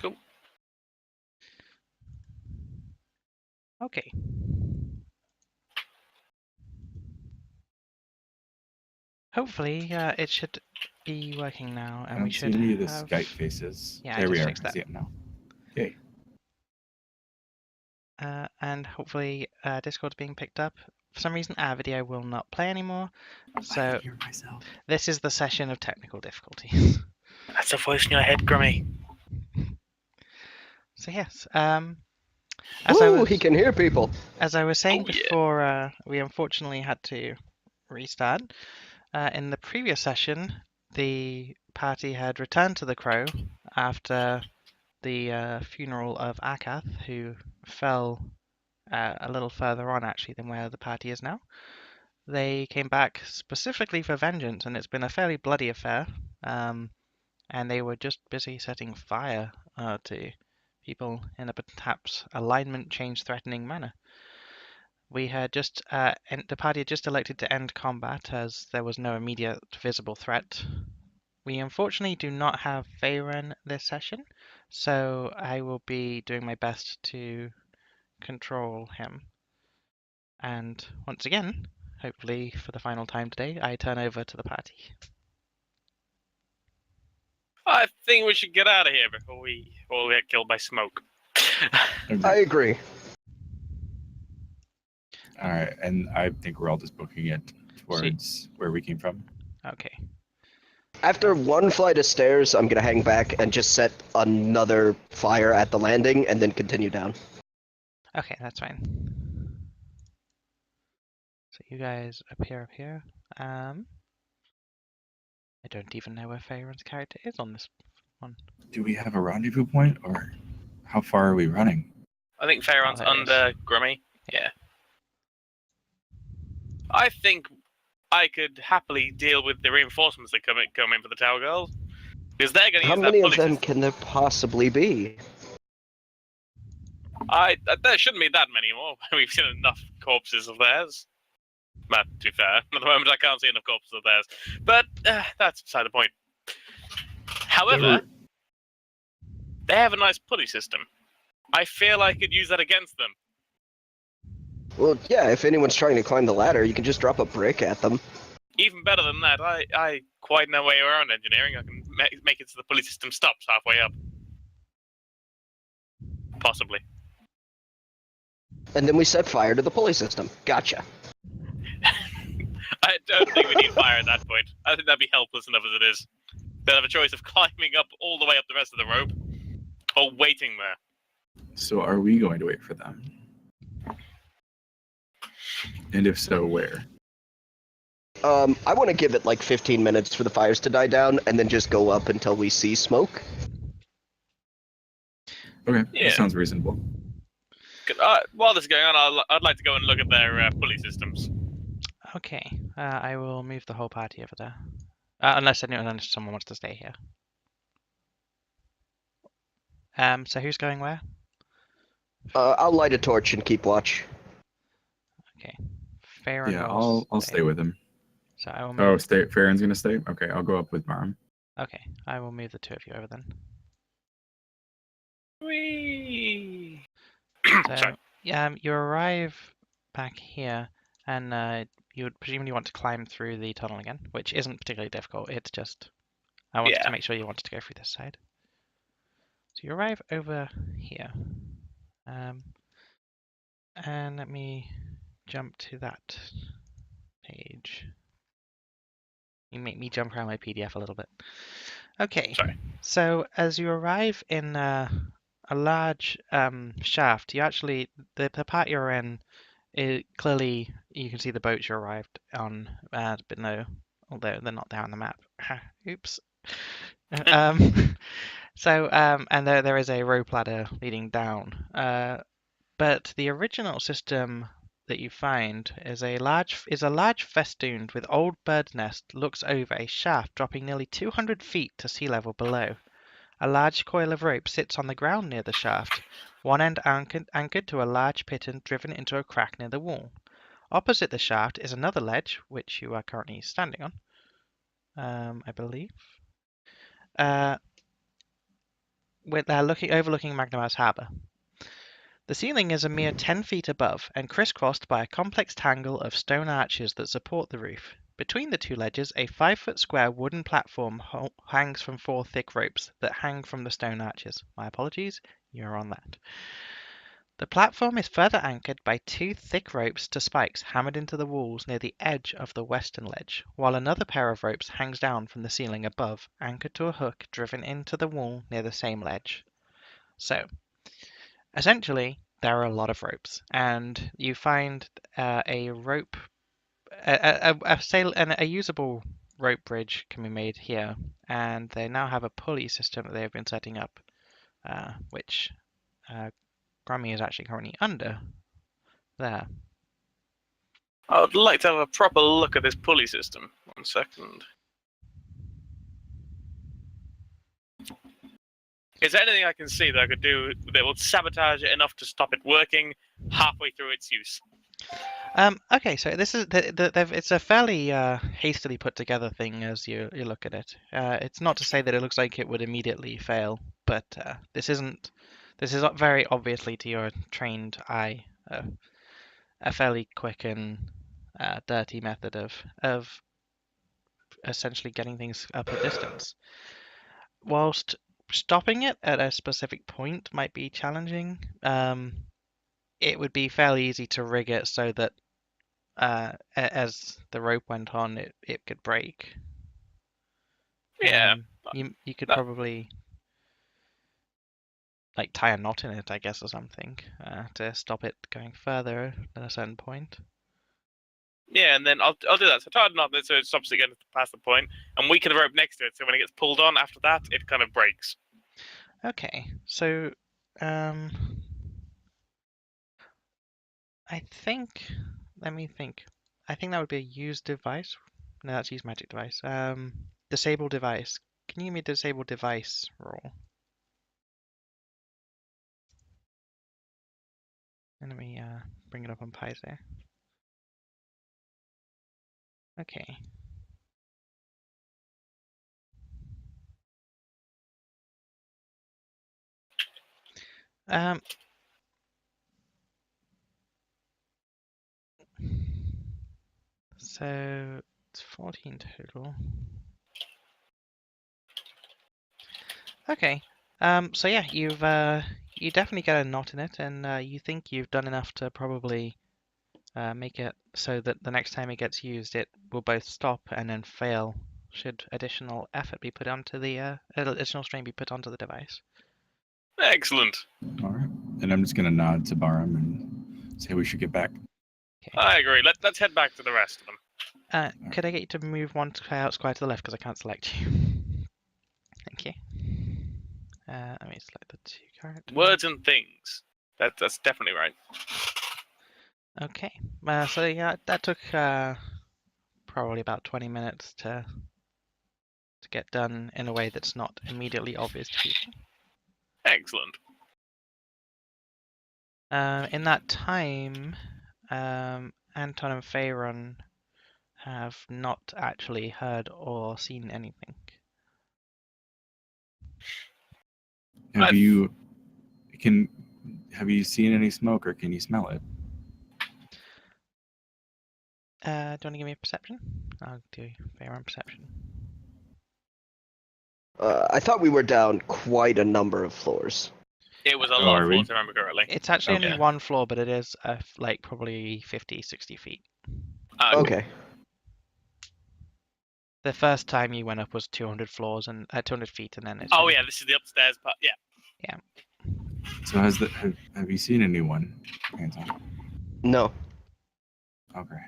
Cool. Okay. Hopefully, it should be working now, and I we don't see should any of the have... Skype faces. Yeah, I There we just are. fixed I that. see it now. Yay. And hopefully, Discord's being picked up. For some reason, our video will not play anymore. I So can hear myself. this is the session of technical difficulties. That's a voice in your head, Grummy. So yes, He can hear people. as I was saying Oh, yeah. before, we unfortunately had to restart. In the previous session, the party had returned to the Crow after the funeral of Akath, who fell a little further on actually than where the party is now. They came back specifically for vengeance, and it's been a fairly bloody affair. And they were just busy setting fire to people in a perhaps alignment change threatening manner. We had just the party had just elected to end combat as there was no immediate visible threat. We unfortunately do not have Faerun this session, so I will be doing my best to control him. And once again, hopefully for the final time today, I turn over to the party. I think we should get out of here before we all get killed by smoke. I agree. All right, and I think we're all just booking it towards where we came from. Okay. After one flight of stairs, I'm gonna hang back and just set another fire at the landing and then continue down. Okay, that's fine. So you guys appear up here. I don't even know where Faerun's character is on this one. Do we have a rendezvous point, or how far are we running? I think Faerun's Oh, there it under Grummy. Yeah. I think I could happily deal with the reinforcements that come in for the Tower Girls. Because they're going to How use that many of pulley them system. can there possibly be? There shouldn't be that many more. We've seen enough corpses of theirs. But to be fair, at the moment I can't see enough corpses of theirs. But that's beside the point. However, they have a nice pulley system. I feel I could use that against them. Well, yeah, if anyone's trying to climb the ladder, you can just drop a brick at them. Even better than that, I quite know way around engineering. I can make it so the pulley system stops halfway up. Possibly. And then we set fire to the pulley system. Gotcha. I don't think we need fire at that point. I think that'd be helpless enough as it is. They'll have a choice of climbing up all the way up the rest of the rope, or waiting there. So are we going to wait for them? And if so, where? I want to give it like 15 minutes for the fires to die down, and then just go up until we see smoke. Okay, Yeah. that sounds reasonable. While this is going on, I'd like to go and look at their pulley systems. Okay, I will move the whole party over there. Unless someone wants to stay here. So who's going where? I'll light a torch and keep watch. Okay. Faerun Yeah, will I'll stay with him. So I will Oh, move... Faerun's gonna stay? Okay, I'll go up with Maram. Okay, I will move the two of you over then. Whee! So, you arrive back here, and you would presumably want to climb through the tunnel again, which isn't particularly difficult. It's just I wanted to make sure you wanted to go through this side. So you arrive over here, and let me jump to that page. You make me jump around my PDF a little bit. Okay. Sorry. So as you arrive in a large shaft, you actually the part you're in, clearly you can see the boats you arrived on, but no, although they're not there on the map. Oops. And there is a rope ladder leading down. But the original system that you find is a large festooned with old bird's nest looks over a shaft dropping nearly 200 feet to sea level below. A large coil of rope sits on the ground near the shaft, one end anchored to a large pit and driven into a crack near the wall. Opposite the shaft is another ledge, which you are currently standing on, I believe. overlooking Magnamars Harbour. The ceiling is a mere 10 feet above and crisscrossed by a complex tangle of stone arches that support the roof. Between the two ledges, a 5-foot square wooden platform hangs from 4 thick ropes that hang from the stone arches. My apologies, you're on that. The platform is further anchored by 2 thick ropes to spikes hammered into the walls near the edge of the western ledge, while another pair of ropes hangs down from the ceiling above, anchored to a hook driven into the wall near the same ledge. So, essentially, there are a lot of ropes, and you find a rope, a usable rope bridge can be made here, and they now have a pulley system that they have been setting up, which Grummy is actually currently under there. I would like to have a proper look at this pulley system. 1 second. Is there anything I can see that I could do that will sabotage it enough to stop it working halfway through its use? Okay, so this is it's a fairly hastily put together thing as you look at it. It's not to say that it looks like it would immediately fail, but this is very obviously to your trained eye a fairly quick and dirty method of essentially getting things up a distance. Whilst stopping it at a specific point might be challenging, it would be fairly easy to rig it so that as the rope went on, it could break. Yeah. You could that- probably like tie a knot in it, I guess, or something, to stop it going further at a certain point. Yeah, and then I'll do that. So tie a knot so it stops it getting past the point, and we can rope next to it. So when it gets pulled on after that, it kind of breaks. Okay, so I think. Let me think. I think that would be a use device. No, that's use magic device. Disable device. Can you give me a disable device roll? And let me bring it up on Paizo. Okay. So it's 14 total. Okay. So yeah, you definitely get a knot in it, and you think you've done enough to probably make it so that the next time it gets used, it will both stop and then fail should additional effort be put onto the additional strain be put onto the device. Excellent. All right. And I'm just going to nod to Barum and say we should get back. Okay. I agree. Let's head back to the rest of them. Could I get you to move 1 square to the left because I can't select you? Thank you. Let me select the 2 characters. Words and things. That's definitely right. Okay. So yeah, that took probably about 20 minutes to get done in a way that's not immediately obvious to people. Excellent. In that time, Anton and Faerun have not actually heard or seen anything. Have you seen any smoke or can you smell it? Do you want to give me a perception? I'll do Faerun perception. I thought we were down quite a number of floors. It was a Oh, lot are of we? floors, if I remember correctly. It's actually Okay. only 1 floor, but it is like probably 50, 60 feet. Okay. The first time you went up was 200 floors and 200 feet, and then it's. Oh yeah, this is the upstairs part. Yeah. So have you seen anyone, Anton? No. Okay.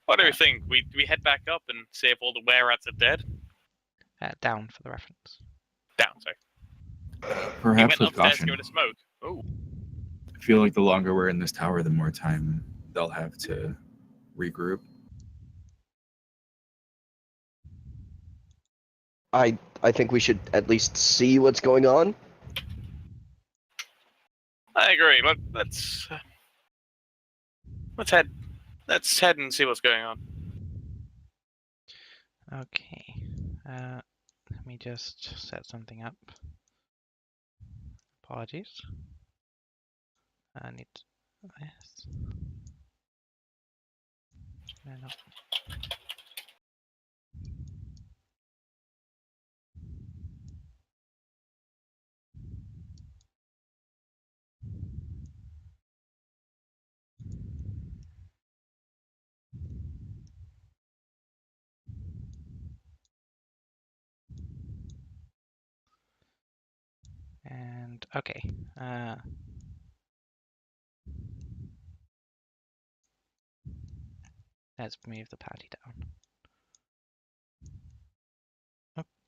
What do you think? We head back up and see if all the were-rats are dead? Down for the reference. Down, sorry. You Perhaps went with upstairs to caution. give it a smoke. Oh. I feel like the longer we're in this tower, the more time they'll have to regroup. I think we should at least see what's going on. I agree. Let's head. Let's head and see what's going on. Okay. Let me just set something up. Apologies. I need this. No, no. And okay. Let's move the party down.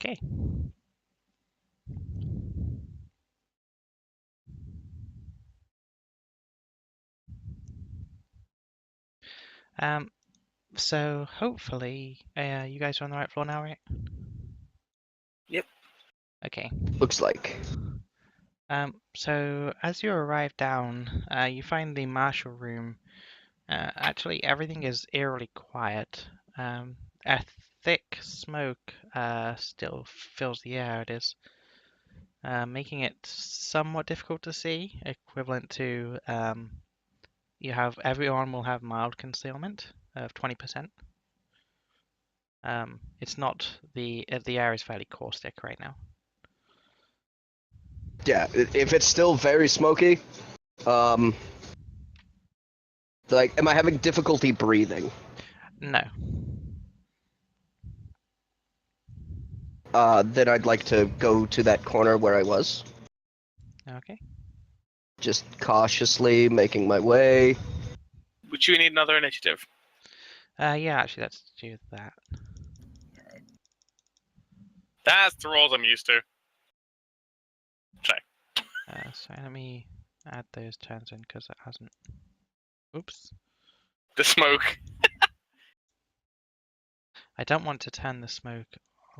Okay. So hopefully, you guys are on the right floor now, right? Yep. Okay. Looks like. So as you arrive down, you find the marshal room. Actually, everything is eerily quiet. A thick smoke still fills the air. It is making it somewhat difficult to see, equivalent to everyone will have mild concealment of 20%. It's not the air is fairly caustic right now. Yeah, if it's still very smoky, like, am I having difficulty breathing? No. Then I'd like to go to that corner where I was. Okay. Just cautiously making my way. Would you need another initiative? Yeah, actually, let's do that. That's the rolls I'm used to. Check. So let me add those turns in because it hasn't. Oops. The smoke. I don't want to turn the smoke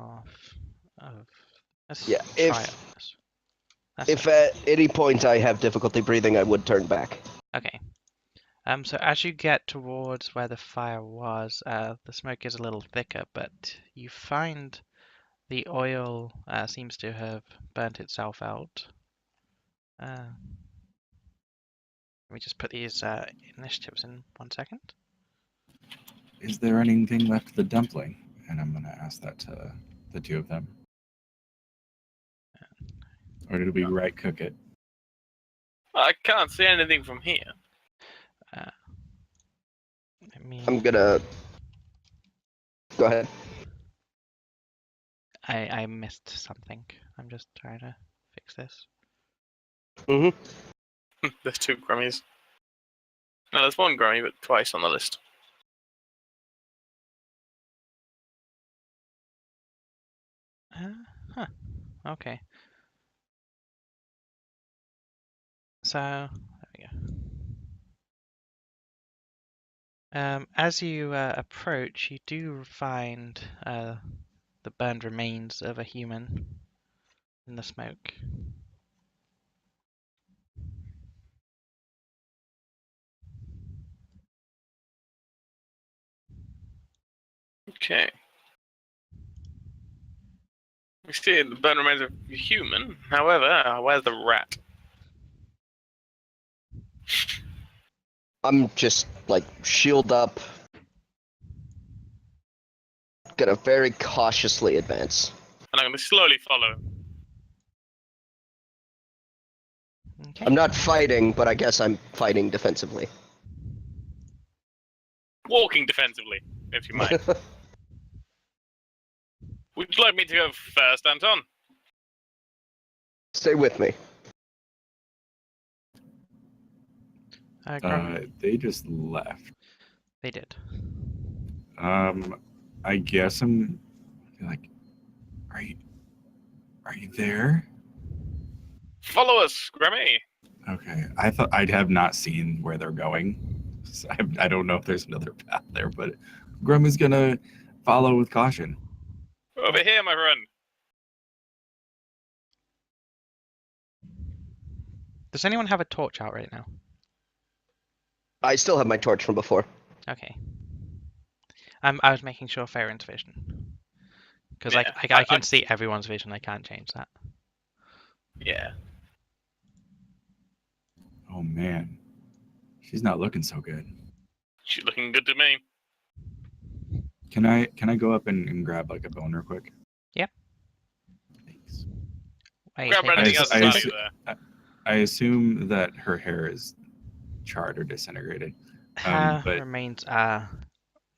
off. Let's Yeah, try it. If at any point I have difficulty breathing, I would turn back. Okay. So as you get towards where the fire was, the smoke is a little thicker, but you find the oil seems to have burnt itself out. Let me just put these initiatives in 1 second. Is there anything left of the dumpling? And I'm going to ask that to the two of them. Or did we right cook it? I can't see anything from here. Let me. I'm gonna... Go ahead. I missed something. I'm just trying to fix this. Mm-hmm. There's 2 Grammys. No, there's 1 Grammy, but twice on the list. Huh. Okay. So there we go. As you approach, you do find the burned remains of a human in the smoke. Okay. We see the burn remains of a human. However, where's the rat? I'm just, like, shield up. Gonna very cautiously advance. And I'm going to slowly follow. Okay. I'm not fighting, but I guess I'm fighting defensively. Walking defensively, if you might. Would you like me to go first, Anton? Stay with me. They just left. They did. I guess I'm like, are you there? Follow us, Grammy. Okay, I thought I'd have not seen where they're going. So I don't know if there's another path there, but Grum is gonna follow with caution. Over here, my friend. Does anyone have a torch out right now? I still have my torch from before. Okay. I was making sure Faerun's vision. Because Yeah, I can see everyone's vision. I can't change that. Yeah. Oh man, she's not looking so good. She's looking good to me. Can I go up and grab like a bone real quick? Yeah. Thanks. Are you Grab taking anything I- else I that's assu- there. I assume that her hair is charred or disintegrated. Hair but- remains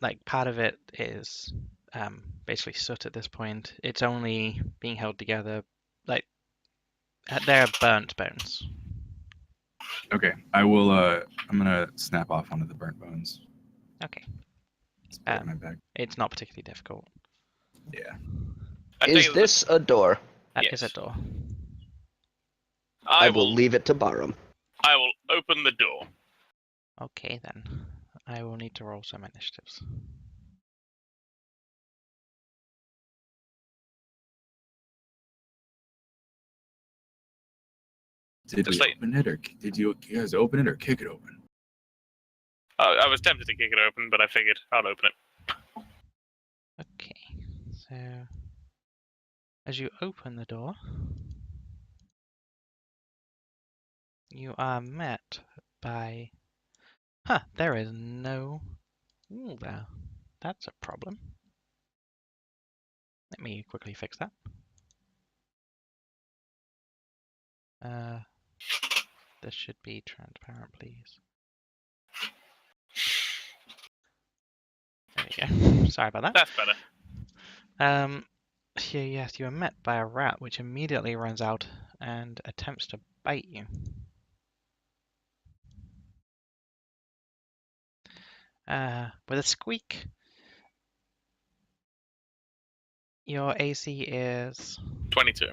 like part of it is basically soot at this point. It's only being held together, like they're burnt bones. Okay, I will. I'm gonna snap off one of the burnt bones. Okay, Let's put it in my bag. it's not particularly difficult. Yeah. I Is think this a door? That is Yes. a door. I will leave it to Barum. I will open the door. Okay then, I will need to roll some initiatives. Did Just we like- open it, or did you guys open it or kick it open? I was tempted to kick it open, but I figured I'll open it. Okay, so as you open the door, you are met by. There is no wall there. That's a problem. Let me quickly fix that. This should be transparent, please. There we go. Sorry about that. That's better. Here, yes, you are met by a rat which immediately runs out and attempts to bite you. With a squeak, your AC is 22.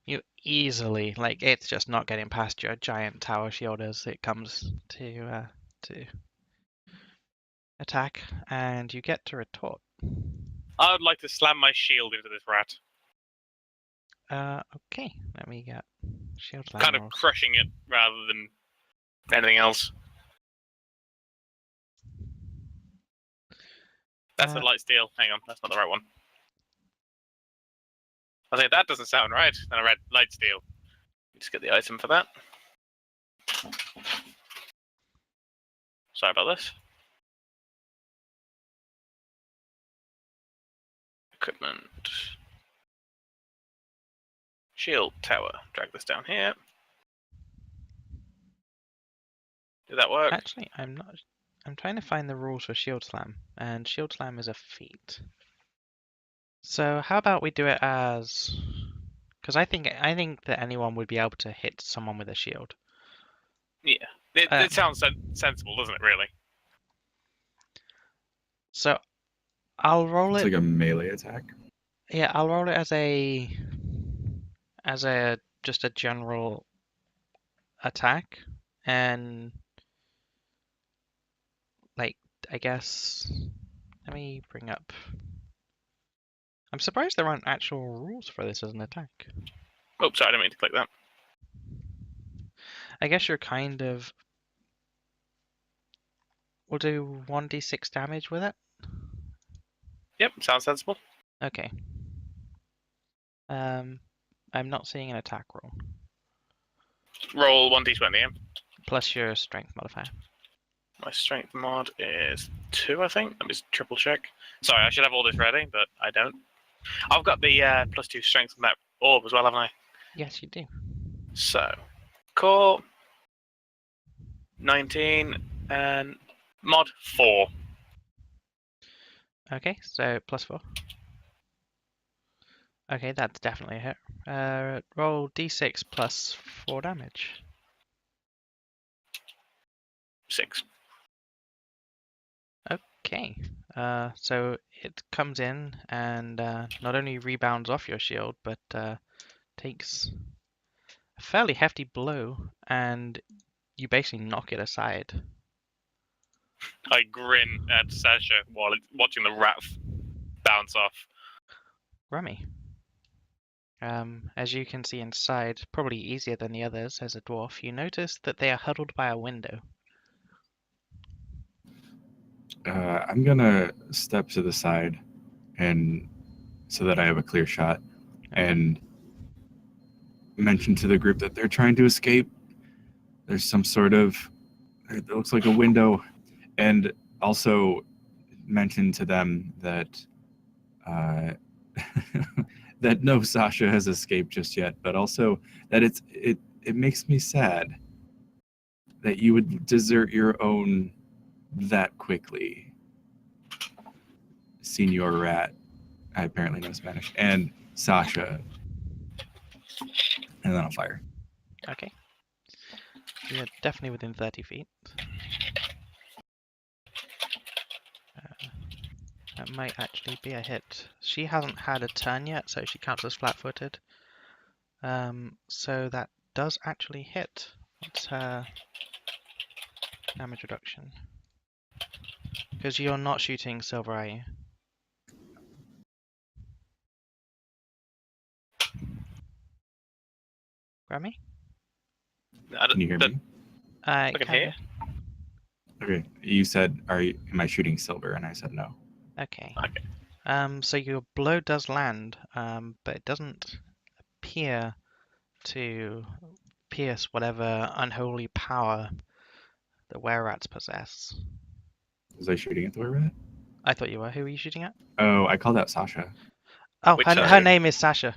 you easily it's just not getting past your giant tower shield as it comes to attack, and you get to retort. I would like to slam my shield into this rat, Okay, let me get shield slam kind of rolls. crushing it rather than anything else. That's a light steel. Hang on, that's not the right one. I think that doesn't sound right. Then I read light steel. Just get the item for that. Sorry about this. Equipment. Shield tower. Drag this down here. Did that work? Actually, I'm not. I'm trying to find the rules for shield slam, and shield slam is a feat. So how about we do it as? Because I think that anyone would be able to hit someone with a shield. Yeah. It sounds sensible, doesn't it, really? So I'll roll It's it. like a melee attack. Yeah, I'll roll it as a just a general attack, and I guess let me bring up. I'm surprised there aren't actual rules for this as an attack. Oh, sorry, I didn't mean to click that. I guess you're kind of. We'll do 1d6 damage with it. Yep, sounds sensible. Okay. I'm not seeing an attack roll. Roll 1d20, yeah? Plus your strength modifier. My strength mod is 2, I think. Let me just triple check. Sorry, I should have all this ready, but I don't. I've got the +2 strength from that orb as well, haven't I? Yes, you do. So, core 19 and mod 4. Okay, so +4. Okay, that's definitely a hit. Roll d6 plus 4 damage. 6. Okay. So it comes in and not only rebounds off your shield, but takes a fairly hefty blow, and you basically knock it aside. I grin at Sasha while watching the rat bounce off. Rummy. As you can see inside, probably easier than the others as a dwarf, you notice that they are huddled by a window. I'm gonna step to the side and so that I have a clear shot, and mention to the group that they're trying to escape. There's some sort of, it looks like a window, and also mention to them that that no Sasha has escaped just yet, but also that it makes me sad that you would desert your own that quickly. Senor Rat, I apparently know Spanish, and Sasha, and then I'll fire. Okay. So you're definitely within 30 feet. That might actually be a hit. She hasn't had a turn yet, so she counts as flat-footed. So that does actually hit. What's her damage reduction? Because you're not shooting silver, are you? Grammy? Can you hear me? I can can hear. Okay, you said, am I shooting silver? And I said no. Okay. Okay. So your blow does land, but it doesn't appear to pierce whatever unholy power the were-rats possess. Was I shooting at the rat? I thought you were. Who were you shooting at? Oh, I called out Sasha. Oh, Which her Sasha? name is Sasha.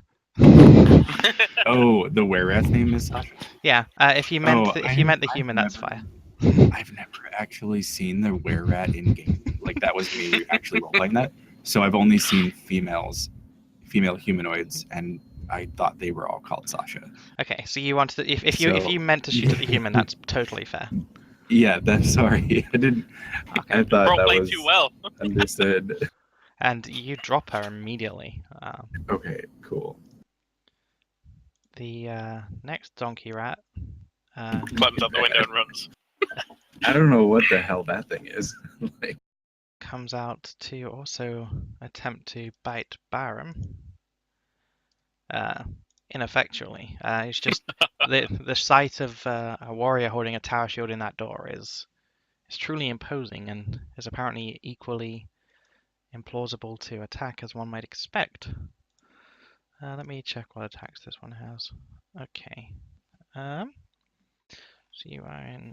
Oh, the were-rat's name is Sasha? Yeah. If you meant Oh, if you meant the human, that's fire. I've never actually seen the were-rat in game. Like, that was me actually role-playing that. So I've only seen female humanoids, and I thought they were all called Sasha. Okay, so you wanted to, if So- you meant to shoot at the human, that's totally fair. Yeah, that's sorry. I didn't. Okay. I thought Role that playing was too well. understood. And you drop her immediately. Okay, cool. The next donkey rat Climbs out the window and runs. I don't know what the hell that thing is. Like, comes out to also attempt to bite Barum. Ineffectually. It's just the sight of a warrior holding a tower shield in that door is truly imposing and is apparently equally implausible to attack as one might expect. Let me check what attacks this one has. Okay. So you are in.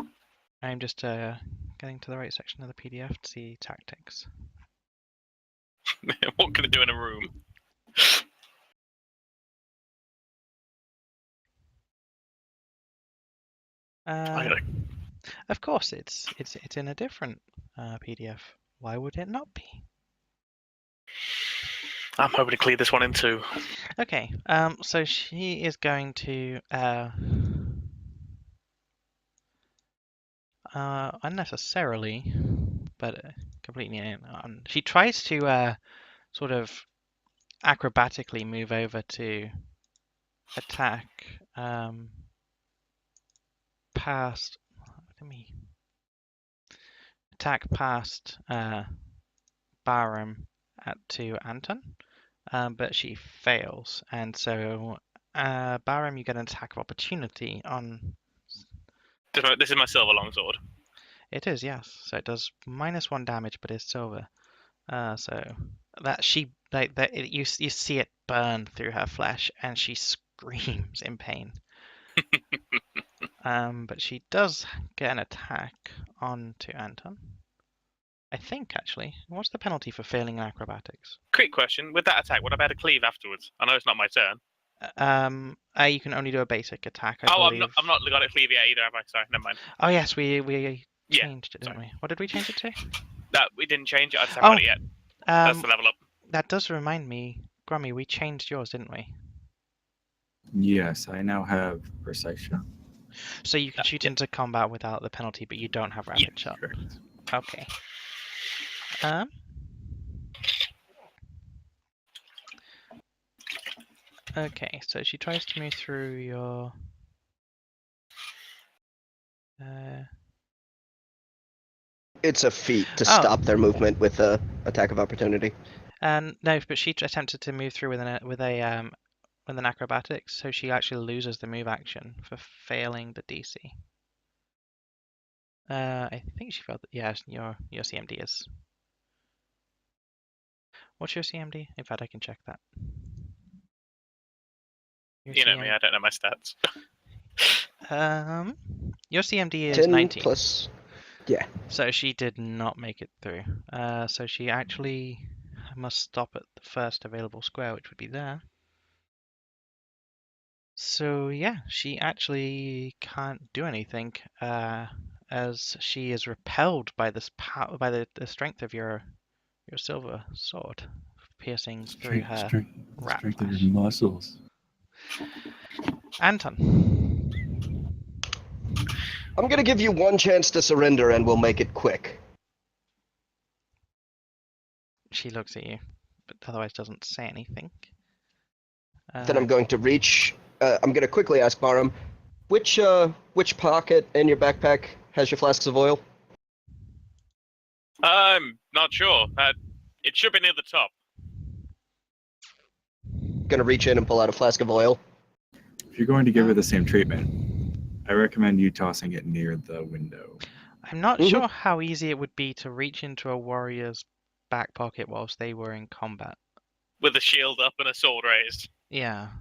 I'm just getting to the right section of the PDF to see tactics. What can it do in a room? I gotta- Of course, it's in a different PDF. Why would it not be? I'm hoping to clear this one in too. Okay. So she is going to unnecessarily, but completely. She tries to sort of acrobatically move over to attack past. Let me attack past Barum to Anton, but she fails, and so Barum, you get an attack of opportunity on. This is my silver longsword. It is, yes. So it does -1 damage, but it's silver. So that she like that you see it burn through her flesh, and she screams in pain. But she does get an attack onto Anton. I think actually. What's the penalty for failing in acrobatics? Quick question: with that attack, would I be able to cleave afterwards? I know it's not my turn. You can only do a basic attack, I Oh, believe. I'm not got a cleave yet either, have I? Sorry, never mind. Oh yes, we Yeah, changed it, didn't we? What did we change it to? That we didn't change it. I just haven't got it yet. That's the level up. That does remind me, Grummy, we changed yours, didn't we? yes, I now have precise shot. So you can shoot into combat without the penalty, but you don't have rapid shot. Correct. Okay. Okay, so she tries to move through your. It's a feat to stop their movement with a attack of opportunity. No, but she attempted to move through with an acrobatics, so she actually loses the move action for failing the DC. I think she failed. Yes, your CMD is. What's your CMD? In fact, I can check that. Your You know me, I don't know my stats. Your CMD is 10 19. plus. Yeah. So she did not make it through. So she actually must stop at the first available square, which would be there. So yeah, she actually can't do anything, as she is repelled by this by the strength of your silver sword, piercing through her rat strength of flesh. your muscles. Anton, I'm gonna give you one chance to surrender and we'll make it quick. she looks at you, but otherwise doesn't say anything. Then I'm going to reach. I'm gonna quickly ask Barum, which pocket in your backpack has your flasks of oil? I'm not sure. It should be near the top. Gonna reach in and pull out a flask of oil. If you're going to give her the same treatment, I recommend you tossing it near the window. I'm not Mhm. sure how easy it would be to reach into a warrior's back pocket whilst they were in combat. With a shield up and a sword raised. Yeah.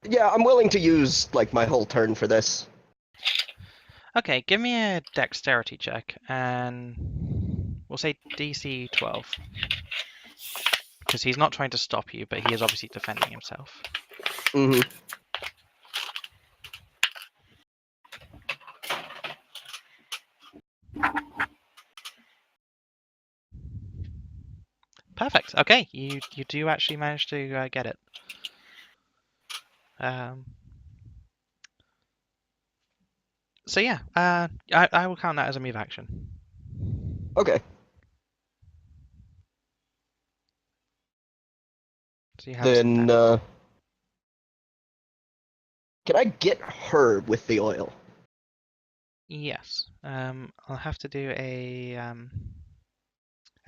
Yeah, I'm willing to use like my whole turn for this. Okay, give me a dexterity check, and we'll say DC 12. Because he's not trying to stop you, but he is obviously defending himself. Mm-hmm. Perfect. Okay, you do actually manage to get it. So yeah, I will count that as a move action. Okay. So you have some Then time. can I get her with the oil? Yes. I'll have to do a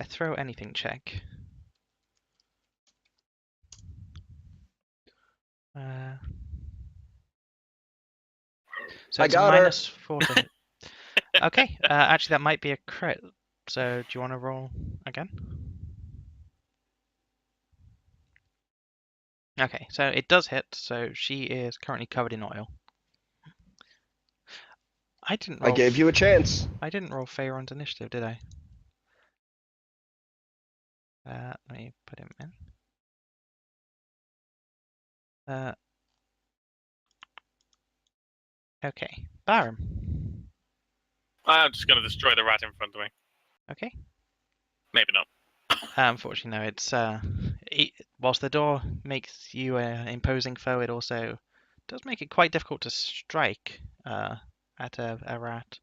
throw anything check. So I it's a got her. -4 to hit. Okay, actually that might be a crit. So do you want to roll again? Okay, so it does hit. So she is currently covered in oil. I didn't roll. I gave you a chance. I didn't roll Faron's initiative, did I? Let me put him in. Okay, Barum. I'm just going to destroy the rat in front of me. Okay. Maybe not. Unfortunately, no. It's whilst the door makes you an imposing foe, it also does make it quite difficult to strike at a rat.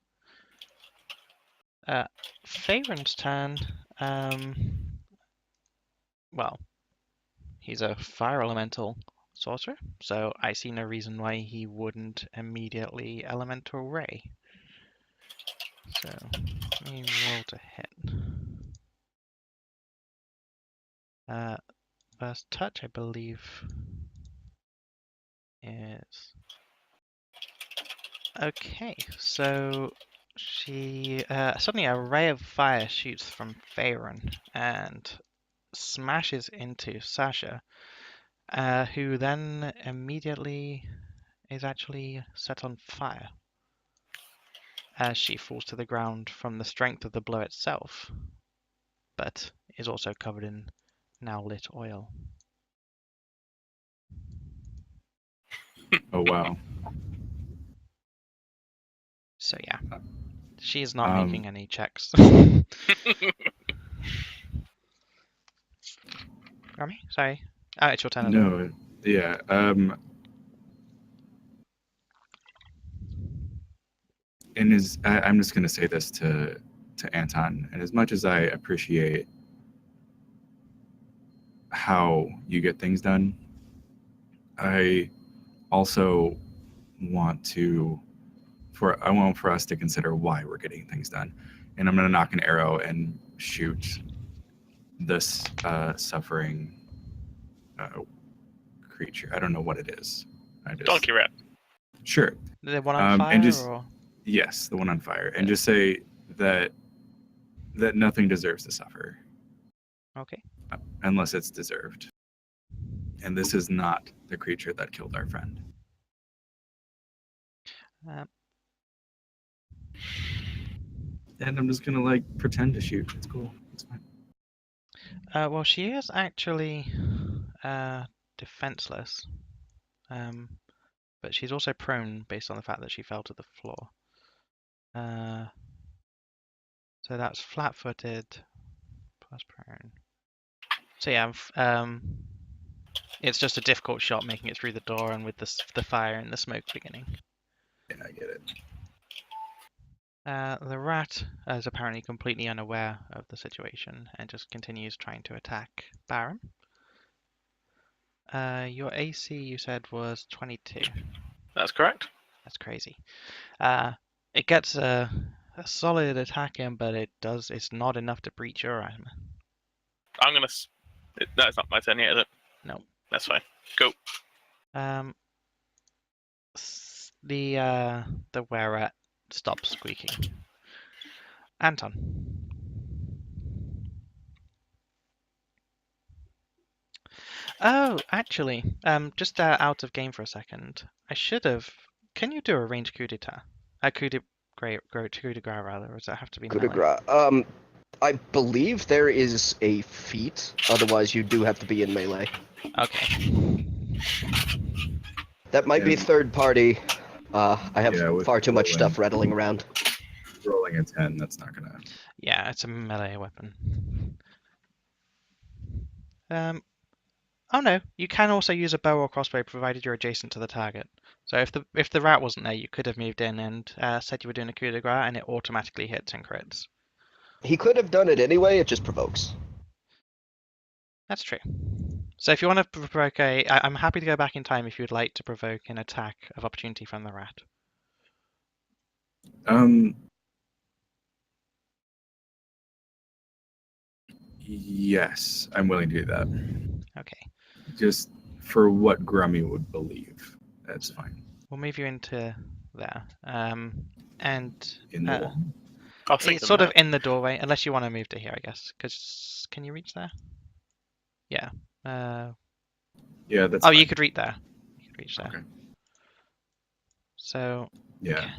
Faron's turn. Well, he's a fire elemental sorcerer, so I see no reason why he wouldn't immediately elemental ray. So let me roll to hit. First touch, I believe, is okay. So she suddenly a ray of fire shoots from Faron and smashes into Sasha, who then immediately is actually set on fire as she falls to the ground from the strength of the blow itself, but is also covered in now lit oil. Oh wow. So yeah, she is not making any checks. Rami, sorry. Oh, it's your turn. No, yeah. I'm just gonna say this to Anton, and as much as I appreciate how you get things done, I also want for us to consider why we're getting things done. And I'm gonna knock an arrow and shoot this suffering creature. I don't know what it is. Donkey rat. Sure. The one on fire, and just or yes, the one on fire, and just say that nothing deserves to suffer. okay. unless it's deserved. And this is not the creature that killed our friend. And I'm just gonna like pretend to shoot. It's cool. It's fine. Well, she is actually defenseless, but she's also prone based on the fact that she fell to the floor. So that's flat-footed plus prone. So yeah, it's just a difficult shot making it through the door and with the fire and the smoke beginning. Yeah, I get it. The rat is apparently completely unaware of the situation and just continues trying to attack Baron. Your AC, you said, was 22. That's correct. That's crazy. It gets a solid attack in, but it's not enough to breach your armor. I'm gonna. No, it's not my turn yet, is it? No. That's fine. Go. The were-rat stops squeaking. Anton. Oh, actually, just out of game for a second. I should have. Can you do a ranged coup d'etat? Coup de grace, rather, or does that have to be Coup de melee? grace. I believe there is a feat. Otherwise, you do have to be in melee. Okay. That might be And- third party. I have Yeah, with far too much rolling. stuff rattling around. Rolling a 10, that's not gonna. Yeah, it's a melee weapon. Oh no, you can also use a bow or crossbow provided you're adjacent to the target. So if the rat wasn't there, you could have moved in and said you were doing a coup de grace, and it automatically hits and crits. He could have done it anyway. It just provokes. That's true. So if you want to provoke I'm happy to go back in time if you'd like to provoke an attack of opportunity from the rat. Yes, I'm willing to do that. Okay, Just for what Grummy would believe. That's fine. we'll move you into there. And In the wall. I was thinking it's sort of that. in the doorway, unless you want to move to here, I guess. Because can you reach there? Yeah. Yeah, that's Oh, fine. you could reach there. You could reach there. Okay. So Yeah.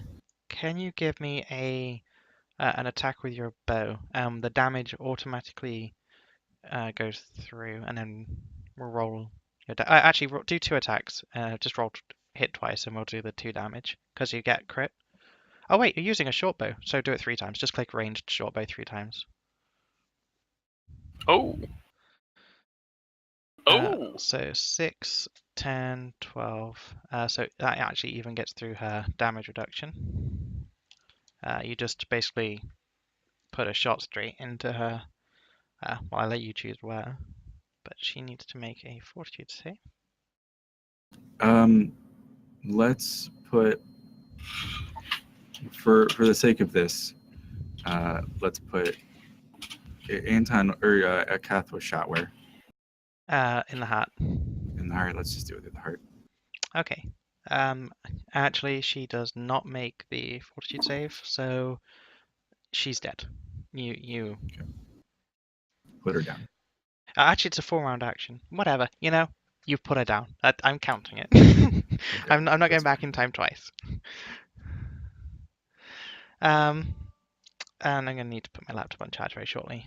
can you give me an attack with your bow? The damage automatically goes through, and then we'll roll your actually do 2 attacks. Just hit twice, and we'll do the 2 damage because you get crit. Oh wait, you're using a short bow, so do it 3 times. Just click ranged short bow 3 times. Oh. Oh. So 6, 10, 12. So that actually even gets through her damage reduction. You just basically put a shot straight into her. Well, I'll let you choose where, but she needs to make a fortitude save. Let's put for the sake of this, let's put Anton or Kath was shot where? In the heart. In the heart. Let's just do it in the heart. Okay. Actually, she does not make the fortitude save, so she's dead. You. Put her down. Actually, it's a 4-round action. Whatever. You've put her down. I'm counting it. I'm not going that's back in time twice. And I'm going to need to put my laptop on charge very shortly.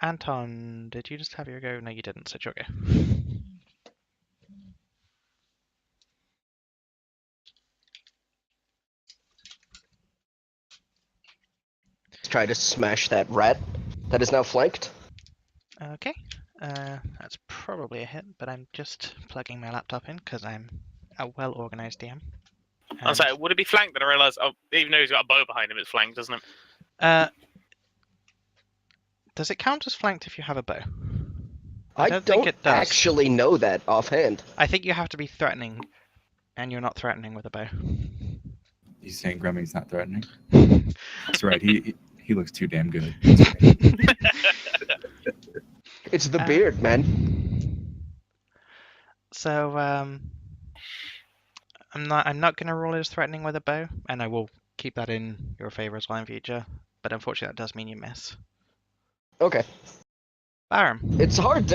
Anton, did you just have your go? No, you didn't. So it's your go. Try to smash that rat that is now flanked. Okay. That's probably a hit, but I'm just plugging my laptop in because I'm a well-organized DM. I was like, would it be flanked? Then I realised, even though he's got a bow behind him, it's flanked, doesn't it? Does it count as flanked if you have a bow? I don't don't think it does. actually know that offhand. I think you have to be threatening, and you're not threatening with a bow. He's saying Grummy's not threatening. That's right. He looks too damn good. That's right. It's the beard, man. So I'm not going to roll as threatening with a bow, and I will keep that in your favor as well in future. But unfortunately, that does mean you miss. Okay. Barum. It's hard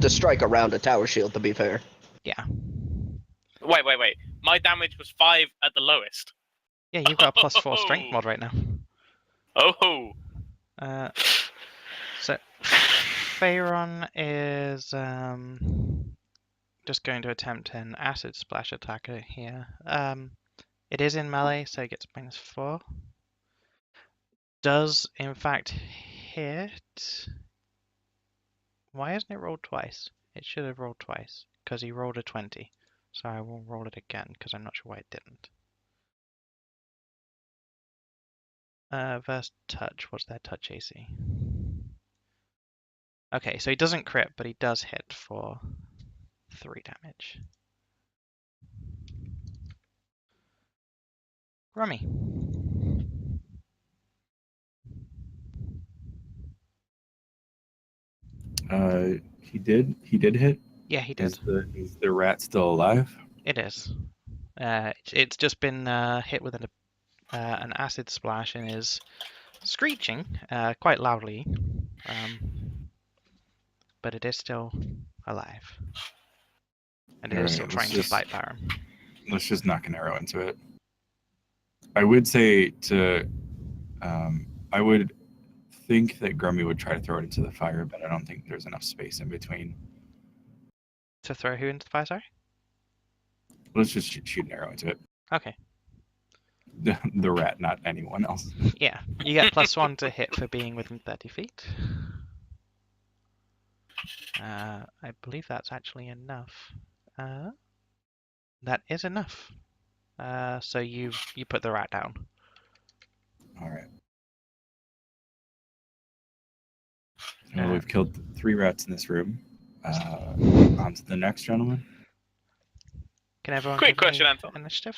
to strike around a tower shield, to be fair. Yeah. Wait. My damage was 5 at the lowest. Yeah, you've got a +4 strength mod right now. Oh. So, Faron is just going to attempt an acid splash attack here. It is in melee, so it gets -4. Does in fact hit. Why hasn't it rolled twice? It should have rolled twice because he rolled a 20. So I will roll it again because I'm not sure why it didn't. Verse touch. What's their touch AC? Okay, so he doesn't crit, but he does hit for 3 damage. Rummy. He did hit. Yeah, he did. Is the rat still alive? It is. It's just been hit with an acid splash and is screeching quite loudly, but it is still alive. And it is still trying to bite Barum. Let's just knock an arrow into it. I would say to, I would think that Grummy would try to throw it into the fire, but I don't think there's enough space in between. To throw who into the fire, sorry? Let's just shoot an arrow into it. Okay. The rat, not anyone else. Yeah, you get +1 to hit for being within 30 feet. I believe that's actually enough. That is enough. So you put the rat down. All right. Well, we've killed 3 rats in this room. On to the next gentleman. Can everyone Quick give question, me Anton. initiative?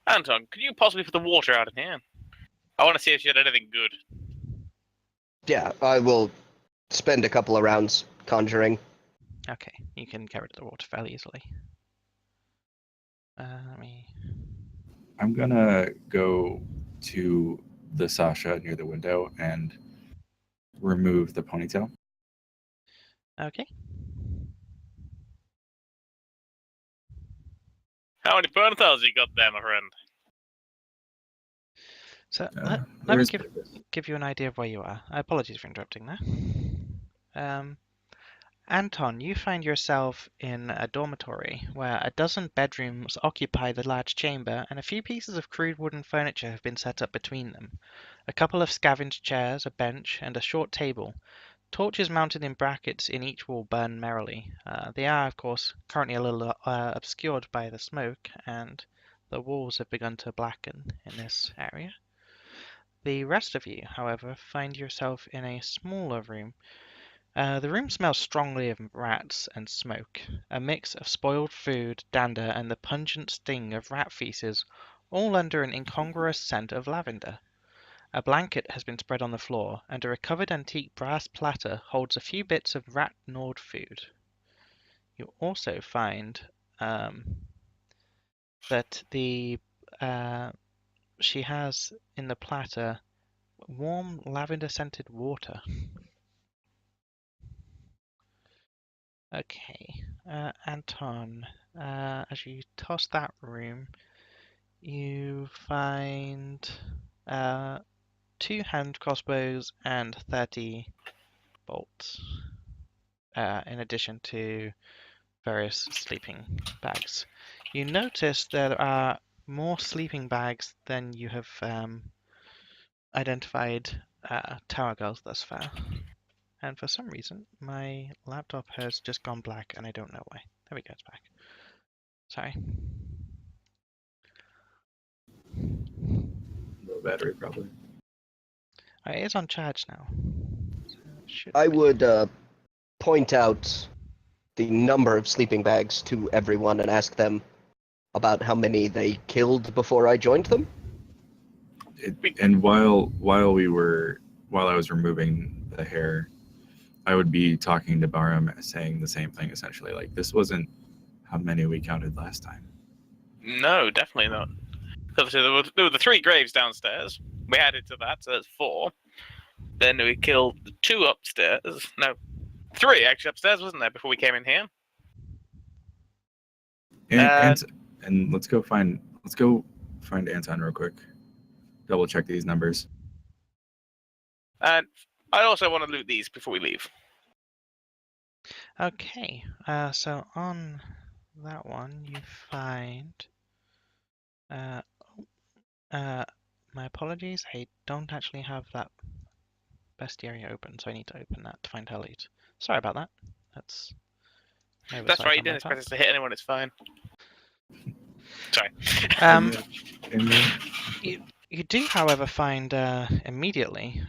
Anton, could you possibly put the water out in here? I want to see if she had anything good. Yeah, I will spend a couple of rounds conjuring. Okay, you can get rid of the water fairly easily. Let me... I'm gonna go to the Sasha near the window and remove the ponytail. Okay. How many ponytails you got there, my friend? So let me give you an idea of where you are. Apologies for interrupting there. Anton, you find yourself in a dormitory where a dozen bedrooms occupy the large chamber and a few pieces of crude wooden furniture have been set up between them. A couple of scavenged chairs, a bench, and a short table. Torches mounted in brackets in each wall burn merrily. They are, of course, currently a little obscured by the smoke, and the walls have begun to blacken in this area. The rest of you, however, find yourself in a smaller room. The room smells strongly of rats and smoke, a mix of spoiled food, dander, and the pungent sting of rat feces, all under an incongruous scent of lavender. A blanket has been spread on the floor, and a recovered antique brass platter holds a few bits of rat-gnawed food. You also find that she has in the platter warm lavender-scented water. Okay, Anton, as you toss that room, you find 2 hand crossbows and 30 bolts, in addition to various sleeping bags. You notice there are more sleeping bags than you have identified tower girls thus far. And for some reason, my laptop has just gone black and I don't know why. There we go, it's back. Sorry. Low battery, probably. It is on charge now. So I would point out the number of sleeping bags to everyone and ask them about how many they killed before I joined them. And while I was removing the hair, I would be talking to Barum, saying the same thing essentially. Like, this wasn't how many we counted last time. No, definitely not. Obviously, there were the 3 graves downstairs. We added to that, so that's 4. Then we killed the 2 upstairs. No, 3 actually upstairs, wasn't there, before we came in here? And let's go find Anton real quick. Double check these numbers. And I also want to loot these before we leave. Okay, so on that one, you find. My apologies, I don't actually have that bestiary open, so I need to open that to find her loot. Sorry about that. That's an That's oversight right, you on my didn't expect part. us to hit anyone, it's fine. Sorry. You do, however, find immediately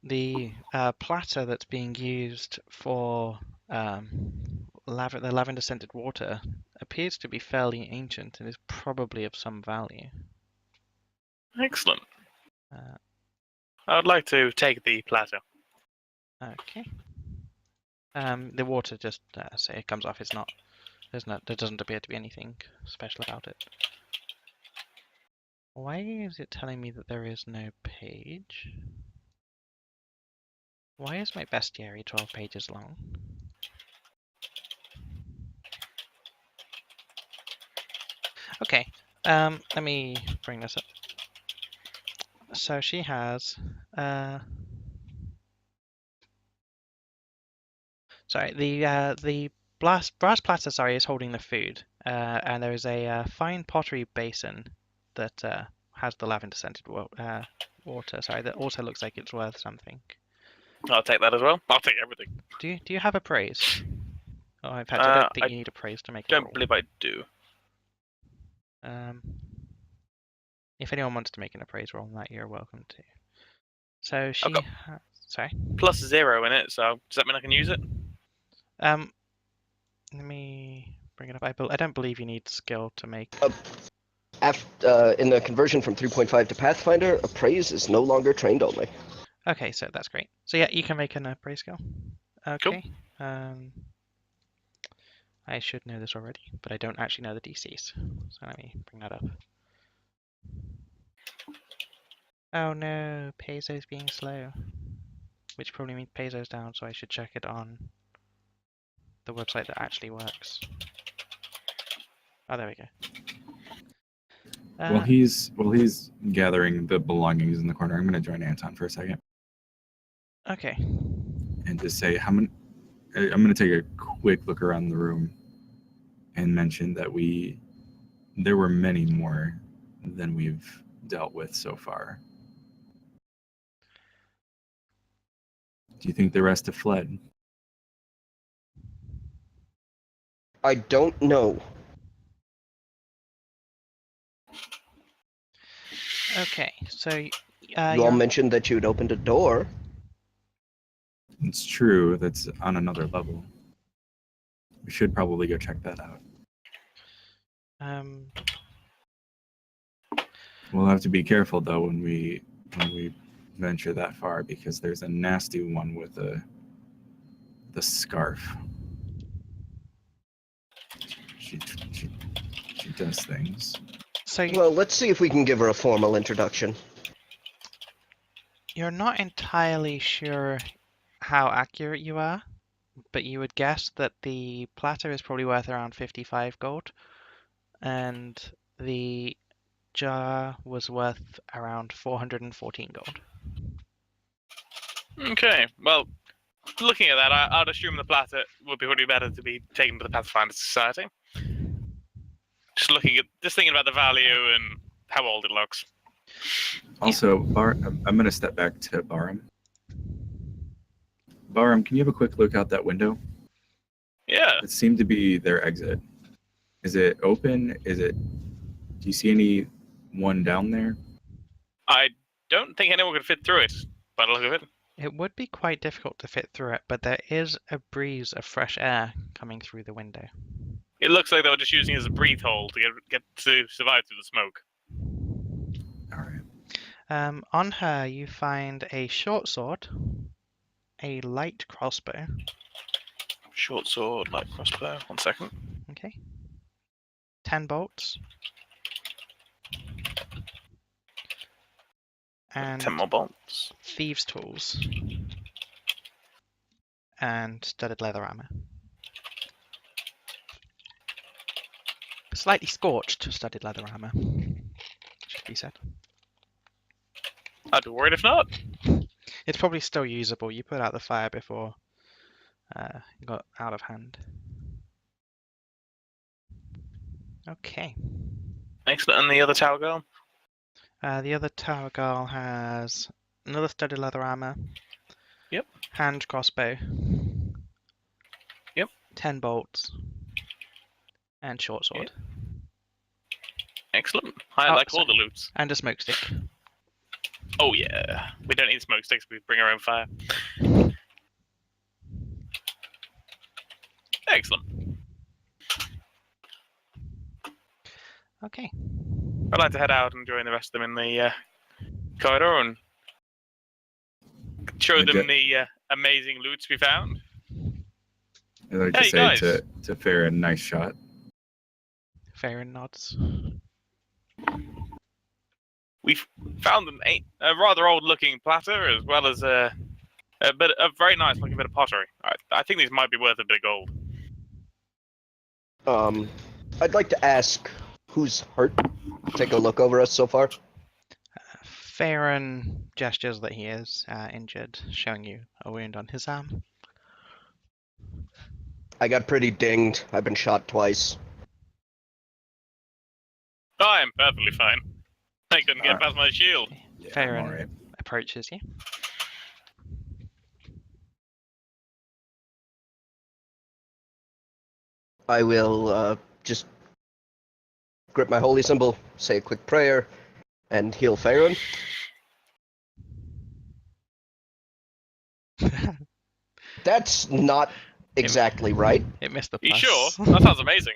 the platter that's being used for the lavender-scented water appears to be fairly ancient and is probably of some value. Excellent. Uh, I would like to take the platter. Okay. The water just say it comes off. It's not. There doesn't appear to be anything special about it. Why is it telling me that there is no page? Why is my bestiary 12 pages long? Okay. Let me bring this up. So she has. Sorry, the brass platter, sorry, is holding the food, and there is a fine pottery basin that has the lavender-scented water. Sorry, that also looks like it's worth something. I'll take that as well. I'll take everything. Do you have a praise? Oh, in fact, I don't think I you need a praise to make a don't roll. believe I do. If anyone wants to make an appraise roll on that, you're welcome to. So she, Okay. Sorry. Plus 0 in it, so does that mean I can use it? Let me bring it up. I don't believe you need skill to make. In the conversion from 3.5 to Pathfinder, appraise is no longer trained only. Okay, so that's great. So yeah, you can make an appraise skill. Okay. I should know this already, but I don't actually know the DCs. So let me bring that up. Oh no, Paizo's being slow. Which probably means Paizo's down, so I should check it on the website that actually works. Oh, there we go. While he's gathering the belongings in the corner, I'm going to join Anton for a second Okay. and just say I'm going to take a quick look around the room and mention that there were many more than we've dealt with so far. Do you think the rest have fled? I don't know. Okay, so You all mentioned that you'd opened a door. It's true. That's on another level. We should probably go check that out. We'll have to be careful though when we venture that far, because there's a nasty one with the scarf. She does things. So Well, let's see if we can give her a formal introduction. you're not entirely sure how accurate you are, but you would guess that the platter is probably worth around 55 gold, and the jar was worth around 414 gold. Okay, well, looking at that, I'd assume the platter would be probably better to be taken to the Pathfinder Society. Just thinking about the value and how old it looks. Also, I'm going to step back to Barum. Barum, can you have a quick look out that window? Yeah. It seemed to be their exit. Is it open? Do you see anyone down there? I don't think anyone could fit through it, by the look of it. It would be quite difficult to fit through it, but there is a breeze of fresh air coming through the window. It looks like they were just using it as a breathe hole to get to survive through the smoke. All right. On her, you find a short sword, a light crossbow. Short sword, light crossbow. 1 second. Okay. 10 bolts. And 10 more bolts. thieves' tools. and studded leather armor. Slightly scorched studded leather armor, should be said. I'd be worried if not. It's probably still usable. You put out the fire before it got out of hand. Okay. Excellent. And the other tower girl? The other tower girl has another studded leather armor. Yep. Hand crossbow. Yep. 10 bolts. And short sword. Excellent. I Oh, like all sorry. the loots. And a smoke stick. Oh yeah. We don't need smoke sticks, we bring our own fire. Excellent. Okay. I'd like to head out and join the rest of them in the corridor and show them the amazing loots we found. I'd like to Hey, say guys. to Farron, nice shot. Farron nods. We've found a rather old-looking platter as well as a very nice-looking bit of pottery. I think these might be worth a bit of gold. I'd like to ask who's hurt. Take a look over us so far. Farron gestures that he is injured, showing you a wound on his arm. I got pretty dinged. I've been shot twice. I am perfectly fine. I couldn't get past my shield. Yeah, Farron I'm alright. approaches you. I will just grip my holy symbol, say a quick prayer, and heal Farron. That's not exactly right. It missed the You plus. sure? That sounds amazing.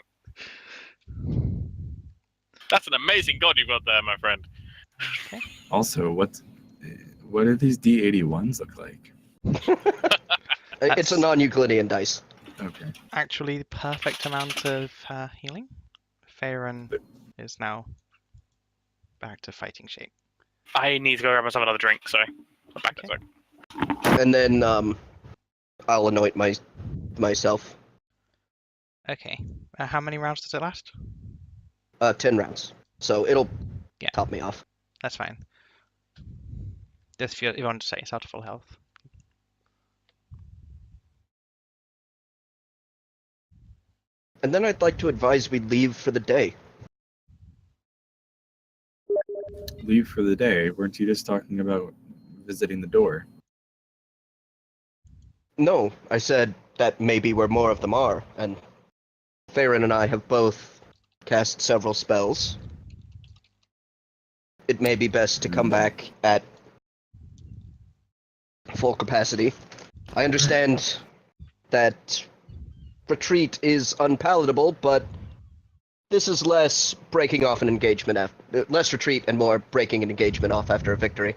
That's an amazing god you've got there, my friend. Also, what do these D81s look like? It's a non-Euclidean dice. Okay. Actually, the perfect amount of healing. Farron is now back to fighting shape. I need to go grab myself another drink, so I'm back in a Okay. sec. And then I'll anoint myself. Okay. How many rounds does it last? 10 rounds. So it'll Yeah. top me off. That's fine. Just if you want to say it's out of full health. And then I'd like to advise we leave for the day. Leave for the day. Weren't you just talking about visiting the door? No, I said that maybe where more of them are, and Farron and I have both cast several spells. It may be best to come back at full capacity. I understand that retreat is unpalatable, but this is less breaking off an engagement less retreat and more breaking an engagement off after a victory.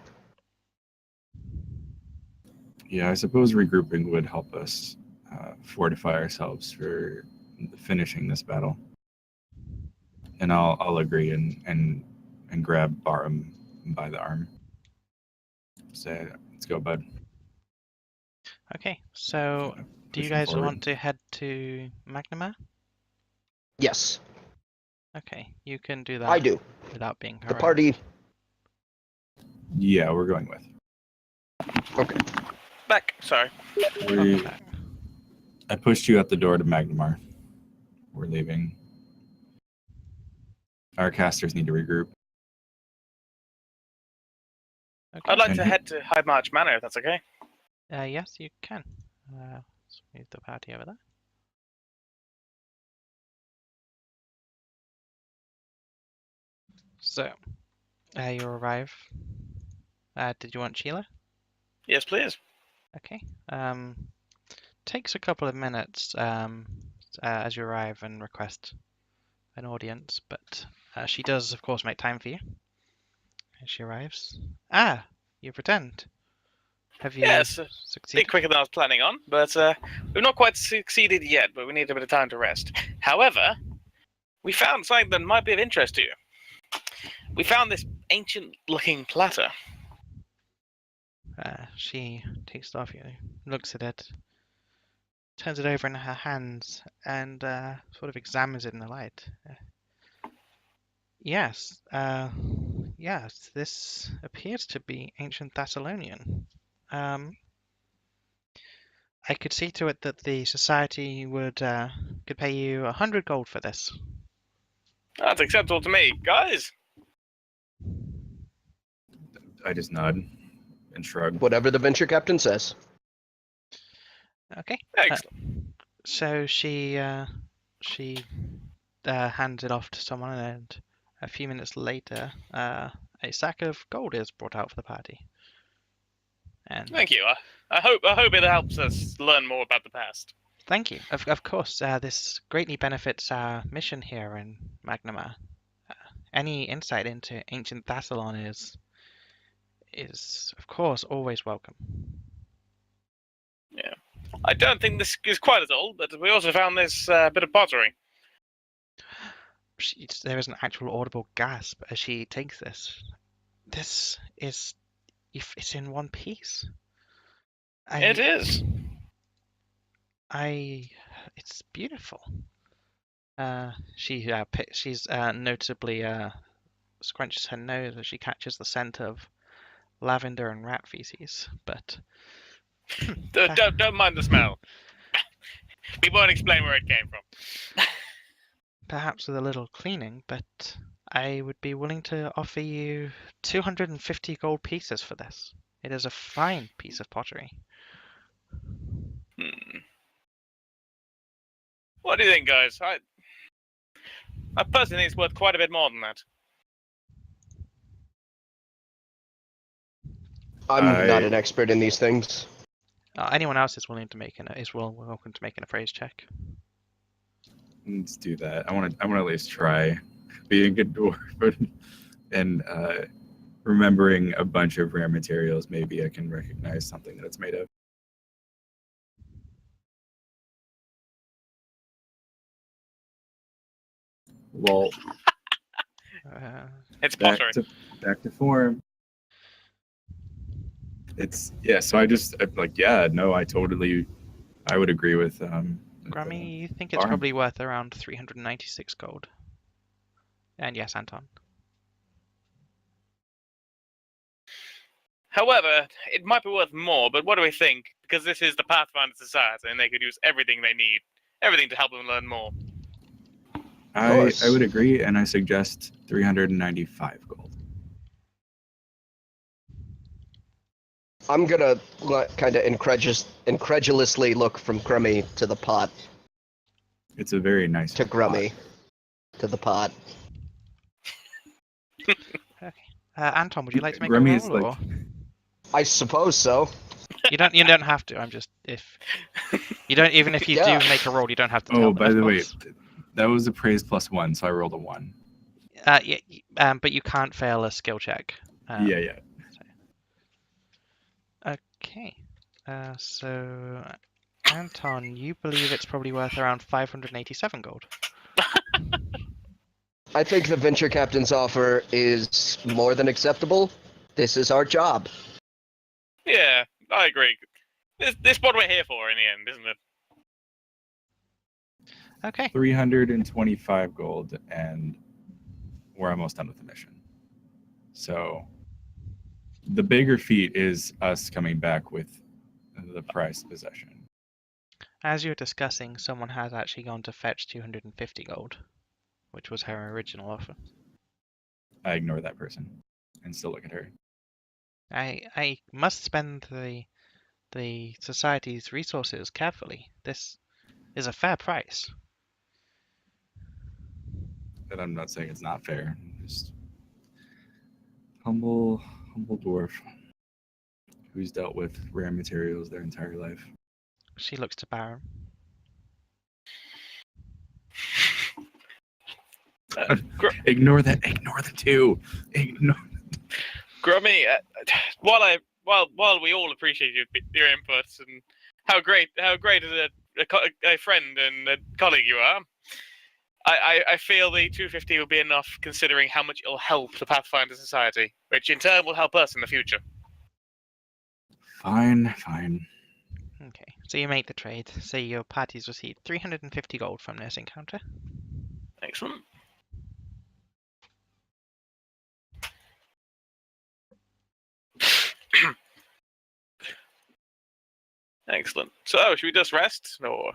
Yeah, I suppose regrouping would help us fortify ourselves for finishing this battle. And I'll agree and grab Barham by the arm. Say, let's go, bud. Okay, so do you Pushing guys forward. want to head to Magnamar? Yes, Okay, you can do that I do. without being The harassed. party. Yeah, we're going with. Okay. Back. Sorry. We, Okay. I pushed you at the door to Magnamar. We're leaving. Our casters need to regroup. Okay. I'd like to Mhm. head to High March Manor, if that's okay. Yes, you can. Let's move the party over there. So, you arrive. Did you want Sheila? Yes, please. Okay. Takes a couple of minutes as you arrive and request an audience, but she does, of course, make time for you as she arrives. Ah, you've returned. Have you Yes, a bit succeeded? quicker than I was planning on, but we've not quite succeeded yet, but we need a bit of time to rest. However, we found something that might be of interest to you. We found this ancient-looking platter. She takes it off you, looks at it. turns it over in her hands and sort of examines it in the light. Yes, yes, this appears to be ancient Thessalonian. I could see to it that the society could pay you 100 gold for this. That's acceptable to me, guys. I just nod and shrug. Whatever the venture captain says. Okay. Excellent. So she hands it off to someone, and a few minutes later, a sack of gold is brought out for the party. And Thank you. I hope it helps us learn more about the past. thank you. Of course, this greatly benefits our mission here in Magnamar. Any insight into ancient Thassalon is of course always welcome. Yeah. I don't think this is quite as old, but we also found this bit of pottery. There is an actual audible gasp as she takes this. This is, if it's in one piece. It is. It's beautiful. She's notably scrunches her nose as she catches the scent of lavender and rat feces, but Don't mind the smell. We won't explain where it came from. perhaps with a little cleaning, but I would be willing to offer you 250 gold pieces for this. It is a fine piece of pottery. What do you think, guys? I personally think it's worth quite a bit more than that. I'm not an expert in these things. Anyone else is welcome to make an appraise check. Let's do that. I want to at least try being a good dwarf, and remembering a bunch of rare materials. Maybe I can recognize something that it's made of. Well, It's pottery. back to form. It's so I would agree with Grammy, you think it's farm. probably worth around 396 gold. And yes, Anton. However, it might be worth more, but what do we think? Because this is the Pathfinder Society, and they could use everything they need. Everything to help them learn more. I would agree, and I suggest 395 gold. I'm gonna kind of incredulously look from Grummy to the pot, It's a very nice to Grummy to the pot. Anton, would you like to make Grammy a is roll? like- Or... I suppose so. You don't have to. I'm just even if you Yeah. do make a roll, you don't have to tell Oh, them, by of the way, course. that was appraise +1, so I rolled a 1. But you can't fail a skill check. Yeah. Okay. So Anton, you believe it's probably worth around 587 gold. I think the venture captain's offer is more than acceptable. This is our job. Yeah, I agree. This is what we're here for in the end, isn't it? Okay. 325 gold, and we're almost done with the mission. So the bigger feat is us coming back with the prized possession. As you're discussing, someone has actually gone to fetch 250 gold, which was her original offer. I ignore that person and still look at her. I must spend the society's resources carefully. This is a fair price. And I'm not saying it's not fair. Just humble dwarf who's dealt with rare materials their entire life. She looks to Baron. Ignore that. Ignore the 2. Ignore. Grummy, while we all appreciate your inputs and how great as a friend and a colleague you are, I feel the 250 will be enough, considering how much it'll help the Pathfinder Society, which in turn will help us in the future. Fine. Okay. So you make the trade. Say your party's received 350 gold from this encounter. Excellent. Excellent. So, should we just rest? Or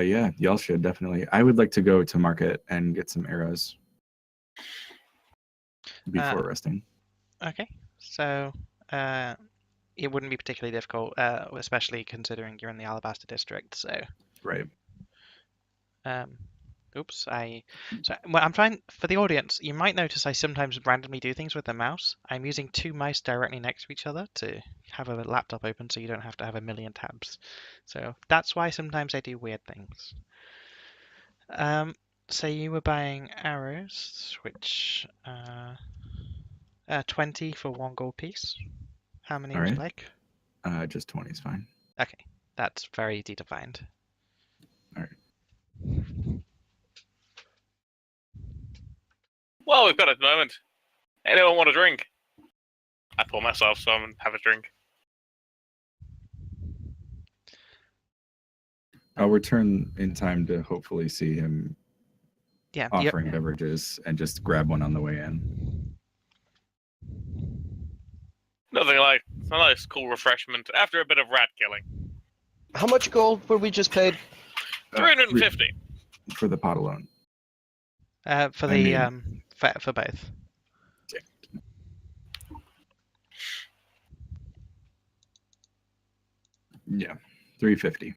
Yeah, y'all should definitely. I would like to go to market and get some arrows before resting. Okay, so it wouldn't be particularly difficult, especially considering you're in the Alabaster district. So, Right. oops, well, I'm trying for the audience. You might notice I sometimes randomly do things with the mouse. I'm using two mice directly next to each other to have a laptop open, so you don't have to have a million tabs. So that's why sometimes I do weird things. So you were buying arrows, which 20 for 1 gold piece. How many All would you right. like? Just 20 is fine. Okay, that's very easy to find. All right. well, we've got it at the moment. Anyone want a drink? I pour myself some and have a drink. I'll return in time to hopefully see him Yeah, offering beverages and just grab one on the way in. Nothing like a nice, cool refreshment after a bit of rat killing. How much gold were we just paid? 350. For the pot alone. for I the mean- for both. Yeah, 350.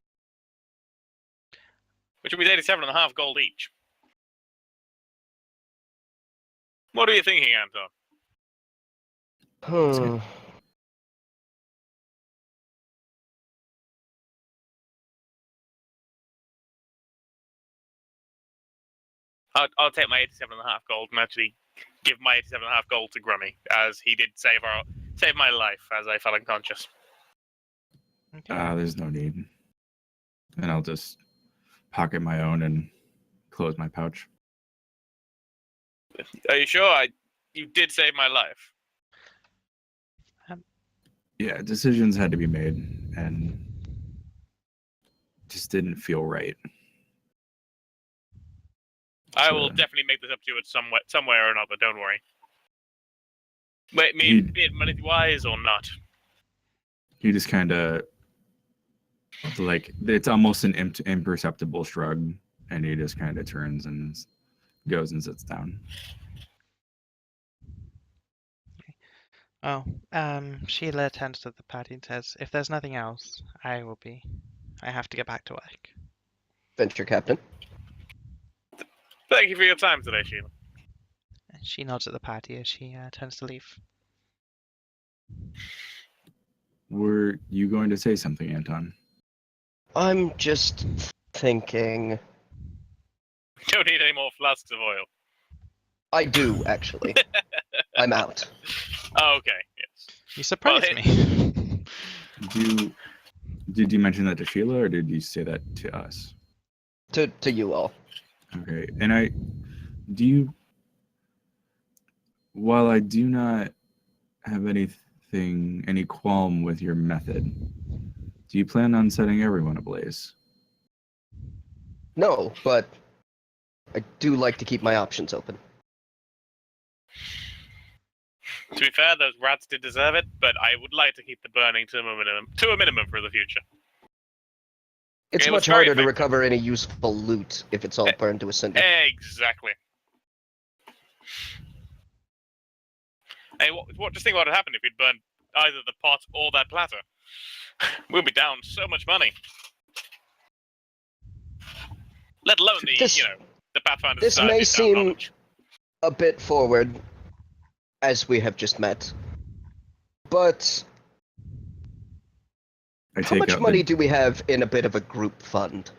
Which would be 87.5 gold each. What are you thinking, Anton? Hmm. I'll take my 87.5 gold and actually give my 87.5 gold to Grummy, as he did save my life as I fell unconscious. Okay. There's no need. And I'll just pocket my own and close my pouch. Are you sure? You did save my life. Yeah, decisions had to be made and just didn't feel right. I will So- definitely make this up to you at some way or another. Don't worry. Wait, be it money-wise or not. He just kind of like, it's almost an imperceptible shrug, and he just kind of turns and goes and sits down. Oh, Sheila turns to the party and says, "If there's nothing else, I have to get back to work." Venture captain. Thank you for your time today, Sheila. And she nods at the party as she turns to leave. Were you going to say something, Anton? I'm just thinking. We don't need any more flasks of oil. I do, actually. I'm out. Oh, okay, yes. You surprised Well, me. Did you mention that to Sheila, or did you say that to us? To you all. Okay, and while I do not have any qualm with your method, do you plan on setting everyone ablaze? No, but I do like to keep my options open. To be fair, those rats did deserve it, but I would like to keep the burning to a minimum for the future. It's It was much very harder to effective. recover any useful loot if it's all burned to a cinder. Exactly. Hey, just think what would happen if we'd burned either the pot or that platter. We'll be down so much money. Let alone the Pathfinder's this Society may down seem- knowledge. A bit forward, as we have just met. But how much money do we have in a bit of a group fund?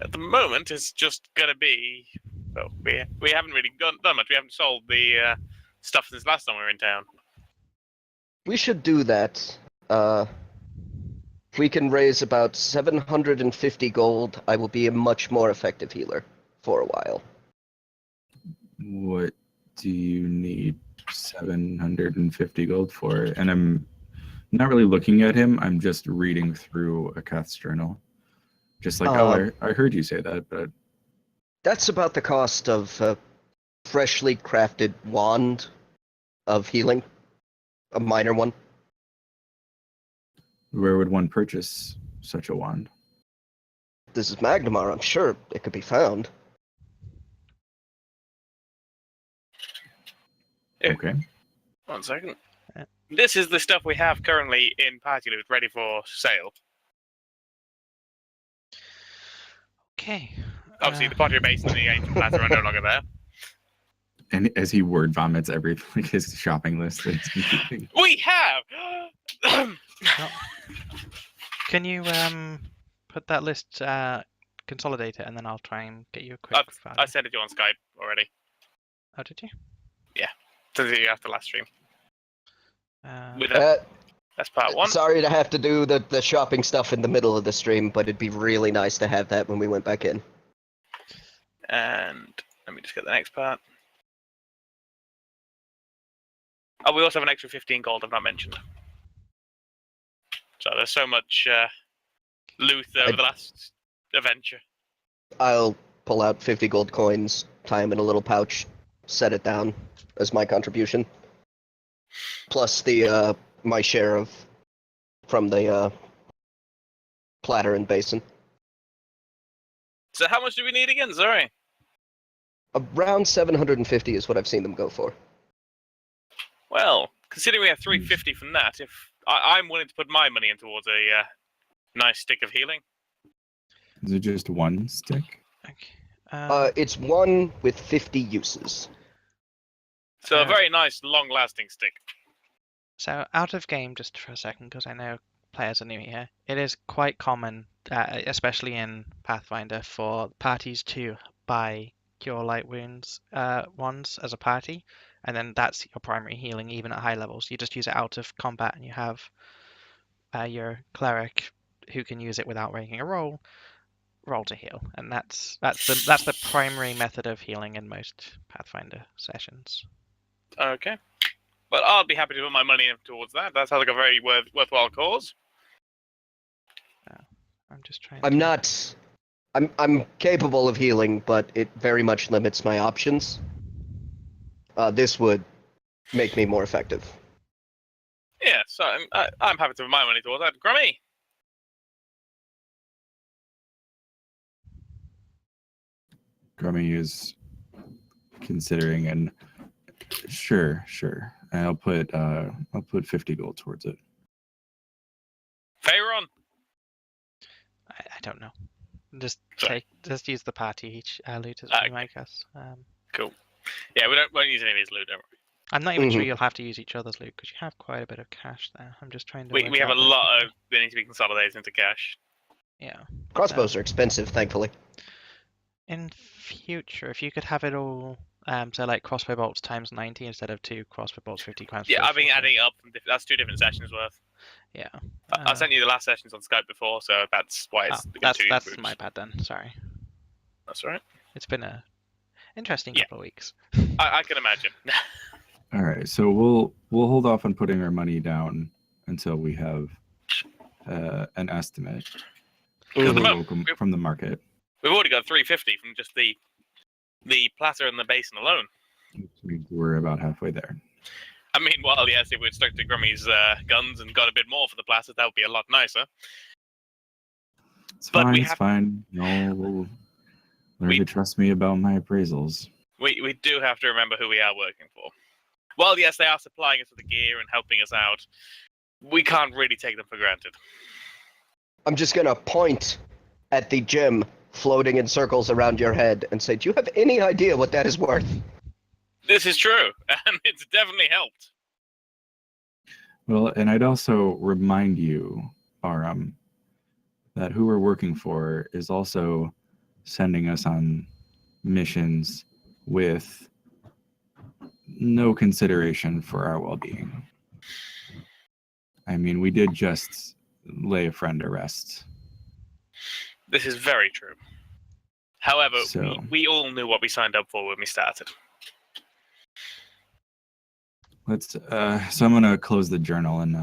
At the moment, it's just gonna be. Well, we haven't really done much. We haven't sold the stuff since last time we were in town. We should do that. If we can raise about 750 gold, I will be a much more effective healer for a while. What do you need 750 gold for? And I'm not really looking at him. I'm just reading through Akath's journal. Just like, I heard you say that, but That's about the cost of a freshly crafted wand of healing. A minor one. where would one purchase such a wand? This is Magnamar, I'm sure it could be found. Yeah. Okay. 1 second. Yeah. This is the stuff we have currently in Party Loot, ready for sale. Okay. Obviously, the Pottery Basin and the Ancient Plaza are no longer there. And as he word vomits everything, like his shopping list that he's been keeping. We have! Can you put that list, consolidate it, and then I'll try and get you a quick value. I sent it to you on Skype already. Oh, did you? Sent it to you after last stream. With Uh, that's part 1. Sorry to have to do the shopping stuff in the middle of the stream, but it'd be really nice to have that when we went back in. And let me just get the next part. Oh, we also have an extra 15 gold I've not mentioned. So there's so much loot over the last adventure. I'll pull out 50 gold coins, tie them in a little pouch, set it down as my contribution. Plus the my share of from the platter and basin. So how much do we need again? Sorry. Around 750 is what I've seen them go for. Well, considering we have 350 from that, if I'm willing to put my money in towards a nice stick of healing. Is it just one stick? Okay. It's one with 50 uses. So a very nice, long-lasting stick. So out of game, just for a second, because I know players are new here, it is quite common, especially in Pathfinder, for parties to buy Cure Light Wounds wands as a party, and then that's your primary healing, even at high levels. You just use it out of combat, and you have your cleric who can use it without making a roll to heal, and that's the primary method of healing in most Pathfinder sessions. Okay. Well, I'll be happy to put my money in towards that. That sounds like a very worthwhile cause. I'm just trying. I'm capable of healing, but it very much limits my options. This would make me more effective. Yeah, so I'm happy to put my money towards that. Grummy! Grummy is considering, and sure. And I'll put 50 gold towards it. Pharaon! I don't know. Just Sorry. just use the party loot as we make us. Cool. Yeah, won't use any of these loot, don't worry. I'm not even sure Mhm. you'll have to use each other's loot because you have quite a bit of cash there. I'm just trying to. We work have a out what- lot of they need to be consolidated into cash. Yeah. Crossbows are expensive, thankfully. In future, if you could have it all, so like crossbow bolts times 90 instead of 2 crossbow bolts 50 times. Yeah, I've been 50. adding it up. That's 2 different sessions worth. Yeah. I sent you the last sessions on Skype before, so that's why it's that's 2 that's groups. my bad then. Sorry. That's all right. It's been a interesting Yeah. couple of weeks. I can imagine. All right, so we'll hold off on putting our money down until we have an estimate from the market. We've already got 350 from just the platter and the basin alone. We're about halfway there. I mean, well, yes, if we'd stuck to Grummy's guns and got a bit more for the platter, that would be a lot nicer. It's But fine. we It's have- fine. You'll learn to trust me about my appraisals. We do have to remember who we are working for. Well, yes, they are supplying us with the gear and helping us out. We can't really take them for granted. I'm just gonna point at the gem floating in circles around your head and say, do you have any idea what that is worth? This is true, and it's definitely helped. Well, and I'd also remind you, Aram, that who we're working for is also sending us on missions with no consideration for our well-being. I mean, we did just lay a friend to rest. This is very true. However, So- we all knew what we signed up for when we started. So I'm gonna close the journal and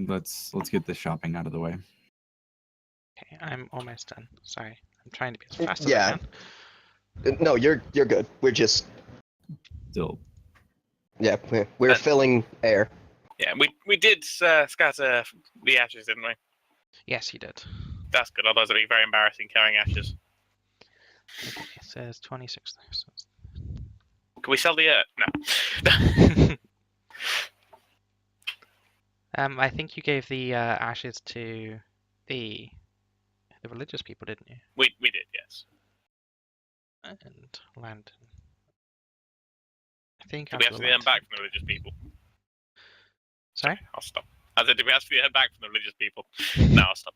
let's get the shopping out of the way. Okay, I'm almost done. Sorry, I'm trying to be as fast as Yeah. I can. No, you're good. We're just Still, we're filling air. Yeah, we did scatter the ashes, didn't we? Yes, you did. That's good. Otherwise, it'd be very embarrassing carrying ashes. Okay, it says 26,000. Can we sell the No. I think you gave the ashes to the religious people, didn't you? we did, yes. And Lantern. I think Did we after ask the for the hand Lantern. back from the religious people? Sorry? I'll stop. I said, did we ask for the hand back from the religious people? No, I'll stop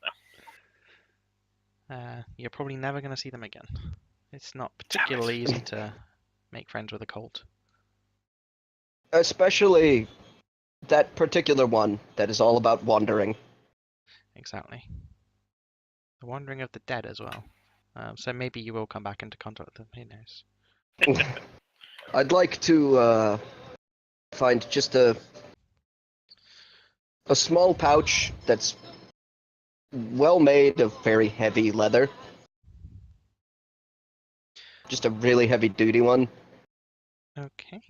now. You're probably never going to see them again. It's not particularly easy to make friends with a cult. Especially that particular one that is all about wandering. Exactly. The Wandering of the Dead as well. So maybe you will come back into contact with them. Who knows? I'd like to find just a small pouch that's well made of very heavy leather. Just a really heavy duty one. Okay.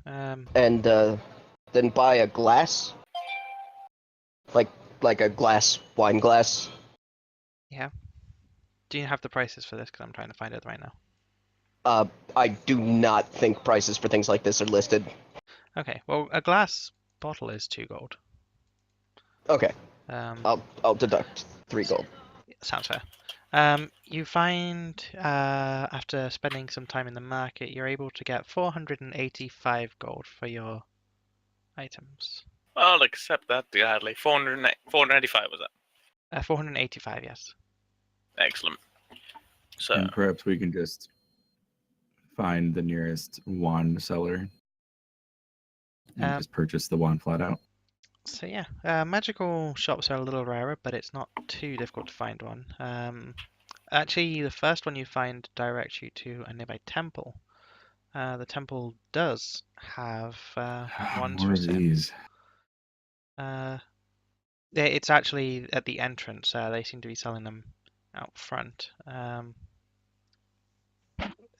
And then buy a glass. Like a wine glass. Do you have the prices for this? Because I'm trying to find it right now. I do not think prices for things like this are listed. Okay. Well, a glass bottle is 2 gold. Okay, Um, I'll deduct 3 gold. Sounds fair. You find, after spending some time in the market, you're able to get 485 gold for your items. I'll accept that gladly. 495 was that? 485, yes. Excellent. So, and perhaps we can just find the nearest wand seller and just purchase the wand flat out. So yeah, magical shops are a little rarer, but it's not too difficult to find one. Actually, the first one you find directs you to a nearby temple. The temple does have wands More for of sale. these. It's actually at the entrance. They seem to be selling them out front.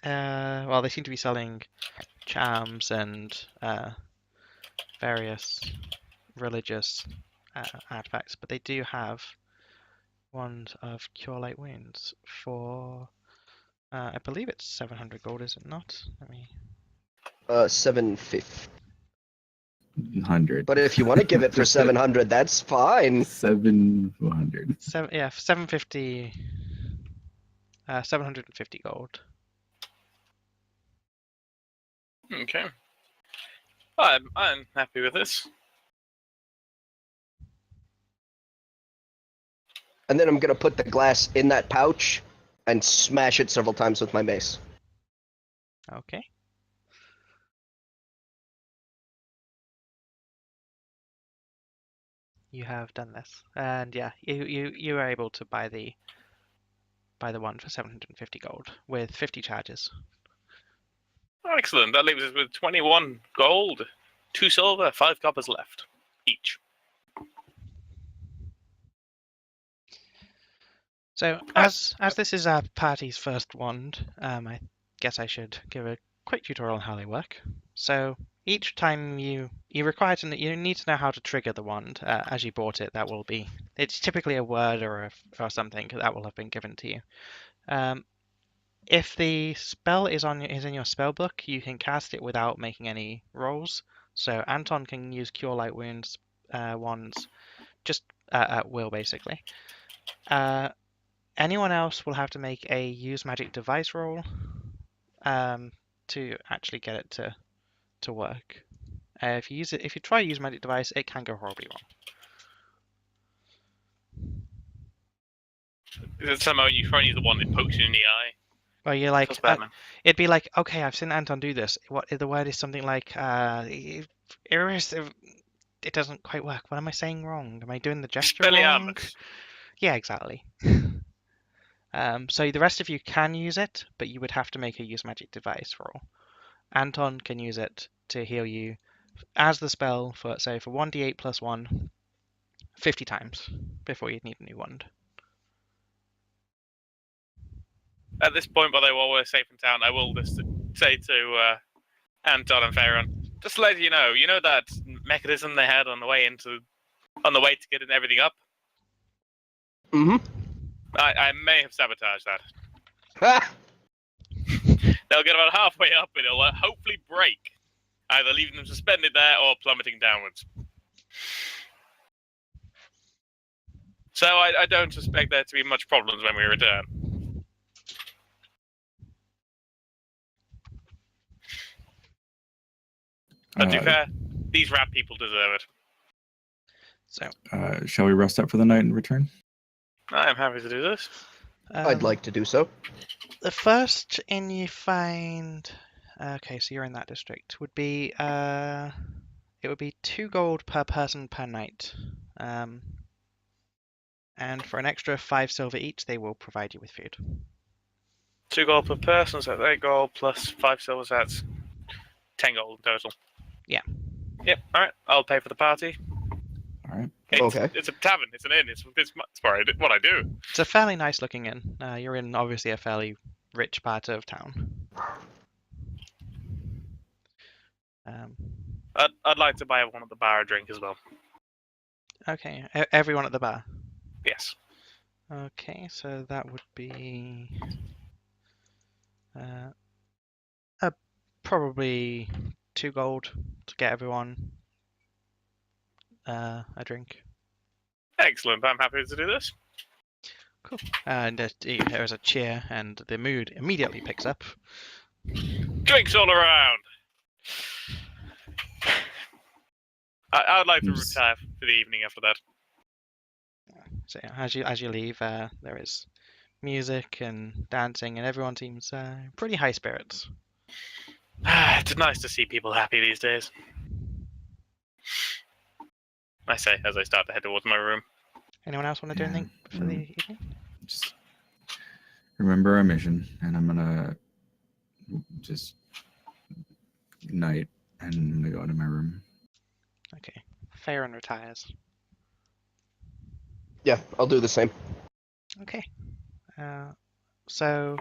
Well, they seem to be selling charms and various religious artifacts, but they do have ones of Cure Light Wounds for, I believe it's 700 gold, is it not? Let me. 750. 100. But if you want to give it for 700, that's fine. 700. 750. 750 gold. okay. I'm happy with this. And then I'm gonna put the glass in that pouch and smash it several times with my mace. Okay. You have done this, and yeah, you are able to buy the one for 750 gold with 50 charges. Excellent. That leaves us with 21 gold, 2 silver, 5 coppers left each. So as this is our party's first wand, I guess I should give a quick tutorial on how they work. So each time you need to know how to trigger the wand as you bought it. It's typically a word or something that will have been given to you. If the spell is in your spell book, you can cast it without making any rolls. So Anton can use Cure Light Wounds wands just at will, basically. Anyone else will have to make a use magic device roll to actually get it to work. If you try use magic device, it can go horribly wrong. Is it somehow you try and use the one that pokes you in the eye? Well, you're like, That's bad, man. it'd be like, okay, I've seen Anton do this. What the word is something like it doesn't quite work. What am I saying wrong? Am I doing the gesture wrong? Expelliarmus. Yeah, exactly. So the rest of you can use it, but you would have to make a use magic device roll. Anton can use it to heal you as the spell for 1d8 plus 1 50 times before you'd need a new wand. At this point, while they were always safe in town, I will just say to Anton and Farron, just to let you know that mechanism they had on the way to getting everything up? Mm-hmm. I may have sabotaged that. Ha! They'll get about halfway up and it'll hopefully break, either leaving them suspended there or plummeting downwards. So I don't suspect there to be much problems when we return. But to be fair, these rat people deserve it. So Shall we rest up for the night and return? I'm happy to do this. I'd like to do so. The first inn you find, okay, so you're in that district, would be it would be 2 gold per person per night, and for an extra 5 silver each, they will provide you with food. 2 gold per person, so 8 gold plus 5 silver, so that's 10 gold in total. Yeah. Yep. All right. I'll pay for the party. All right. Okay. It's a tavern. It's an inn. It's what I do. It's a fairly nice looking inn. You're in obviously a fairly rich part of town. I'd like to buy everyone at the bar a drink as well. Okay, everyone at the bar. Yes. Okay, so that would be probably 2 gold to get everyone a drink. Excellent. I'm happy to do this. Cool. And there's a cheer, and the mood immediately picks up. Drinks all around. I'd like to retire for the evening after that. So yeah, as you leave, there is music and dancing, and everyone seems pretty high spirits. It's nice to see people happy these days. I say as I start to head towards my room. Anyone else want to do anything for the evening? Just remember our mission, and I'm gonna just night, and I'm gonna go to my room. Okay. Farron retires. Yeah, I'll do the same. Okay. So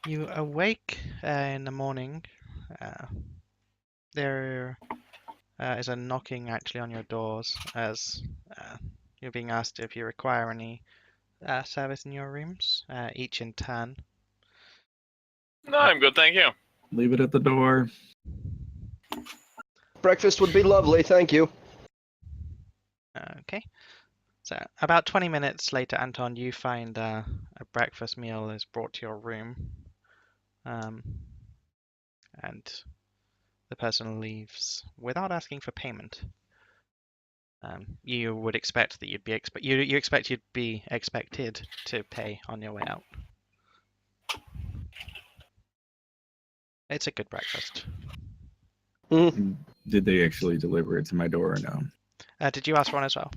you awake in the morning. There is a knocking actually on your doors as you're being asked if you require any service in your rooms, each in turn. No, I'm good, thank you. Leave it at the door. Breakfast would be lovely, thank you. Okay. So about 20 minutes later, Anton, you find a breakfast meal is brought to your room, and the person leaves without asking for payment. You would expect that you'd be you expect you'd be expected to pay on your way out. It's a good breakfast. Did they actually deliver it to my door or no? Did you ask for one as well?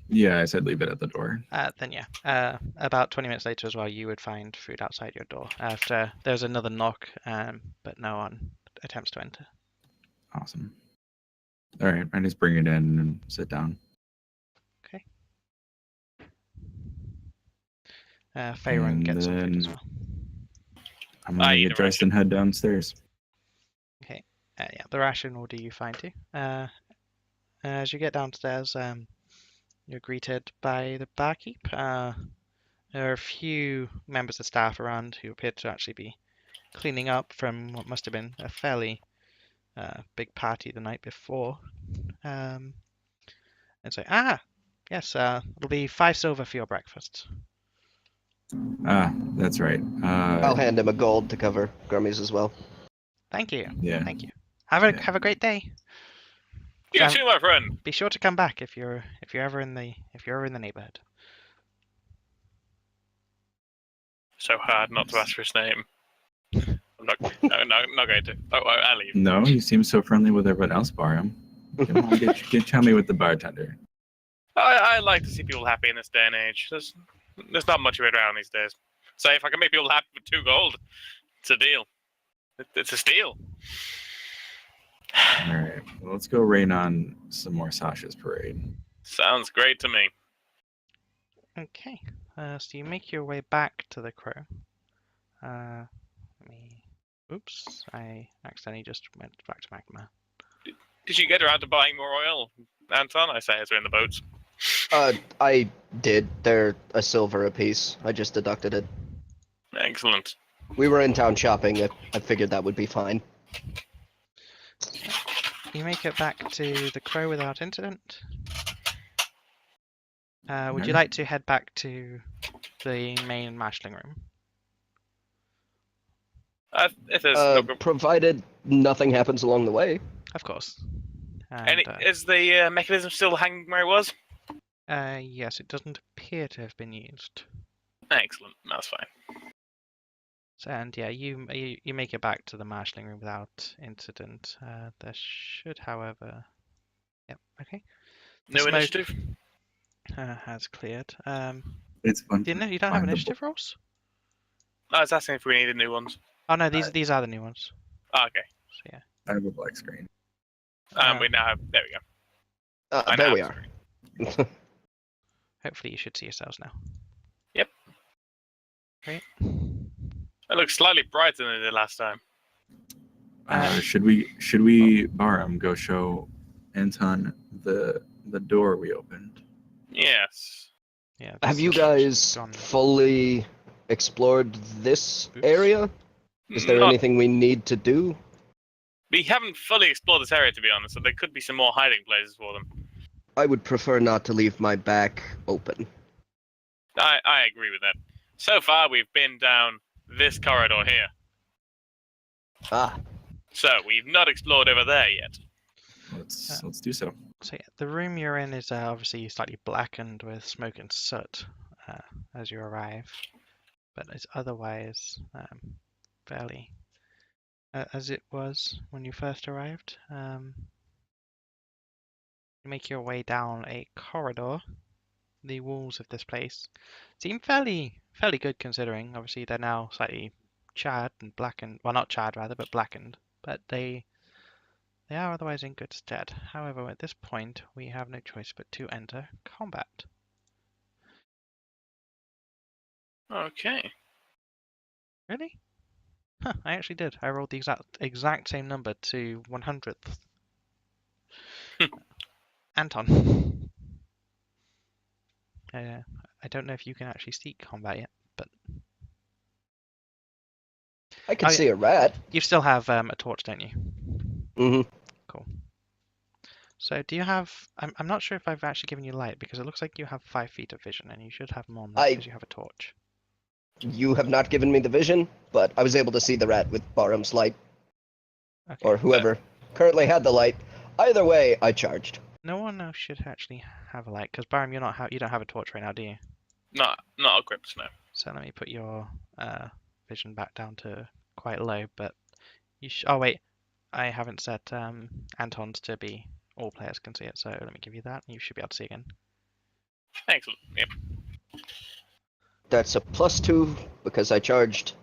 Yeah, I said leave it at the door. Then yeah. About 20 minutes later as well, you would find food outside your door. After there's another knock, but no one attempts to enter. Awesome. All right, I just bring it in and sit down. Okay. Farron gets some food as then- well. I'm gonna eat get a dressed and head downstairs. Okay. Yeah, the ration will do you fine too. As you get downstairs, you're greeted by the barkeep. There are a few members of staff around who appear to actually be cleaning up from what must have been a fairly big party the night before. And say, yes, it'll be 5 silver for your breakfast. That's right. I'll hand him a gold to cover Grummies as well. Thank you. Yeah. Thank you. Have a Yeah. have a great day. You Um, too, my friend. Be sure to come back if you're ever in the neighborhood. So hard not to ask for his name. I'm not going to. Oh, I'll leave. No, you seem so friendly with everyone else, Barham. Come on, get chummy with the bartender. I like to see people happy in this day and age. There's not much of it around these days. So if I can make people happy with 2 gold, it's a deal. It's a steal. All right, well, let's go rain on some more Sasha's parade. Sounds great to me. Okay, so you make your way back to the crow. Let me. Oops, I accidentally just went back to magma. Did you get around to buying more oil, Anton? I say as we're in the boats. I did. They're a silver apiece. I just deducted it. Excellent. We were in town shopping. I figured that would be fine. You make it back to the crow without incident. Would you No. like to head back to the main marshalling room? If there's no problem. Provided nothing happens along the way. Of course. And And, is the mechanism still hanging where it was? yes, it doesn't appear to have been used. Excellent. That's fine. So, and yeah, you make it back to the marshalling room without incident. There should, however, yep, okay. The No smoke, initiative? has cleared. It's fun. You to don't have find the initiative rolls? I was asking if we needed new ones. Oh no, these are the new ones. Oh, okay. So yeah. I have a black screen. We now have. There we go. I There now we have are. screen. Hopefully you should see yourselves now. Yep. Great. It looks slightly brighter than it did last time. Should we Barum go show Anton the door we opened? Yes. Yeah. Have this you is guys gone. fully explored this Oops. area? Is there Not- anything we need to do? We haven't fully explored this area, to be honest, so there could be some more hiding places for them. I would prefer not to leave my back open. I agree with that. So far, we've been down this corridor here. Ah, So, we've not explored over there yet. Let's do so. So yeah, the room you're in is obviously slightly blackened with smoke and soot as you arrive, but it's otherwise fairly as it was when you first arrived. You make your way down a corridor. The walls of this place seem fairly good considering. Obviously, they're now slightly charred and blackened. Well, not charred rather, but blackened. But they are otherwise in good stead. However, at this point, we have no choice but to enter combat. Okay. Really? Huh, I actually did. I rolled the exact same number to 100th. Anton. I don't know if you can actually seek combat yet, but I can Oh, yeah. see a rat. you still have a torch, don't you? Mm-hmm. So do you have... I'm not sure if I've actually given you light, because it looks like you have 5 feet of vision, and you should have more than that because you have a torch. You have not given me the vision, but I was able to see the rat with Barum's light, Okay. or whoever currently had the light. Either way, I charged. No one else should actually have a light, because Barum, you don't have a torch right now, do you? Not equipped, no. So let me put your vision back down to quite low, but you oh wait, I haven't set Anton's to be all players can see it, so let me give you that, and you should be able to see again. Excellent. Yep. That's a +2 because I charged,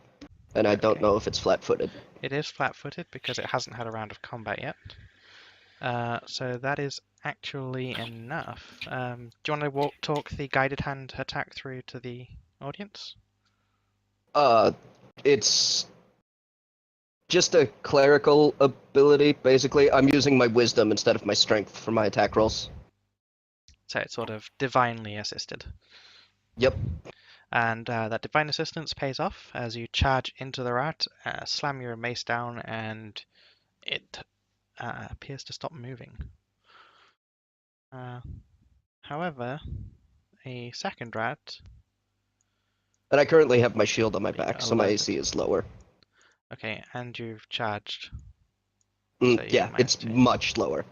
and I don't Okay. know if it's flat-footed. It is flat-footed because it hasn't had a round of combat yet. So that is actually enough. Do you want to talk the guided hand attack through to the audience? It's just a clerical ability, basically. I'm using my wisdom instead of my strength for my attack rolls. So it's sort of divinely assisted. Yep. And that divine assistance pays off as you charge into the rat, slam your mace down, and it appears to stop moving. However, a second rat. And I currently have my shield on my Yeah, back, so my 11. AC is lower. Okay, and you've charged. Mm, So you yeah, might it's have to- much lower.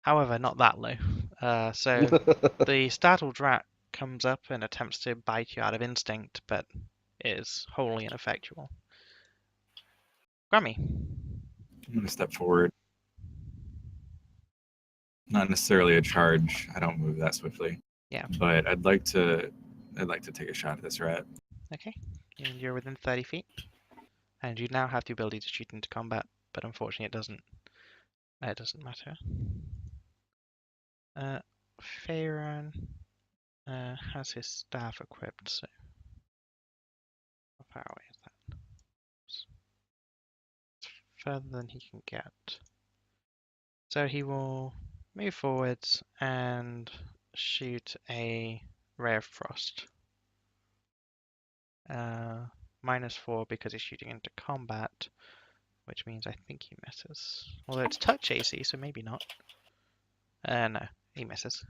However, not that low. So the startled rat comes up and attempts to bite you out of instinct, but is wholly ineffectual. Grammy. I'm gonna step forward. Not necessarily a charge. I don't move that swiftly. Yeah. But I'd like to take a shot at this rat. Okay, and you're within 30 feet. And you now have the ability to shoot into combat, but unfortunately it doesn't It doesn't matter. Faerun has his staff equipped, so how far away is that? It's further than he can get. So he will move forwards and shoot a Ray of Frost. -4 because he's shooting into combat, which means I think he misses. Although it's touch AC, so maybe not. No, he misses.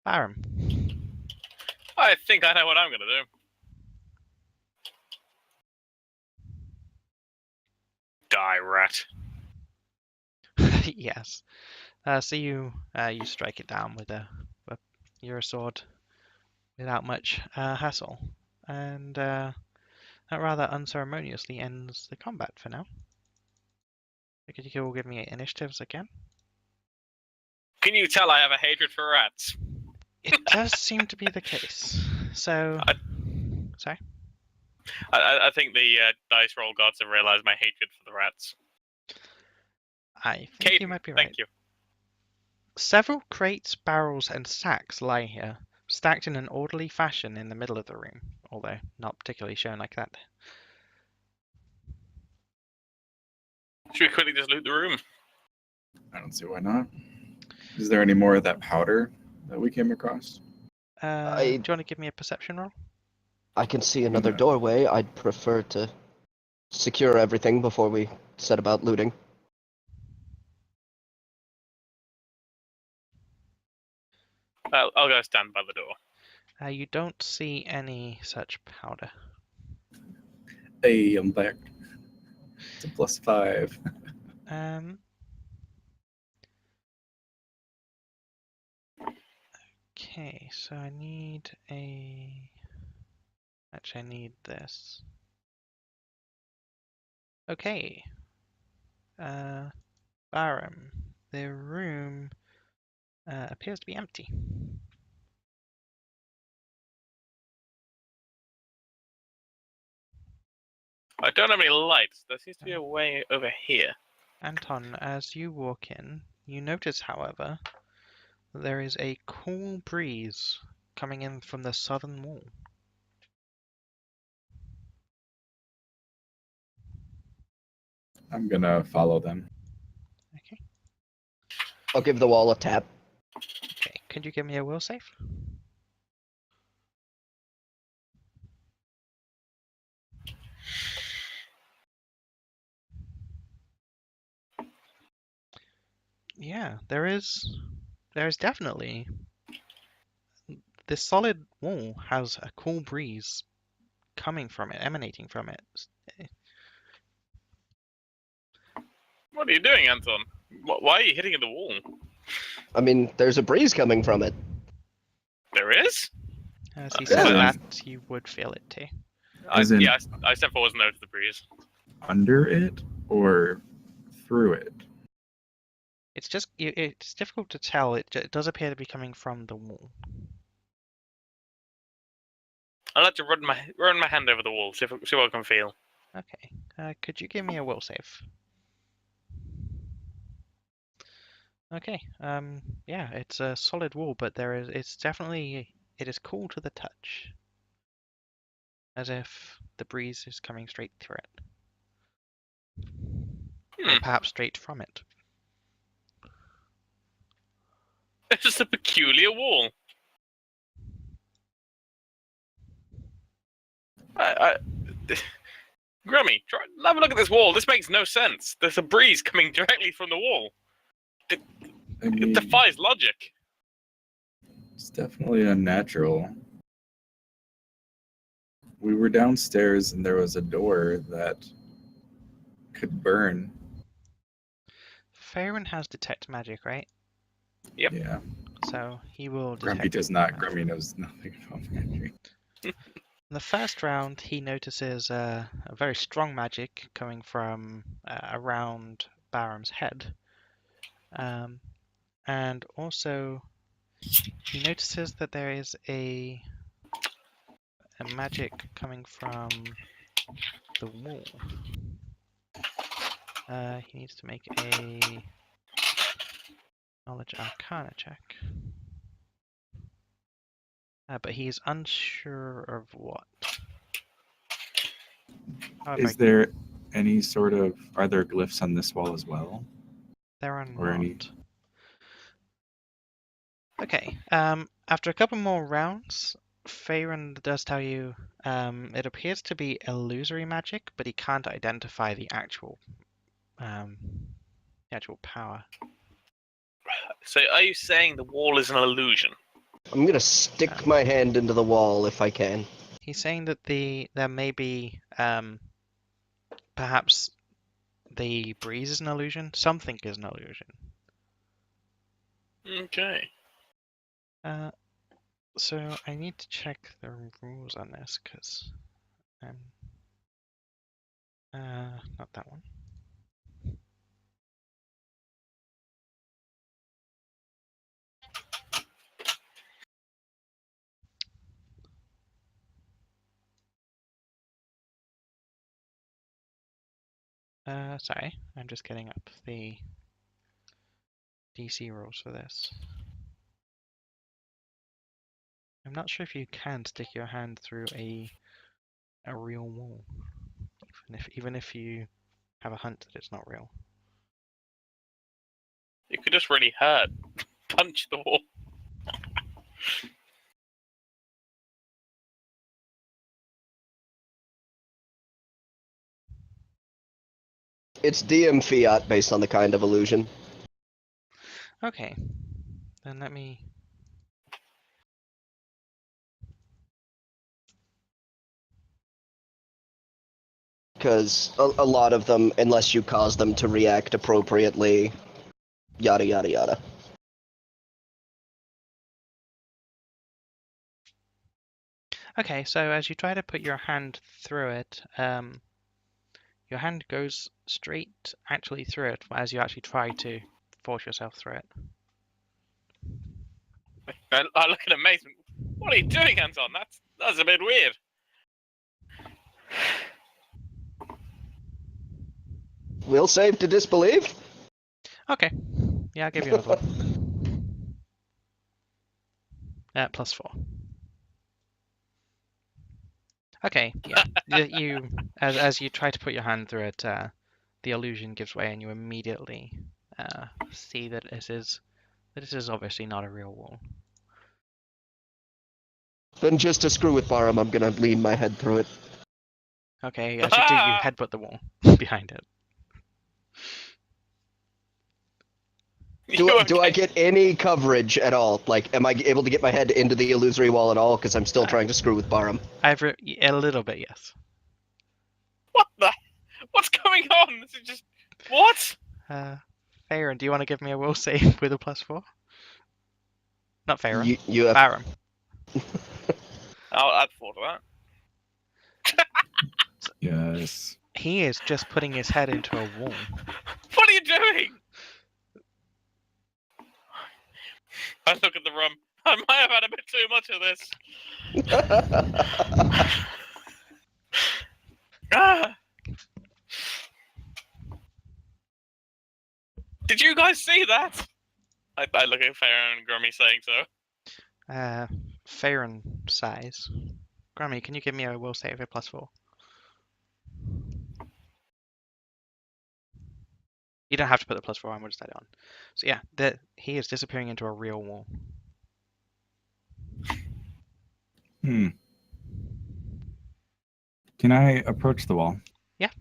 Barum. I think I know what I'm gonna do. Die, rat. Yes. So you strike it down with your sword without much hassle, and that rather unceremoniously ends the combat for now. Could you all give me initiatives again? Can you tell I have a hatred for rats? It does seem to be the case. So, sorry. I think the dice roll gods have realized my hatred for the rats. I think Caden, you might be right. thank you. Several crates, barrels, and sacks lie here, stacked in an orderly fashion in the middle of the room, although not particularly shown like that. Should we quickly just loot the room? I don't see why not. Is there any more of that powder that we came across? Do you want to give me a perception roll? I can see another No. doorway. I'd prefer to secure everything before we set about looting. I'll go stand by the door. You don't see any such powder. Hey, I'm back. It's a +5. Okay, so I need a... Actually, I need this. Okay. Barum, the room appears to be empty. I don't have any lights. There seems to be a way over here. Anton, as you walk in, you notice, however, that there is a cool breeze coming in from the southern wall. I'm gonna follow them. Okay. I'll give the wall a tap. Okay, could you give me a will save? Yeah, there is definitely. This solid wall has a cool breeze coming from it, emanating from it. What are you doing, Anton? Why are you hitting the wall? I mean, there's a breeze coming from it. There is? As he Yeah. says that, you would feel it too. As in- I step forward and notice the breeze. Under it or through it? It's just it's difficult to tell. It does appear to be coming from the wall. I'd like to run my hand over the wall, see what I can feel. Okay. Could you give me a will save? Okay. Yeah, it's a solid wall, but it is cool to the touch, as if the breeze is coming straight through it, or perhaps straight from it. It's just a peculiar wall. Grummy, have a look at this wall. This makes no sense. There's a breeze coming directly from the wall. I It mean, defies logic. it's definitely unnatural. We were downstairs and there was a door that could burn. Faerun has detect magic, right? Yep. Yeah. So he will detect. Grumpy does not. magic. Grumpy knows nothing about magic. In the first round, he notices a very strong magic coming from around Barum's head. And also, he notices that there is a magic coming from the wall. He needs to make a knowledge arcana check. But he's unsure of what. However, Is there any sort of, are there glyphs on this wall as well? there are or any- not. Okay. After a couple more rounds, Faerun does tell you it appears to be illusory magic, but he can't identify the actual power. So, are you saying the wall is an illusion? I'm gonna stick my hand into the wall if I can. He's saying that there may be perhaps the breeze is an illusion. Something is an illusion. Okay. So I need to check the rules on this because not that one. Sorry, I'm just getting up the DC rules for this. I'm not sure if you can stick your hand through a real wall, even if you have a hunch that it's not real. You could just really hurt. Punch the wall. It's DM fiat based on the kind of illusion. Okay, then let me. Because a lot of them, unless you cause them to react appropriately, yada yada yada. Okay, so as you try to put your hand through it, your hand goes straight actually through it as you actually try to force yourself through it. I look in amazement. What are you doing, Anton? That's a bit weird. Will save to disbelieve? Okay, yeah, I'll give you another one. +4. Okay, yeah. You as you try to put your hand through it, the illusion gives way, and you immediately see that this is obviously not a real wall. Then just to screw with Barum, I'm gonna lean my head through it. Okay, as you do, you headbutt the wall behind it. Do I get any coverage at all? Like, am I able to get my head into the illusory wall at all? Because I'm still trying to screw with Barum. A little bit, yes. What the? What's going on? This is just what? Faerun, do you want to give me a will save with a +4? Not Faerun. You have. Barum. I'd thought of that. Yes. He is just putting his head into a wall. What are you doing? I look at the room. I might have had a bit too much of this. Ah. Did you guys see that? I look at Farron and Grummy saying so. Faerun sighs. Grummy, can you give me a will save a +4? You don't have to put the +4 on, we'll just add it on. So yeah, he is disappearing into a real wall. Can I approach the wall? Yeah.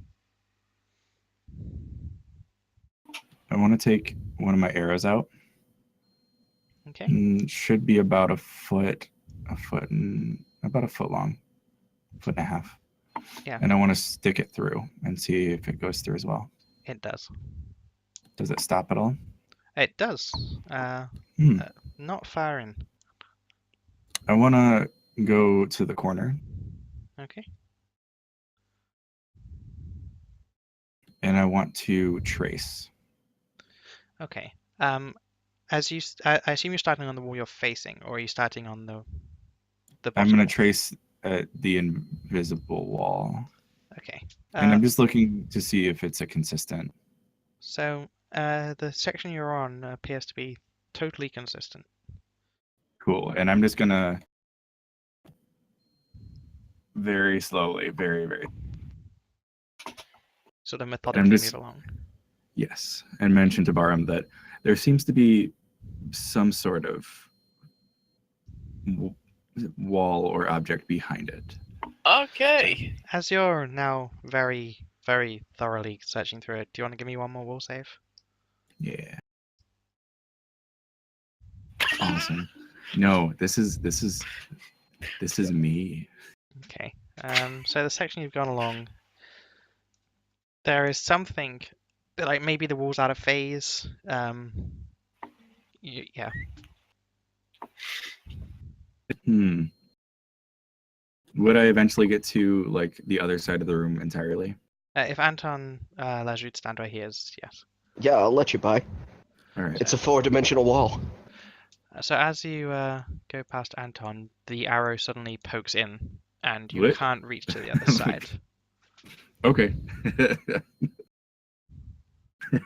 I want to take one of my arrows out. Okay. Should be about about a foot long, 1.5 feet. Yeah. And I want to stick it through and see if it goes through as well. It does. Does it stop at all? It does. Not firing. I want to go to the corner. Okay. And I want to trace. Okay. As you, I assume you're starting on the wall you're facing, or are you starting on the I'm going wall? to trace the invisible wall. Okay. And I'm just looking to see if it's a consistent So, the section you're on appears to be totally consistent. Cool. And I'm just gonna very slowly, very Sort of methodically just- move along. yes, and mention to Barum that there seems to be some sort of wall or object behind it. Okay. As you're now very, very thoroughly searching through it, do you want to give me one more will save? Yeah. Awesome. No, this is me. Okay. So the section you've gone along, there is something, like maybe the wall's out of phase. Yeah. Would I eventually get to like the other side of the room entirely? If Anton allows you to stand where he is, yes. Yeah, I'll let you by. All right. It's a 4-dimensional wall. So as you go past Anton, the arrow suddenly pokes in, and you What? can't reach to the other side. Okay.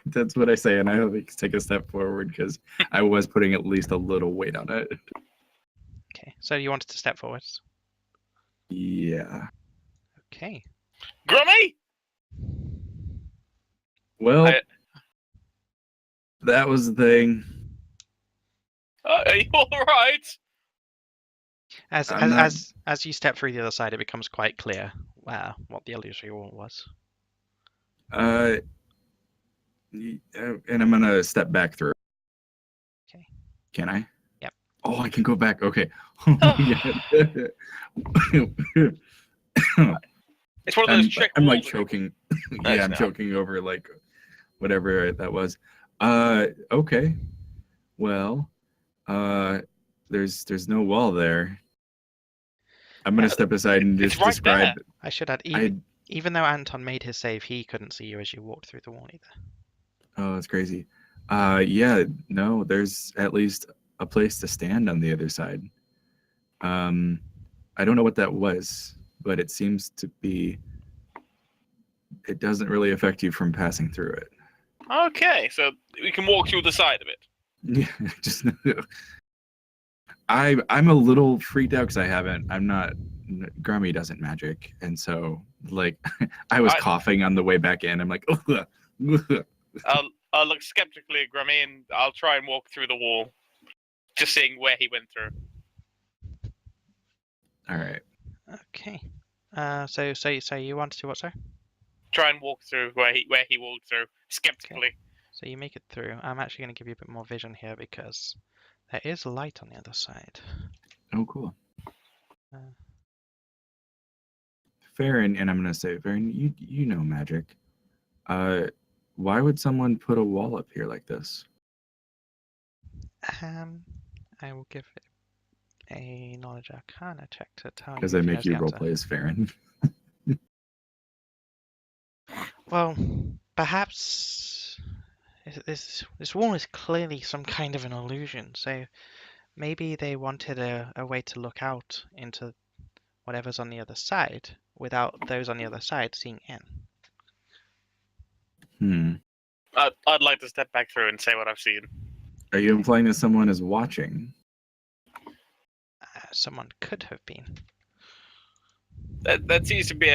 That's what I say, and I like take a step forward because I was putting at least a little weight on it. Okay, so you wanted to step forwards. Yeah. Okay. Grummy! Well, I- that was the thing. Are you alright? I'm not- As you step through the other side, it becomes quite clear what the illusory wall was. And I'm gonna step back through. Okay. Can I? Yep. Oh, I can go back. Okay. Oh my God. It's one of those trick I'm like walls that- choking. Nice Yeah, I'm now. choking over like whatever that was. Okay. Well, there's no wall there. I'm gonna step aside and It's just right describe. I should add, even though Anton made his save, he couldn't see you as you walked through the wall either. Oh, that's crazy. Yeah, no, there's at least a place to stand on the other side. I don't know what that was, but it seems to be. It doesn't really affect you from passing through it. Okay, so we can walk through the side of it. Yeah, just. I'm a little freaked out because I'm not. Grummy doesn't magic, and so like I was I- coughing on the way back in. I'm like, ugh, ugh. I'll look skeptically at Grummy and I'll try and walk through the wall. Just seeing where he went through. All right. Okay. So you wanted to what, sir? Try and walk through where he walked through. Skeptically. So you make it through. I'm actually going to give you a bit more vision here because there is light on the other side. Oh, cool. Uh. Farron, and I'm gonna say, Farron, you know magic. Why would someone put a wall up here like this? I will give it a knowledge arcana check to tell you. Because if I he make knows you the answer. roleplay as Farron. Well, perhaps this wall is clearly some kind of an illusion. So maybe they wanted a way to look out into whatever's on the other side without those on the other side seeing in. I'd like to step back through and say what I've seen. Are you implying that someone is watching? Someone could have been. That seems to be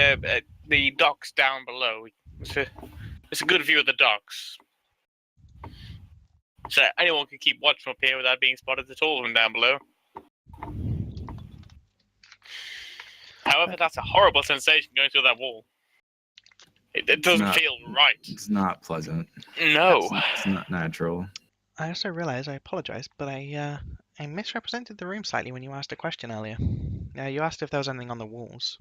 the docks down below. It's a good view of the docks. So anyone can keep watch from up here without being spotted at all from down below. However, that's a horrible sensation going through that wall. It doesn't No. feel right. It's not pleasant. No. It's not natural. I also realized, I apologize, but I misrepresented the room slightly when you asked a question earlier. You asked if there was anything on the walls.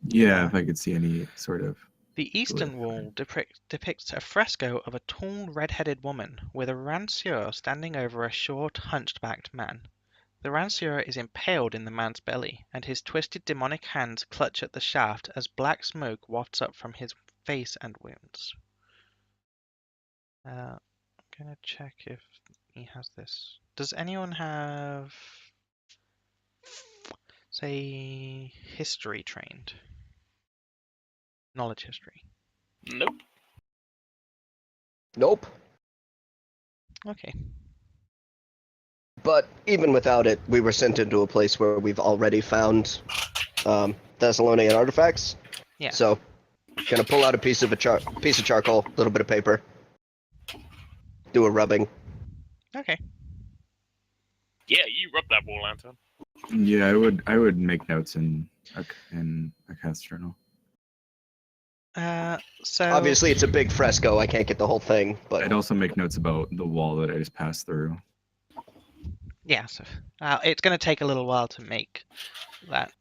Yeah, if I could see any sort of. The eastern wall depicts a fresco of a tall, red-headed woman with a rancier standing over a short, hunchbacked man. The rancier is impaled in the man's belly, and his twisted demonic hands clutch at the shaft as black smoke wafts up from his face and wounds. I'm gonna check if he has this. Does anyone have, say, history trained? Knowledge history. Nope. Nope. Okay. But even without it, we were sent into a place where we've already found Thessalonian artifacts. Yeah. So, gonna pull out a piece of charcoal, a little bit of paper, do a rubbing. Okay. Yeah, you rub that wall, Anton. Yeah, I would make notes in a cast journal. So Obviously, it's a big fresco. I can't get the whole thing, but I'd also make notes about the wall that I just passed through. yeah, so it's going to take a little while to make that.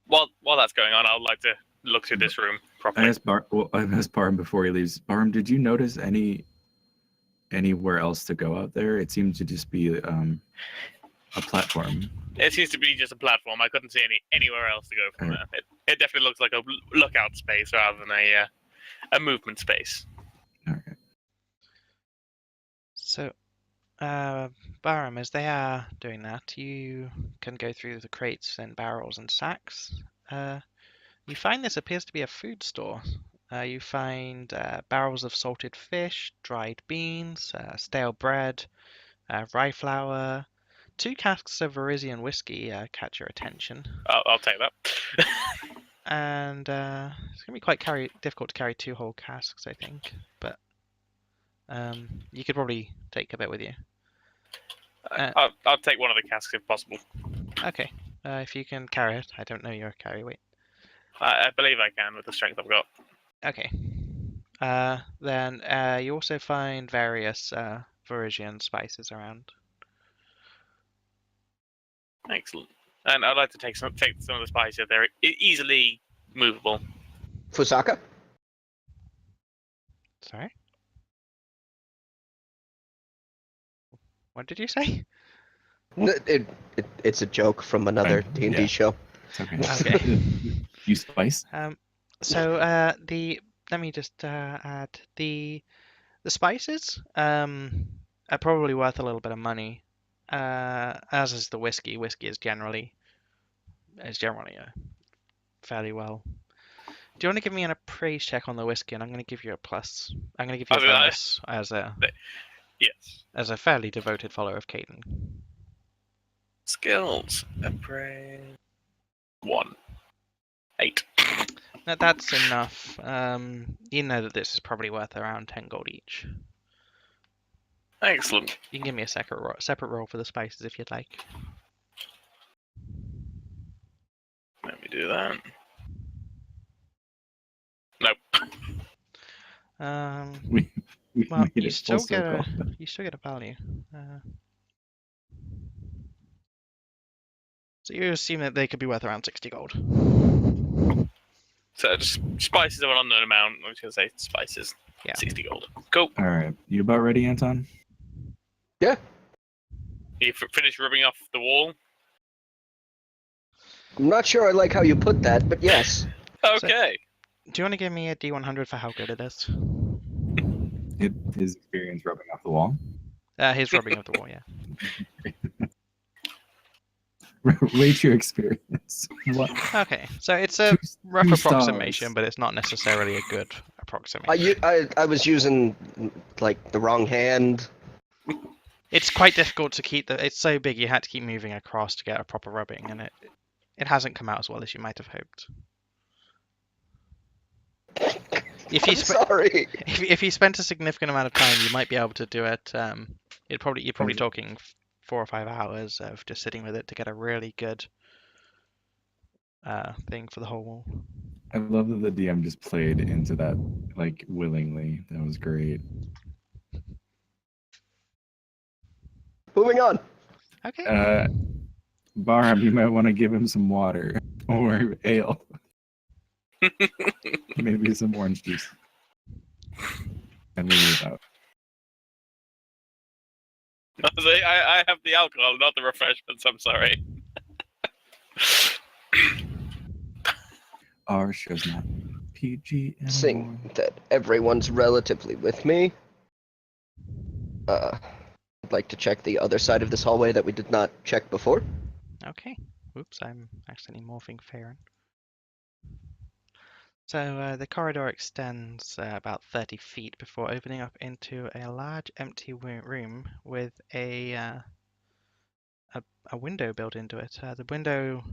While that's going on, I'd like to look through this room I properly. asked Barham before he leaves. Barham, did you notice anywhere else to go out there? It seemed to just be a platform. It seems to be just a platform. I couldn't see anywhere else to go from Alright. there. It definitely looks like a lookout space rather than a movement space. All right. So, Barum, as they are doing that, you can go through the crates and barrels and sacks. You find this appears to be a food store. You find barrels of salted fish, dried beans, stale bread, rye flour. 2 casks of Varisian whiskey catch your attention. I'll take that. And it's gonna be quite difficult to carry 2 whole casks, I think. But you could probably take a bit with you. I'll take one of the casks if possible. Okay, if you can carry it. I don't know your carry weight. I believe I can with the strength I've got. Okay. Then you also find various Varisian spices around. Excellent. And I'd like to take some of the spices. They're easily movable. Fusaka? Sorry? What did you say? It's a joke from another Fine. D&D Yeah. show. It's okay. Okay. You spice? So let me just add the spices are probably worth a little bit of money. As is the whiskey. Whiskey is generally fairly well. Do you want to give me an appraise check on the whiskey, and I'm going to give you a plus. I'm going to give you a bonus Yes. as a fairly devoted follower of Caden. Skills. Appraise. 1. 8. Now, that's enough. You know that this is probably worth around 10 gold each. Excellent. You can give me a separate roll for the spices if you'd like. Let me do that. Nope. We Well, made you it still full get circle. a value. So you assume that they could be worth around 60 gold. So just spices are an unknown amount. I was going to say spices. Yeah. 60 gold. Cool. All right. You about ready, Anton? Yeah. You finish rubbing off the wall? I'm not sure I like how you put that, but yes. Okay. Do you want to give me a D100 for how good it is? His experience rubbing off the wall. His rubbing of the wall, yeah. Rate your experience. What? Okay, so it's a rough Two approximation, stars. but it's not necessarily a good approximation. I was using like the wrong hand. It's quite difficult to keep it's so big you had to keep moving across to get a proper rubbing, and it hasn't come out as well as you might have hoped. If you Sorry. if you spent a significant amount of time, you might be able to do it. You're probably talking 4 or 5 hours of just sitting with it to get a really good thing for the whole wall. I love that the DM just played into that like willingly. That was great. Moving on. Okay. Barham, you might want to give him some water or ale. Maybe some orange juice. And we move out. I have the alcohol, not the refreshments. I'm sorry. Our show's not PG anymore. Seeing that everyone's relatively with me, I'd like to check the other side of this hallway that we did not check before. Okay. Oops, I'm accidentally morphing Farron. So the corridor extends about 30 feet before opening up into a large empty room with a window built into it. The window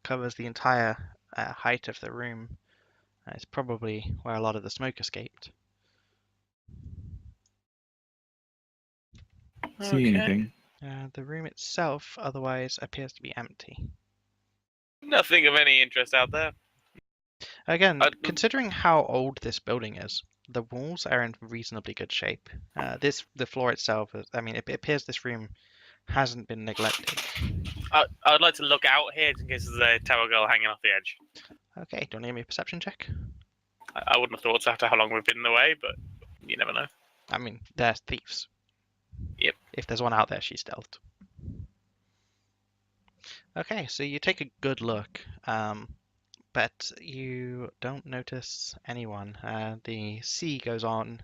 covers the entire height of the room. It's probably where a lot of the smoke escaped. See Okay. anything? The room itself otherwise appears to be empty. Nothing of any interest out there. Again, I'd- considering how old this building is, the walls are in reasonably good shape. The floor itself, I mean, it appears this room hasn't been neglected. I'd like to look out here in case there's a tower girl hanging off the edge. Okay, do you want to give me a perception check? I wouldn't have thought so after how long we've been in the way, but you never know. I mean, they're thieves. Yep. If there's one out there, she's stealthed. Okay, so you take a good look, but you don't notice anyone. The sea goes on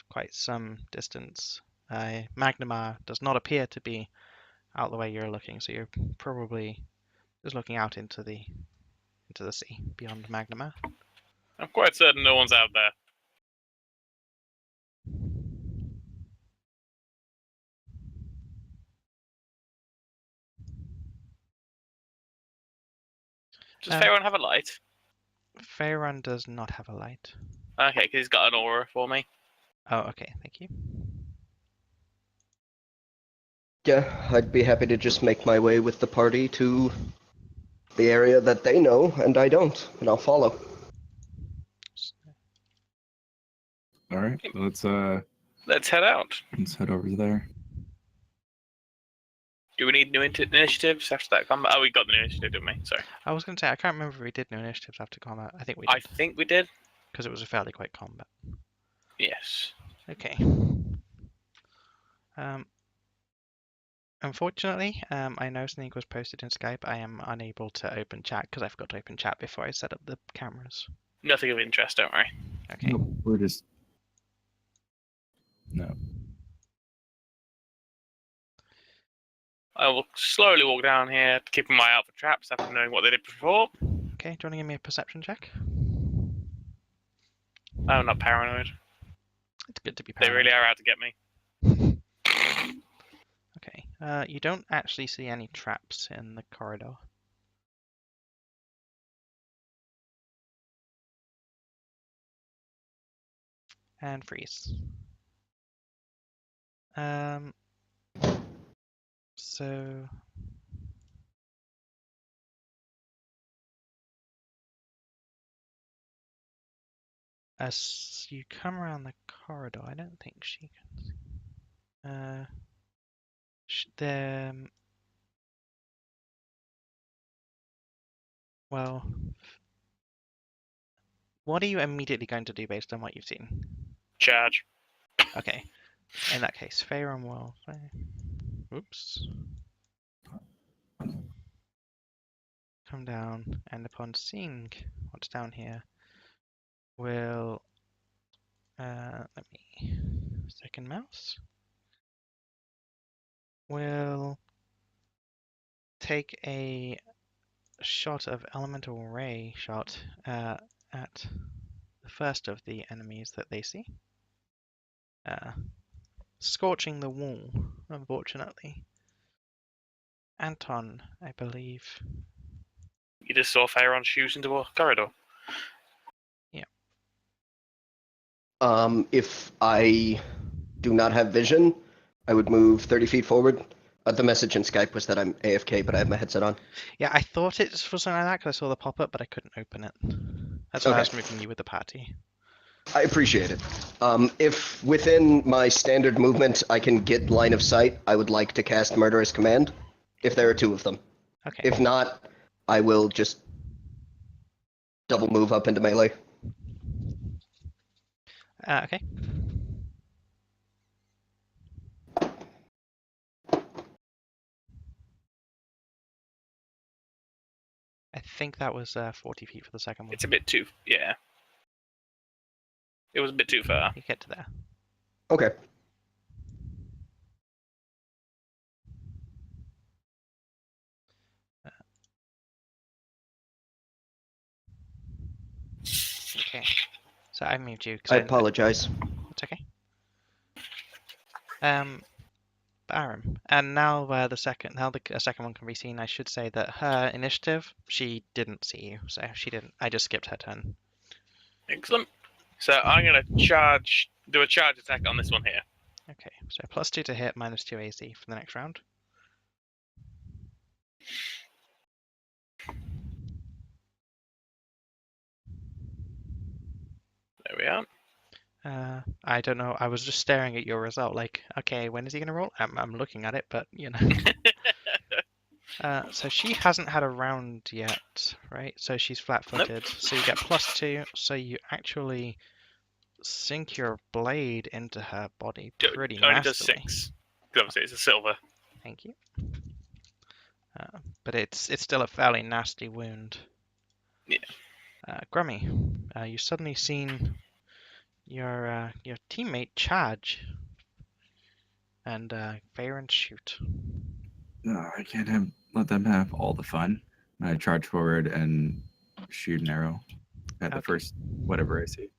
quite some distance. Magnamar does not appear to be out the way you're looking, so you're probably just looking out into the sea beyond Magnamar. I'm quite certain no one's out there. Does Faerun have a light? Faerun does not have a light. Okay, because he's got an aura for me. Oh, okay, thank you. Yeah, I'd be happy to just make my way with the party to the area that they know and I don't, and I'll follow. All right, let's Let's head out. head over there. Do we need new initiatives after that combat? Oh, we got the new initiative, didn't we? Sorry. I was going to say, I can't remember if we did new initiatives after combat. I think we did, I think we did. because it was a fairly quick combat. Yes. Okay. Unfortunately, I know something was posted in Skype. I am unable to open chat because I forgot to open chat before I set up the cameras. Nothing of interest, don't worry. Okay. Nope, we're just no. I will slowly walk down here, keeping my eye out for traps after knowing what they did before. Okay, do you want to give me a perception check? I'm not paranoid. It's good to be They paranoid. really are out to get me. Okay, you don't actually see any traps in the corridor. And freeze. So as you come around the corridor, I don't think she can see. Well, what are you immediately going to do based on what you've seen? Charge. Okay, in that case, Faerun will. Oops. Come down, and upon seeing what's down here, will. Let me. Second mouse. Will take a shot of elemental ray shot at the first of the enemies that they see. Scorching the wall, unfortunately. Anton, I believe. You just saw Faerun shoot into a corridor. If I do not have vision, I would move 30 feet forward. The message in Skype was that I'm AFK, but I have my headset on. Yeah, I thought it was something like that because I saw the pop-up, but I couldn't open it. That's why I was Okay. moving you with the party. I appreciate it. If within my standard movement I can get line of sight, I would like to cast Murderous Command, if there are two of them. Okay. If not, I will just double move up into melee. Okay. I think that was 40 feet for the second one. It's a bit too. Yeah. It was a bit too far. You get to there. Okay. Okay. So I moved you. 'Cause I apologize. It's okay. Barum. And now the second one can be seen. I should say that her initiative, she didn't see you, so she didn't. I just skipped her turn. Excellent. So I'm gonna do a charge attack on this one here. Okay. So +2 to hit, -2 AC for the next round. There we are. I don't know. I was just staring at your result. Like, okay, when is he gonna roll? I'm looking at it, but you know. So she hasn't had a round yet, right? So she's flat-footed. So you get +2. So you actually sink your blade into her body pretty Only does nastily. 6. 'Cause obviously it's a silver. Thank you. But it's still a fairly nasty wound. Yeah. Grummy, you suddenly seen your teammate charge and Varen shoot. No, I can't let them have all the fun. I charge forward and shoot an arrow at the Okay. first whatever I see.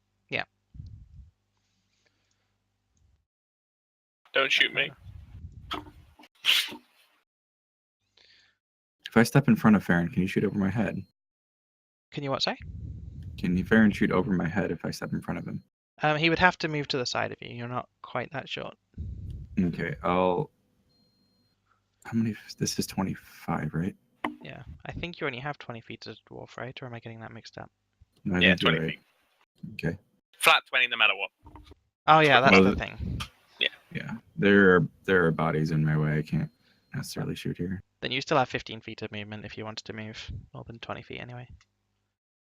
Don't shoot me. If I step in front of Farron, can you shoot over my head? Can you what say? Can Farron shoot over my head if I step in front of him? He would have to move to the side of you. You're not quite that short. Okay, How many? This is 25, right? Yeah, I think you only have 20 feet as a dwarf, right? Or am I getting that mixed up? No, I Yeah, think you're 20 right. feet. Okay. Flat 20 no matter what. Oh yeah, that's Well, the thing. Yeah, there are bodies in my way. I can't necessarily shoot here. Then you still have 15 feet of movement if you wanted to move more than 20 feet anyway.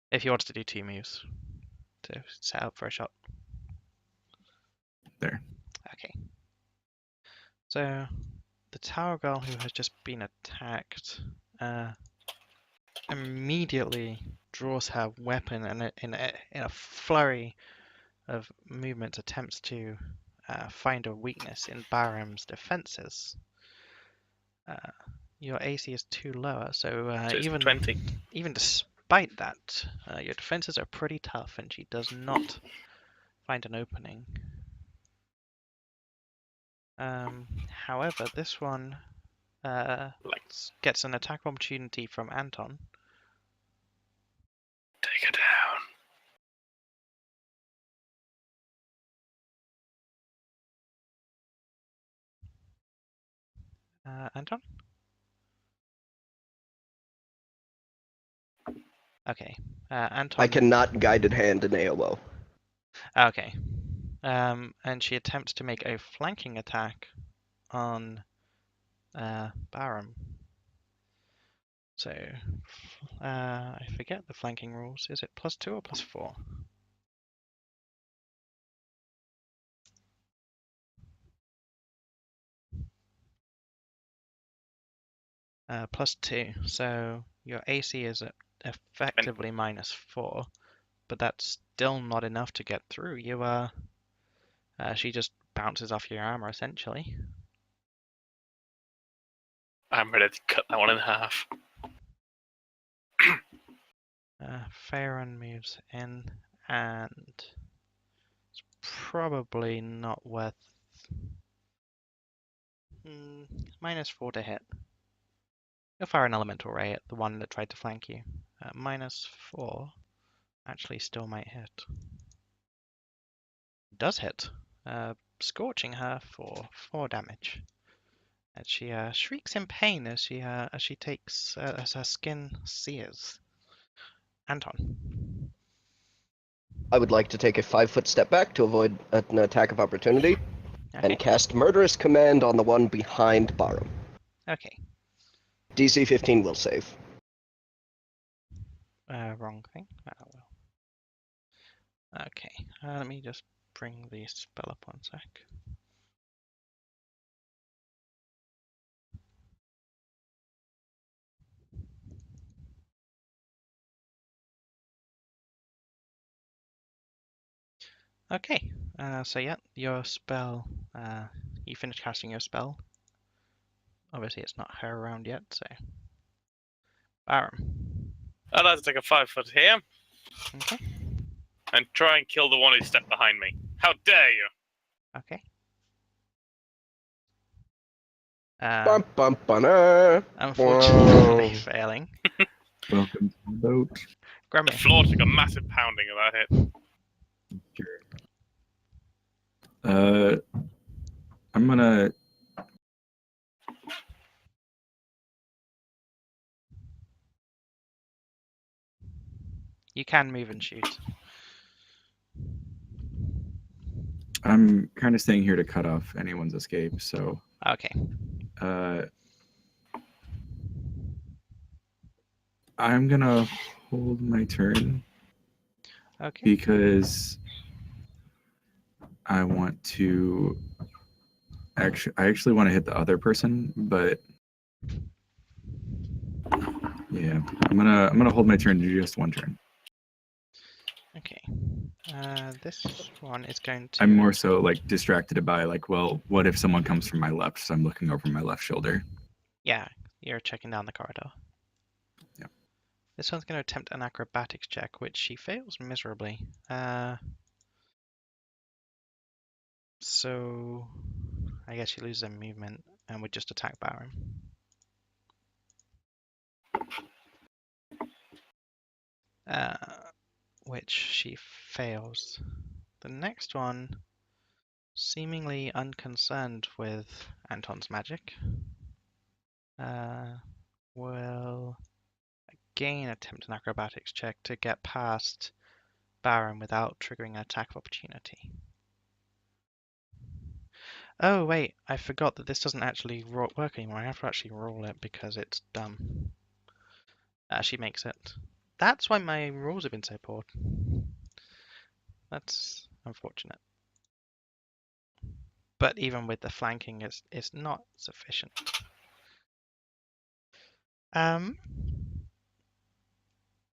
If you wanted to do 2 moves to set up for a shot. There. Okay. So the tower girl who has just been attacked immediately draws her weapon and in a flurry of movement attempts to find a weakness in Barham's defenses. Your AC is too lower, so So it's even 20. even despite that, your defenses are pretty tough, and she does not find an opening. However, this one gets an attack opportunity from Anton. Take her down. Anton? Okay. Anton. I cannot guided hand an AOO. Okay. And she attempts to make a flanking attack on Barum. So, I forget the flanking rules. Is it +2 or +4? +2. So your AC is effectively -4, but that's still not enough to get through. You she just bounces off your armor essentially. I'm ready to cut that one in half. Farron moves in, and it's probably not worth -4 to hit. You'll fire an elemental ray at the one that tried to flank you. -4 actually still might hit. Does hit, scorching her for 4 damage. And she shrieks in pain as she takes as her skin sears. Anton. I would like to take a 5-foot step back to avoid an attack of opportunity, Okay. and cast Murderous Command on the one behind Barum. Okay. DC 15 will save. Wrong thing. Okay. Let me just bring the spell up 1 sec. Okay. So yeah, your spell. You finished casting your spell. Obviously, it's not her round yet, so. Barum. I'd like to take a 5 foot here. Okay. and try and kill the one who stepped behind me. How dare you? Okay. Bum bum bunner. Unfortunately, Whoa. failing. Welcome to the boat. The Grummy. floor took a massive pounding of that hit. I'm gonna. You can move and shoot. I'm kind of staying here to cut off anyone's escape. So, Okay. I'm gonna hold my turn Okay. because I want to. I actually want to hit the other person, but yeah, I'm gonna hold my turn to do just one turn. Okay. This one is going to. I'm more so like distracted by like, well, what if someone comes from my left? So I'm looking over my left shoulder. Yeah, you're checking down the corridor. Yeah. This one's going to attempt an acrobatics check, which she fails miserably. So I guess she loses her movement and would just attack Baron. Which she fails. The next one, seemingly unconcerned with Anton's magic, will again attempt an acrobatics check to get past Baron without triggering an attack of opportunity. Oh wait, I forgot that this doesn't actually work anymore. I have to actually roll it because it's dumb. She makes it. That's why my rules have been so poor. That's unfortunate. But even with the flanking, it's not sufficient.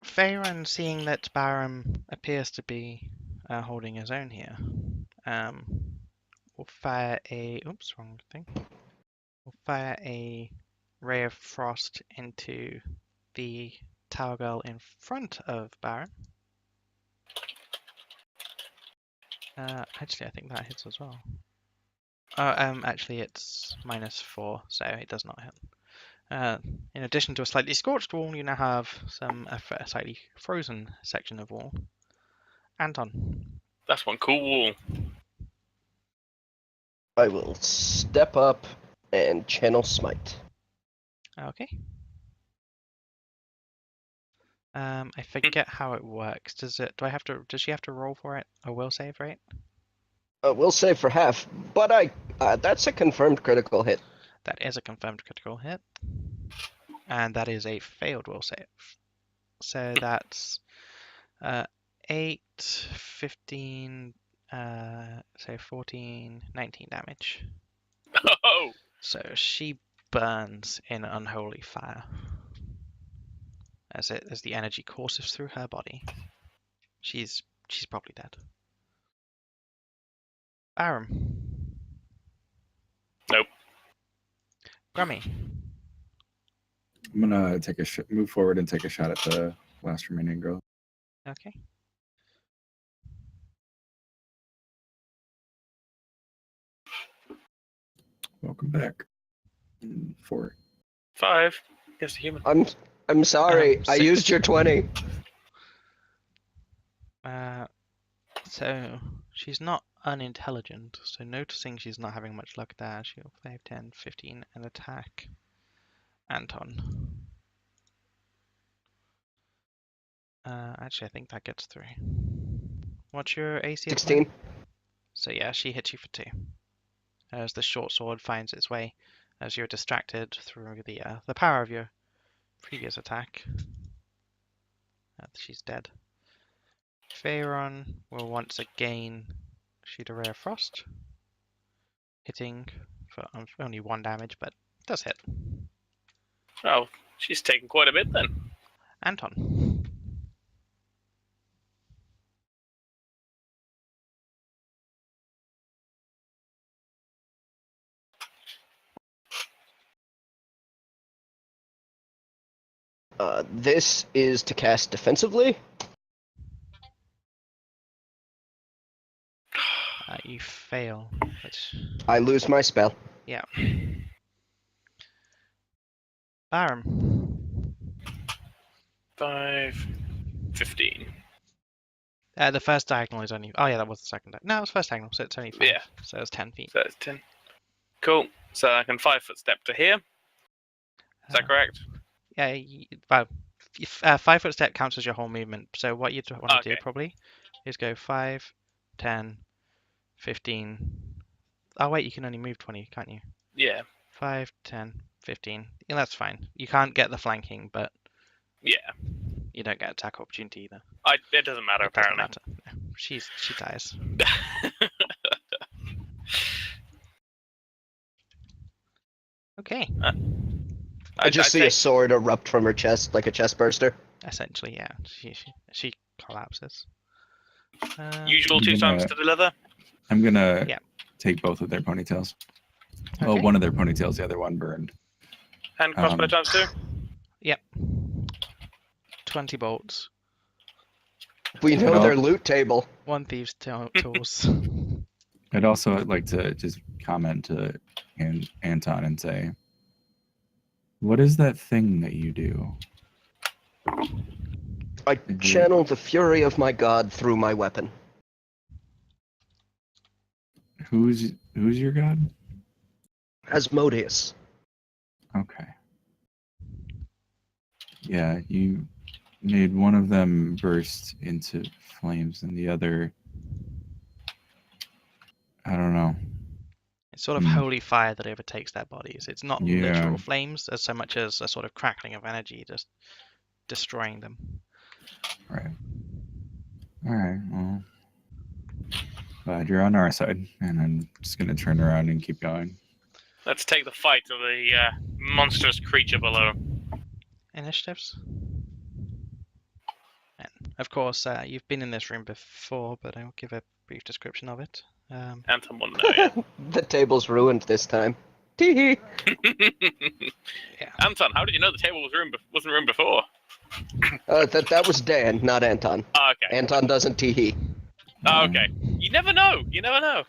Faerun, seeing that Baron appears to be holding his own here, will fire a. Oops, wrong thing. Will fire a ray of frost into the tower girl in front of Baron. Actually, I think that hits as well. Actually, it's -4, so it does not hit. In addition to a slightly scorched wall, you now have a slightly frozen section of wall. Anton. That's one cool wall. I will step up and channel smite. Okay. I forget how it works. Does she have to roll for it? A will save, right? We'll save for half, but that's a confirmed critical hit. That is a confirmed critical hit. And that is a failed will save. So that's 8, 15, so 14, 19 damage. Oh! So she burns in unholy fire as the energy courses through her body. She's probably dead. Baron. Nope. Grummy. I'm gonna take move forward and take a shot at the last remaining girl. Okay. Welcome back. 4. 5. Yes, a human. I'm sorry. I 6. used your 20. So she's not unintelligent, so noticing she's not having much luck there, she'll 5, 10, 15 and attack Anton. Actually, I think that gets through. What's your AC? 16. So yeah, she hits you for 2. As the short sword finds its way, as you're distracted through the power of your previous attack. She's dead. Faerun will once again shoot a ray of frost, hitting for only 1 damage, but it does hit. Oh, she's taken quite a bit then. Anton. This is to cast defensively. you fail. Which, I lose my spell. yeah. Barum. 5, 15. The first diagonal is only. Oh yeah, that was the second. No, it was first diagonal, so it's only 5. Yeah. So it's 10 feet. So it's 10. Cool. So I can 5-foot step to here. Is that correct? Yeah, well, 5-foot step counts as your whole movement. So what you'd want to do Okay. probably is go 5, 10, 15. Oh wait, you can only move 20, can't you? Yeah. 5, 10, 15. Yeah, that's fine. You can't get the flanking, but Yeah. you don't get attack opportunity either. It doesn't matter, It doesn't apparently. matter. She dies. Okay. I just see a sword erupt from her chest like a chest burster. Essentially, yeah. She collapses. Usual I'm 2 times gonna- to deliver. I'm gonna Yeah. take both of their ponytails. Well, Okay. one of their ponytails, the other one burned. And crossbow Um, times 2. Yep. 20 bolts. We know No. their loot table. 1 thieves' tools. I'd also like to just comment to Anton and say, what is that thing that you do? I channel the fury of my god through my weapon. Who's your god? Asmodeus. Okay. Yeah, you made one of them burst into flames and the other, I don't know. It's sort of Hmm. holy fire that overtakes their bodies. It's not Yeah. literal flames as so much as a sort of crackling of energy just destroying them. Right. All right. Well, glad you're on our side, and I'm just gonna turn around and keep going. Let's take the fight to the monstrous creature below. Initiatives? And of course, you've been in this room before, but I'll give a brief description of it. Anton wouldn't know yet. The table's ruined this time. Tee Yeah. Anton, how did you know the table wasn't ruined before? That was Dan, not Anton. Oh, okay. Anton doesn't tee-hee. Oh, okay. You never know. You never know.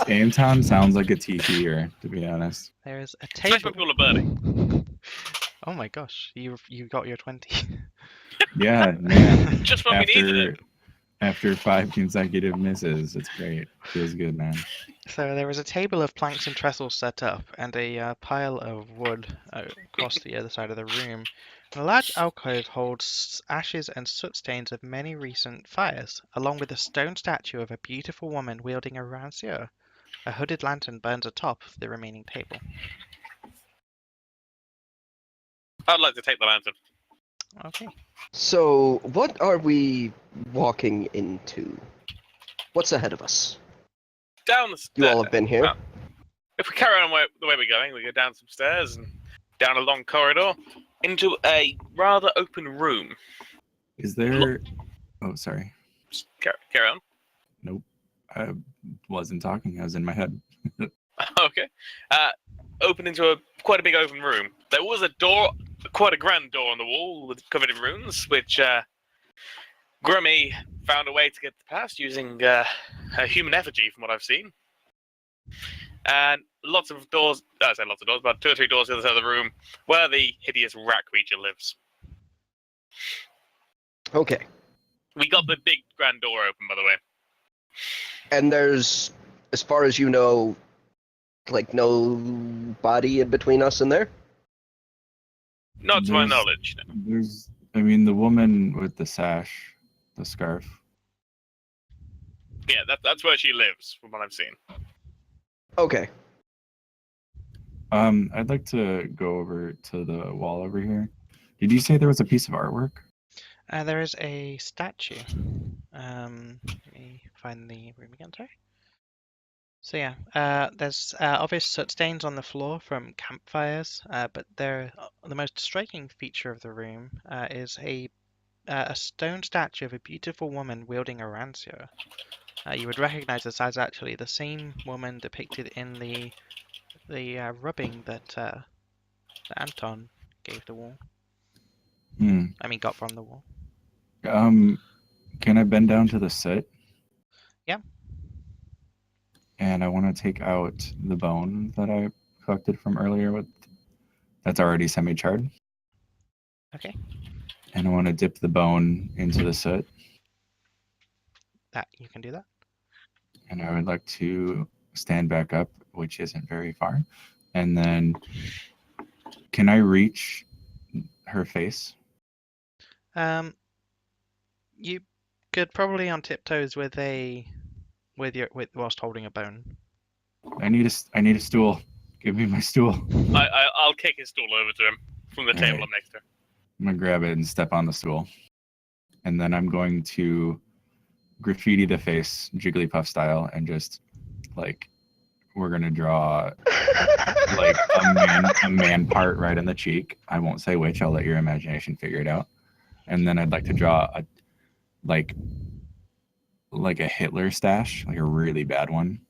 Anton sounds like a TTer, to be honest. There is a Especially table. when people are burning. Oh my gosh, you got your 20. Yeah, man. Just when we needed it. After 5 consecutive misses, it's great. Feels good, man. So there is a table of planks and trestles set up, and a pile of wood across the other side of the room. A large alcove holds ashes and soot stains of many recent fires, along with a stone statue of a beautiful woman wielding a rancier. A hooded lantern burns atop the remaining table. I'd like to take the lantern. Okay. So, what are we walking into? What's ahead of us? Down the stairs. You all have been here. Well, if we carry on the way we're going, we go down some stairs and down a long corridor into a rather open room. Is there... Oh, sorry. Just carry on. Nope. I wasn't talking. I was in my head. Okay. Open into quite a big open room. There was a door, quite a grand door on the wall, covered in runes, which Grummy found a way to get past using a human effigy, from what I've seen. And lots of doors, I say lots of doors, but 2 or 3 doors the other side of the room, where the hideous rat creature lives. Okay. We got the big grand door open, by the way. And there's, as far as you know, like no body in between us and there? Not to my There's- knowledge. No. The woman with the sash, the scarf. Yeah, that's where she lives, from what I've seen. Okay. I'd like to go over to the wall over here. Did you say there was a piece of artwork? There is a statue. Let me find the room again, sorry. So yeah, there's obvious soot stains on the floor from campfires, but the most striking feature of the room is a stone statue of a beautiful woman wielding a rancier. You would recognize this as actually the same woman depicted in the rubbing that Anton gave the wall. I mean, got from the wall. Can I bend down to the soot? Yeah. and I want to take out the bone that I collected from earlier that's already semi-charred. Okay. And I want to dip the bone into the soot. That you can do that. And I would like to stand back up, which isn't very far. And then, can I reach her face? You could probably on tiptoes with whilst holding a bone. I need a stool. Give me my stool. I'll kick his stool over to him from the table Alright. I'm next to. I'm gonna grab it and step on the stool. And then I'm going to graffiti the face, Jigglypuff style, and just like we're gonna draw like a man part right in the cheek. I won't say which. I'll let your imagination figure it out. And then I'd like to draw a like a Hitler stash, like a really bad one.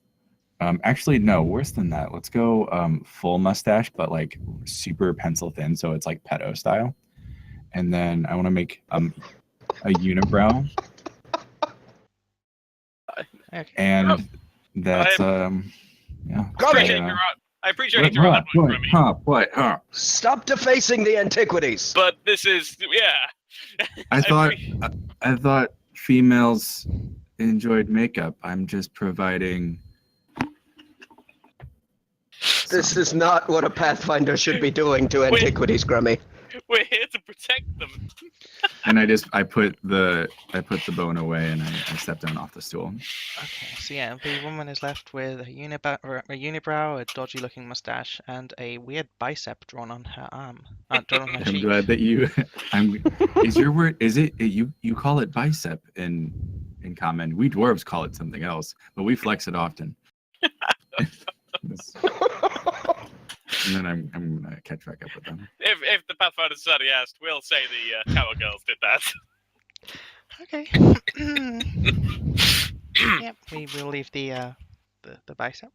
Actually, no, worse than that. Let's go full mustache, but like super pencil thin, so it's like pedo style. And then I want to make a unibrow, Okay. and that's yeah. Appreciate I, your I appreciate your hard work from me, what? Stop defacing the antiquities. but this is yeah. I thought appre- I thought females enjoyed makeup. I'm just providing. This is not what a Pathfinder should be doing to antiquities, Grummy. We're here to protect them. And I put the bone away, and I stepped down off the stool. Okay. So yeah, the woman is left with a unibrow, a dodgy-looking mustache, and a weird bicep drawn on her arm. Drawn on her I'm cheek. glad that you. Is your word? Is it you? You call it bicep in common. We dwarves call it something else, but we flex it often. And then I'm gonna catch back up with them. If the Pathfinder Society asked, we'll say the Tower Girls did that. Okay. Yep. We will leave the bicep.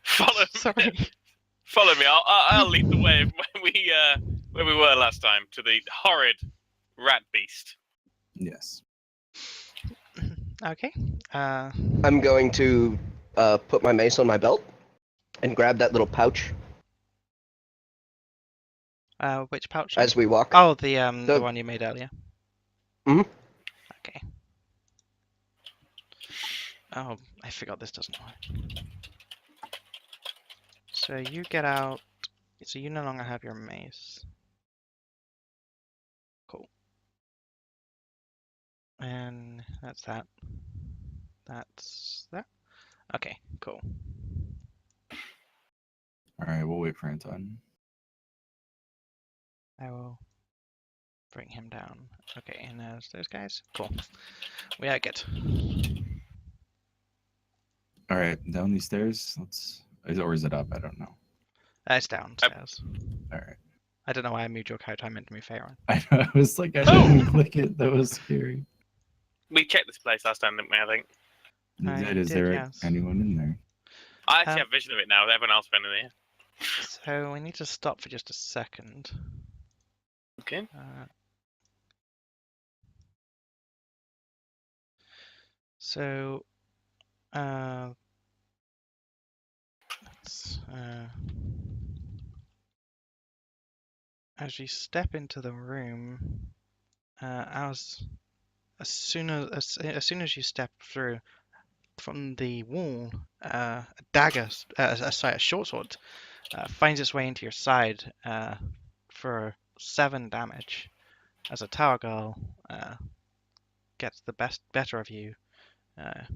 Follow Sorry. Follow me. I'll lead the way where we were last time to the horrid rat beast. Yes. Okay. I'm going to put my mace on my belt and grab that little pouch Which pouch? as we walk. Oh, the one you made earlier. Mhm. Okay. Oh, I forgot this doesn't work. So you get out. So you no longer have your mace. Cool. And that's that. That's that. Okay, cool. All right, we'll wait for Anton. I will bring him down. Okay, and there's those guys. Cool. We are good. All right, down these stairs. Or is it up? I don't know. It's downstairs. All right. I don't know why I moved your character. I meant to move Faron. I was like, I didn't click it. That was scary. We checked this place last time, didn't we? I think. Is did, there yes. anyone in there? I actually have vision of it now. With everyone else been in here. So we need to stop for just a second. Okay. So, as you step into the room, as soon as you step through from the wall, a dagger, a short sword, finds its way into your side for 7 damage. As a tower girl gets the better of you. I'm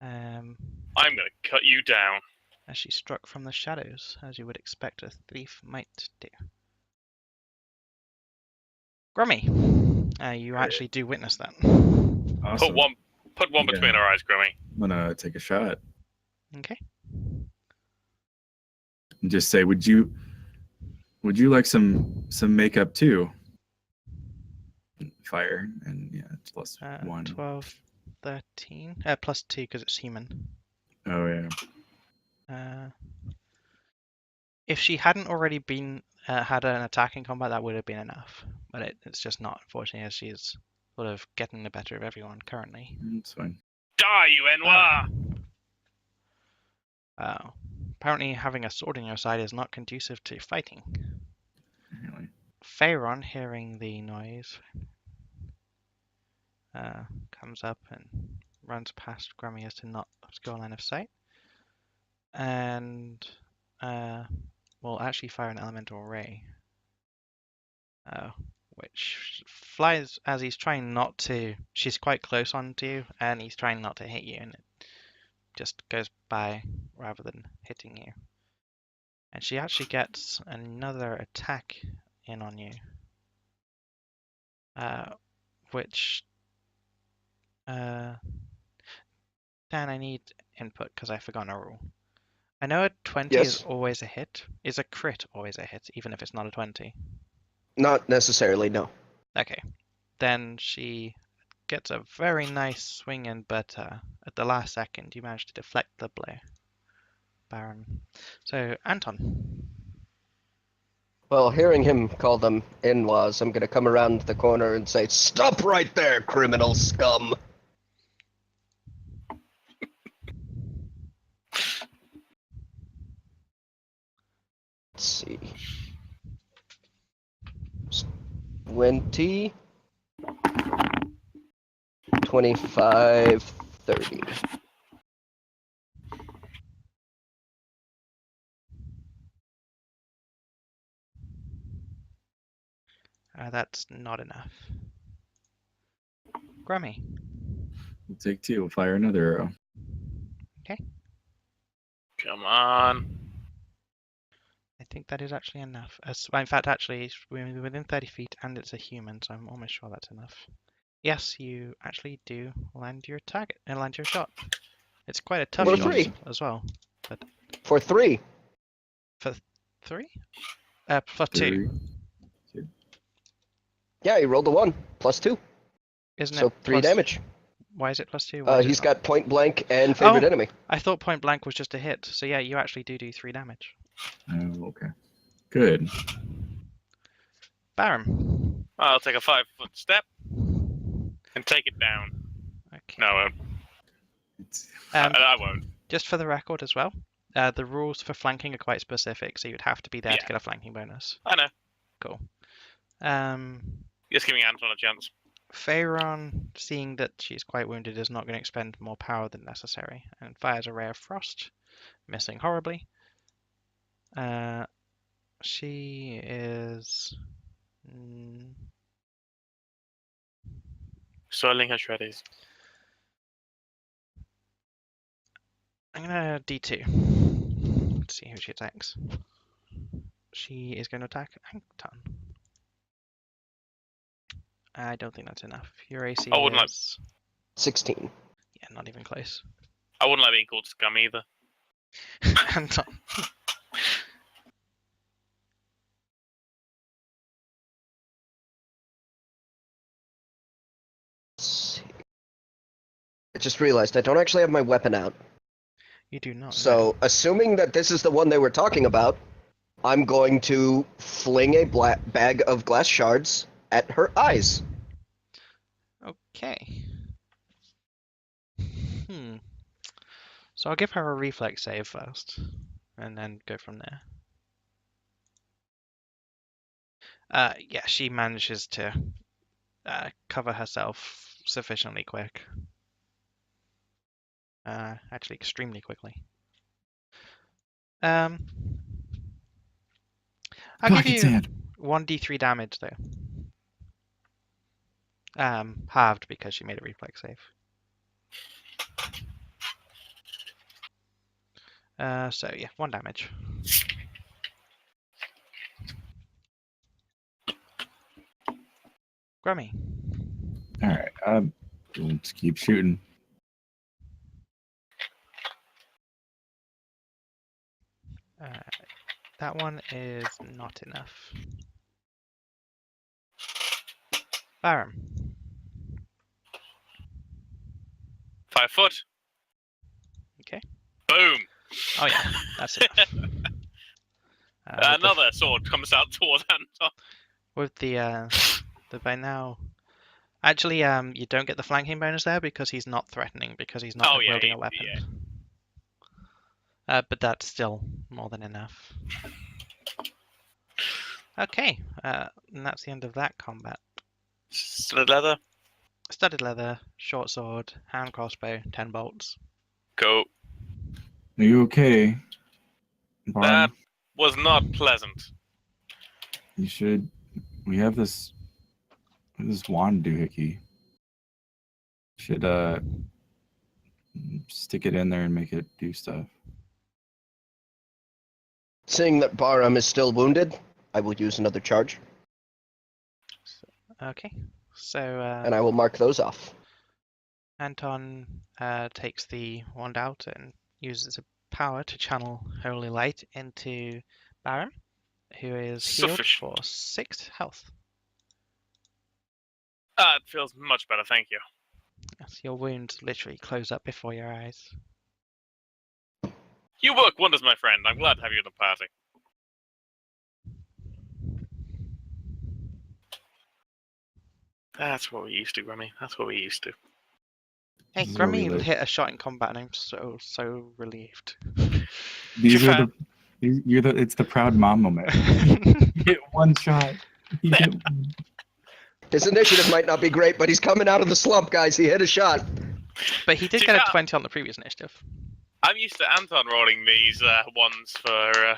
gonna cut you down. As she struck from the shadows, as you would expect a thief might do. Grummy, you actually do witness that. Awesome. Put one between our eyes, Grummy. I'm gonna take a shot Okay. and just say, would you like some makeup too? Fire, and yeah, it's plus 1. 12, 13, plus 2 because it's human. Oh yeah. If she hadn't already been had an attack in combat, that would have been enough. But it's just not, unfortunately, as she's sort of getting the better of everyone currently. It's fine. Die, you Noir! Apparently, having a sword on your side is not conducive to fighting. Anyway. Pharaon, hearing the noise, comes up and runs past Grummy as to not obscure line of sight, and will actually fire an elemental ray, which flies as he's trying not to. She's quite close onto you, and he's trying not to hit you, and it just goes by rather than hitting you. And she actually gets another attack in on you, which Dan, I need input because I've forgotten a rule. I know a 20 is Yes. always a hit. Is a crit always a hit, even if it's not a 20? Not necessarily, no. Okay. Then she gets a very nice swing in, but at the last second, you manage to deflect the blow. Baron. So, Anton. Well, hearing him call them in-laws, I'm gonna come around the corner and say, "Stop right there, criminal scum!" Let's see. 20, 25, 30. That's not enough. Grummy. We'll take 2. We'll fire another arrow. Come on. I think that is actually enough. In fact, actually, we're within 30 feet and it's a human, so I'm almost sure that's enough. Yes, you actually do land your target and land your shot. It's quite a tough For shot 3. as well. For 3. For 3? For 2. 3. Yeah, he rolled a 1, plus 2. Isn't So it 3 plus- damage. Why is it plus 2? Why is it He's not? got point blank and favorite Oh. enemy. I thought point blank was just a hit. So yeah, you actually do 3 damage. Oh, okay. Good. Baron. I'll take a 5-foot step and take it down. Okay. No, I won't. I won't. Just for the record as well, the rules for flanking are quite specific, so you'd have to be there to Yeah. get a flanking bonus. I know. Cool. Just giving Anton a chance. Pharaon, seeing that she's quite wounded, is not going to expend more power than necessary and fires a ray of frost, missing horribly. She is. Soiling her shreddies. I'm gonna D2 to see who she attacks. She is going to attack Anton. I don't think that's enough. Your AC I wouldn't is 16. yeah, not even close. I wouldn't like being called scum either. Anton. Let's see. I just realized I don't actually have my weapon out. You do not. So, assuming that this is the one they were talking about, I'm going to fling a bag of glass shards at her eyes. Okay. So I'll give her a reflex save first, and then go from there. Yeah, she manages to cover herself sufficiently quick. Actually, extremely quickly. I'll give Pocket you sand. 1d3 damage though. Halved because she made a reflex save. So yeah, 1 damage. Grummy. All right. We'll just keep shooting. That one is not enough. Baron. 5 foot. Okay. Boom. Oh yeah, that's enough. Another sword comes out towards Anton. With the by now, Actually, you don't get the flanking bonus there because he's not threatening, because he's not Oh, yeah, wielding a he- weapon. yeah. But that's still more than enough. Okay, and that's the end of that combat. Solid leather. Studded leather, short sword, hand crossbow, 10 bolts. Cool. Are you okay? That Barb, was not pleasant. you should. We have this wand doohickey. Should stick it in there and make it do stuff. Seeing that Baram is still wounded, I will use another charge, Okay, so and I will mark those off. Anton takes the wand out and uses a power to channel Holy Light into Baron, who is healed Sufficient. for 6 health. It feels much better, thank you. Yes, your wounds literally close up before your eyes. You work wonders, my friend. I'm glad to have you in the party. That's what we used to, Grammy. That's what we used to. Hey, This is where we Grammy live. hit a shot in combat and I'm so relieved. These You are it's the proud mom moment. You get one shot. You get one. His initiative might not be great, but he's coming out of the slump, guys. He hit a shot. But he did To get a that- 20 on the previous initiative. I'm used to Anton rolling these ones for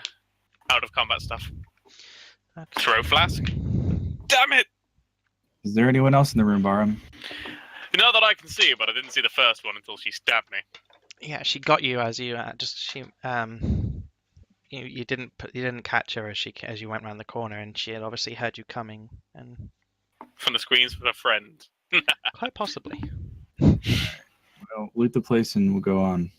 out of combat stuff. Okay. Throw flask. Damn it! Is there anyone else in the room, Baram? Not that I can see, but I didn't see the first one until she stabbed me. Yeah, she got you as you you didn't catch her as you went around the corner, and she had obviously heard you coming, and From the screens for a friend. quite possibly. Well, loot the place and we'll go on.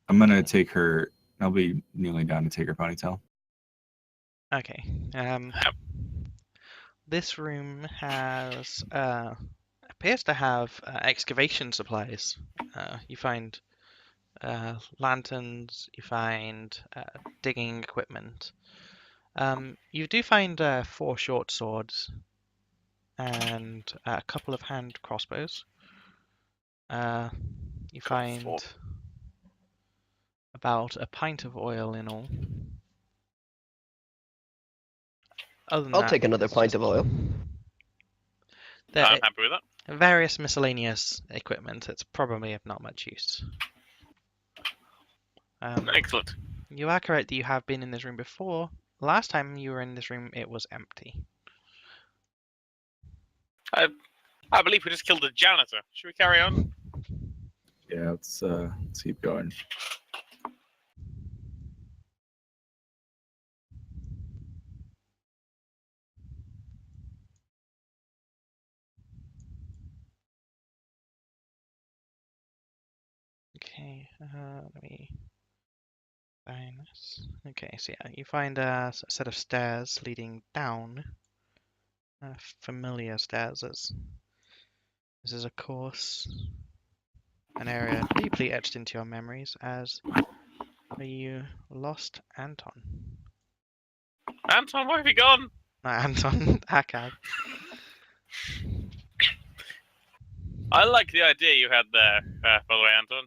I'm gonna take her. I'll be kneeling down to take her ponytail. Okay. This room has appears to have excavation supplies. You find lanterns. You find digging equipment. You do find 4 short swords and a couple of hand crossbows. You find about a pint of oil in all. Other than I'll that, take another it's pint just- of oil. There I'm happy with that. various miscellaneous equipment. It's probably of not much use. Excellent. You are correct that you have been in this room before. Last time you were in this room, it was empty. I believe we just killed the janitor. Should we carry on? Yeah, let's keep going. Okay, let me find this. Okay, so yeah, you find a set of stairs leading down. Familiar stairs, as this is, of course, an area deeply etched into your memories as where you lost Anton. Anton, where have you gone? Anton Akkad. I like the idea you had there, by the way, Anton.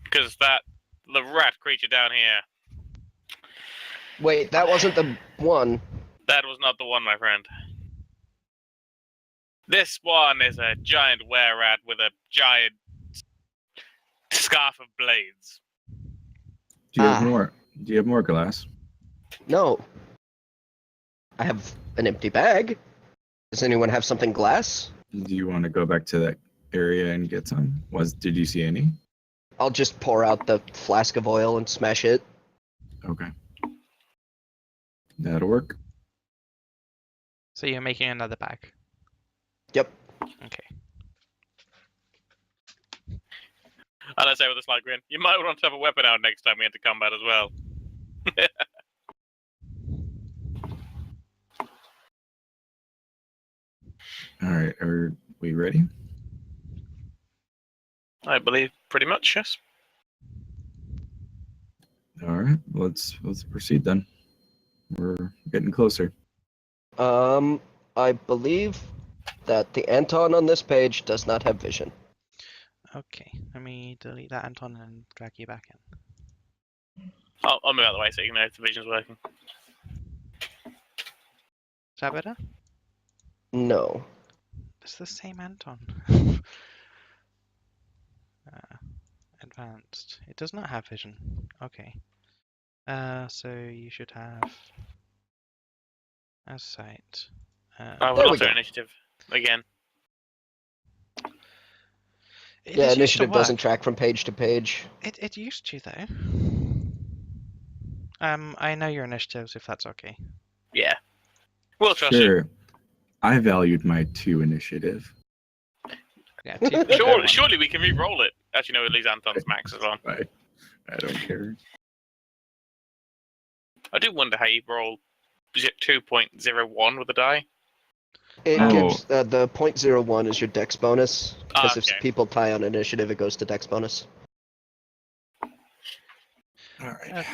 Because the rat creature down here, Wait, that wasn't the one. that was not the one, my friend. This one is a giant were-rat with a giant scarf of blades. Do you have Ah. more? Do you have more glass? No. I have an empty bag. Does anyone have something glass? Do you want to go back to that area and get some? Did you see any? I'll just pour out the flask of oil and smash it. Okay. That'll work. So you're making another bag. Yep. Okay. And I say with a slight grin, you might want to have a weapon out next time we enter combat as well. All right. Are we ready? I believe pretty much, yes. All right. Let's proceed then. We're getting closer. I believe that the Anton on this page does not have vision. Okay, let me delete that, Anton, and drag you back in. I'll move out of the way so you know if the vision's working. Is that better? No. It's the same Anton. Advanced. It does not have vision. Okay. So you should have as sight. Oh, There we'll we also go. initiative again. It Yeah, used to initiative doesn't work. track from page to page. It used to though. I know your initiatives if that's okay. Yeah. We'll trust you. Sure. I valued my 2 initiative. Yeah. Surely we can re-roll it. Actually, no, it leaves Anton's max as well. I don't care. I do wonder how you roll 2.01 with a die. It Oh. gives the 0.01 is your dex bonus, because okay. if people tie on initiative, it goes to dex bonus. All right. Okay.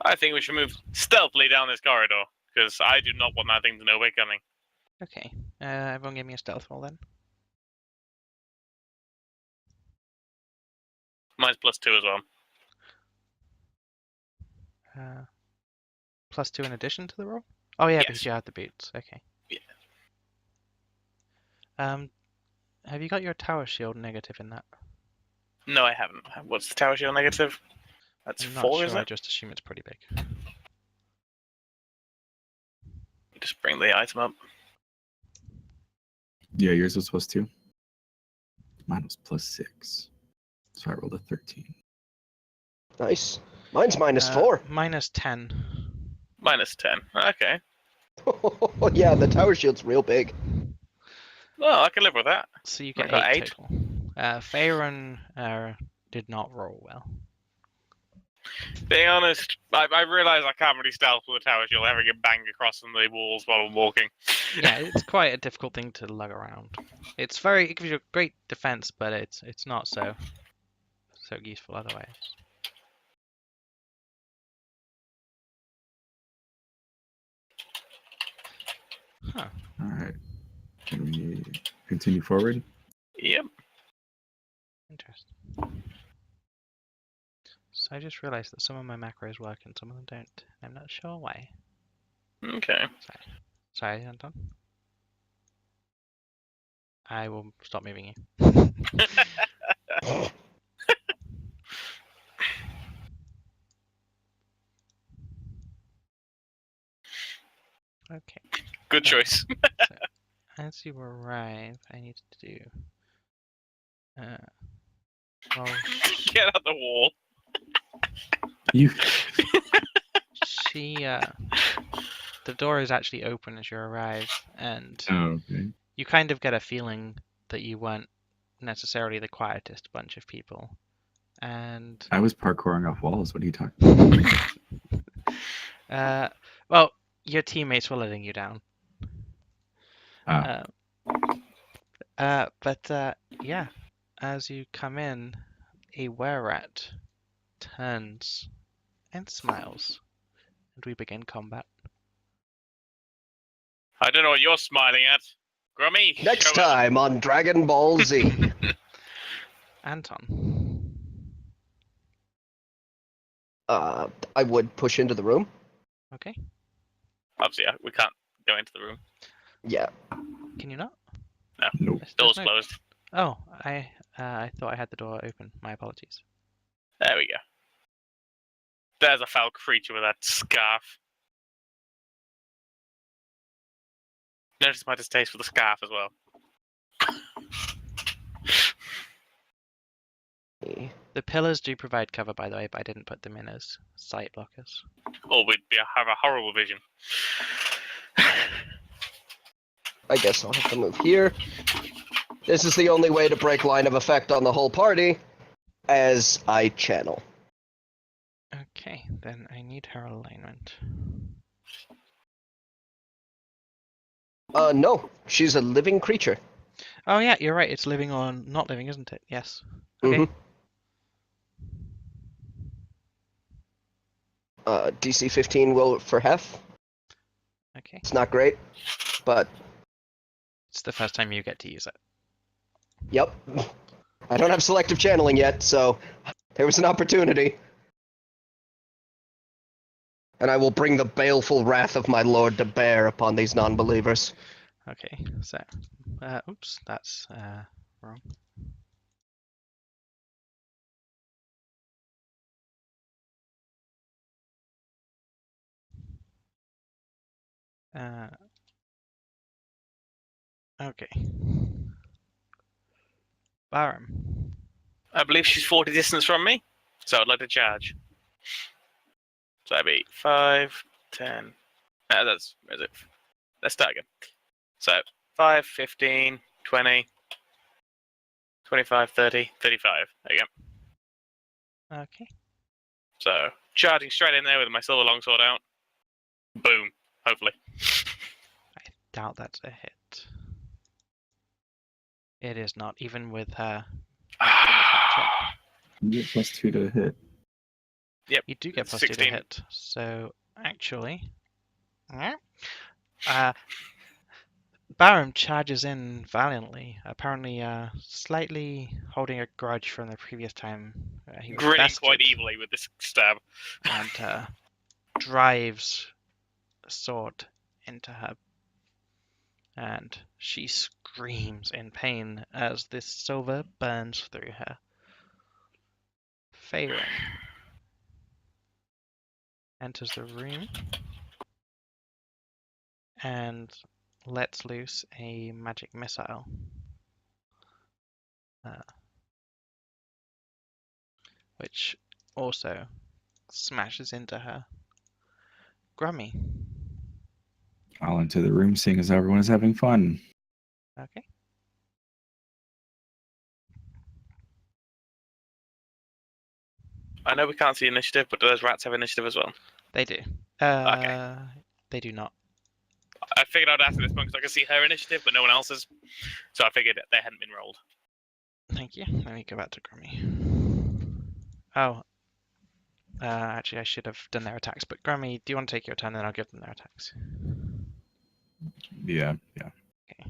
I think we should move stealthily down this corridor, because I do not want that thing to know we're coming. Okay. Everyone give me a stealth roll then. Mine's +2 as well. +2 in addition to the roll? Oh yeah, because Yes. you had the boots. Okay. Yeah. Have you got your tower shield negative in that? No, I haven't. What's the tower shield negative? That's I'm not 4, sure. is I it? just assume it's pretty big. Just bring the item up. Yeah, yours was +2. Mine was +6. So I rolled a 13. Nice. Mine's -4. -10. -10. Okay. Yeah, the tower shield's real big. Well, I can live with that. So you I get got 8 8. total. Faerun did not roll well. Being honest, I realise I can't really stealth with a tower shield, having it bang across on the walls while I'm walking. Yeah, it's quite a difficult thing to lug around. It gives you a great defense, but it's not so useful otherwise. Huh. All right. Can we continue forward? Yep. Interesting. So I just realized that some of my macros work and some of them don't. I'm not sure why. Okay. Sorry, Anton. I will stop moving you. Okay. Good choice. As you arrive, I need to do. Well, Get out the wall. You. the door is actually open as you arrive, and Oh, okay. you kind of get a feeling that you weren't necessarily the quietest bunch of people. And I was parkouring off walls. What are you talking about? well, your teammates were letting you down. Ah. But yeah, as you come in, a were-rat turns and smiles, and we begin combat. I don't know what you're smiling at. Grummy. Next show us. time on Dragon Ball Z. Anton. I would push into the room. Okay. Obviously, we can't go into the room. Yeah. Can you not? Nope. There's Door's no- closed. Oh, I thought I had the door open. My apologies. There we go. There's a foul creature with that scarf. Notice my distaste for the scarf as well. The pillars do provide cover, by the way, but I didn't put them in as sight blockers. Or we'd have a horrible vision. I guess I'll have to move here. This is the only way to break line of effect on the whole party, as I channel. Okay, then I need her alignment. No, she's a living creature. Oh yeah, you're right. It's living or not living, isn't it? Yes. Okay. Mhm. DC 15 will for Hef. Okay. It's not great, but It's the first time you get to use it. yep. I don't have selective channeling yet, so there was an opportunity. And I will bring the baleful wrath of my lord to bear upon these non-believers. Okay, so, oops, that's wrong. Okay. Barum. I believe she's 40 distance from me, so I'd like to charge. So that'd be 5, 10. That's, where is it? Let's start again. So 5, 15, 20, 25, 30, 35. There you go. Okay. So charging straight in there with my silver longsword out. Boom. Hopefully. I doubt that's a hit. It is not, even with her. You get +2 to hit. Yep. You do get +2 to 16. hit. So, actually. Barum charges in valiantly, apparently slightly holding a grudge from the previous time he was Grinning bested, quite evilly with this stab. and drives a sword into her, and she screams in pain as this silver burns through her. Faerun enters the room and lets loose a magic missile. Which also smashes into her. Grummy. I'll enter the room, seeing as everyone is having fun. Okay. I know we can't see initiative, but do those rats have initiative as well? They do. Okay. They do not. I figured I'd ask at this point because I could see her initiative, but no one else's. So I figured they hadn't been rolled. Thank you. Let me go back to Grummy. Oh. Actually, I should have done their attacks. But Grummy, do you want to take your turn, and I'll give them their attacks? Yeah. Okay.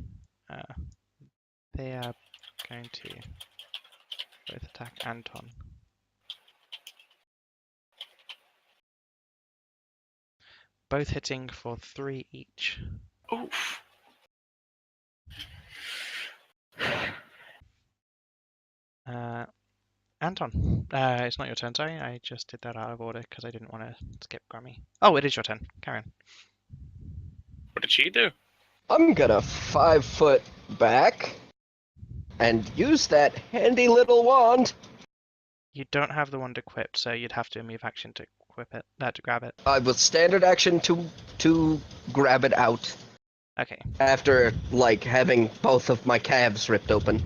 They are going to both attack Anton. Both hitting for 3 each. Oof. Anton, it's not your turn, sorry. I just did that out of order because I didn't want to skip Grummy. Oh, it is your turn. Karen. What did she do? I'm gonna 5 foot back and use that handy little wand. You don't have the wand equipped, so you'd have to move action to equip it, to grab it. I will standard action to grab it out Okay, after like having both of my calves ripped open.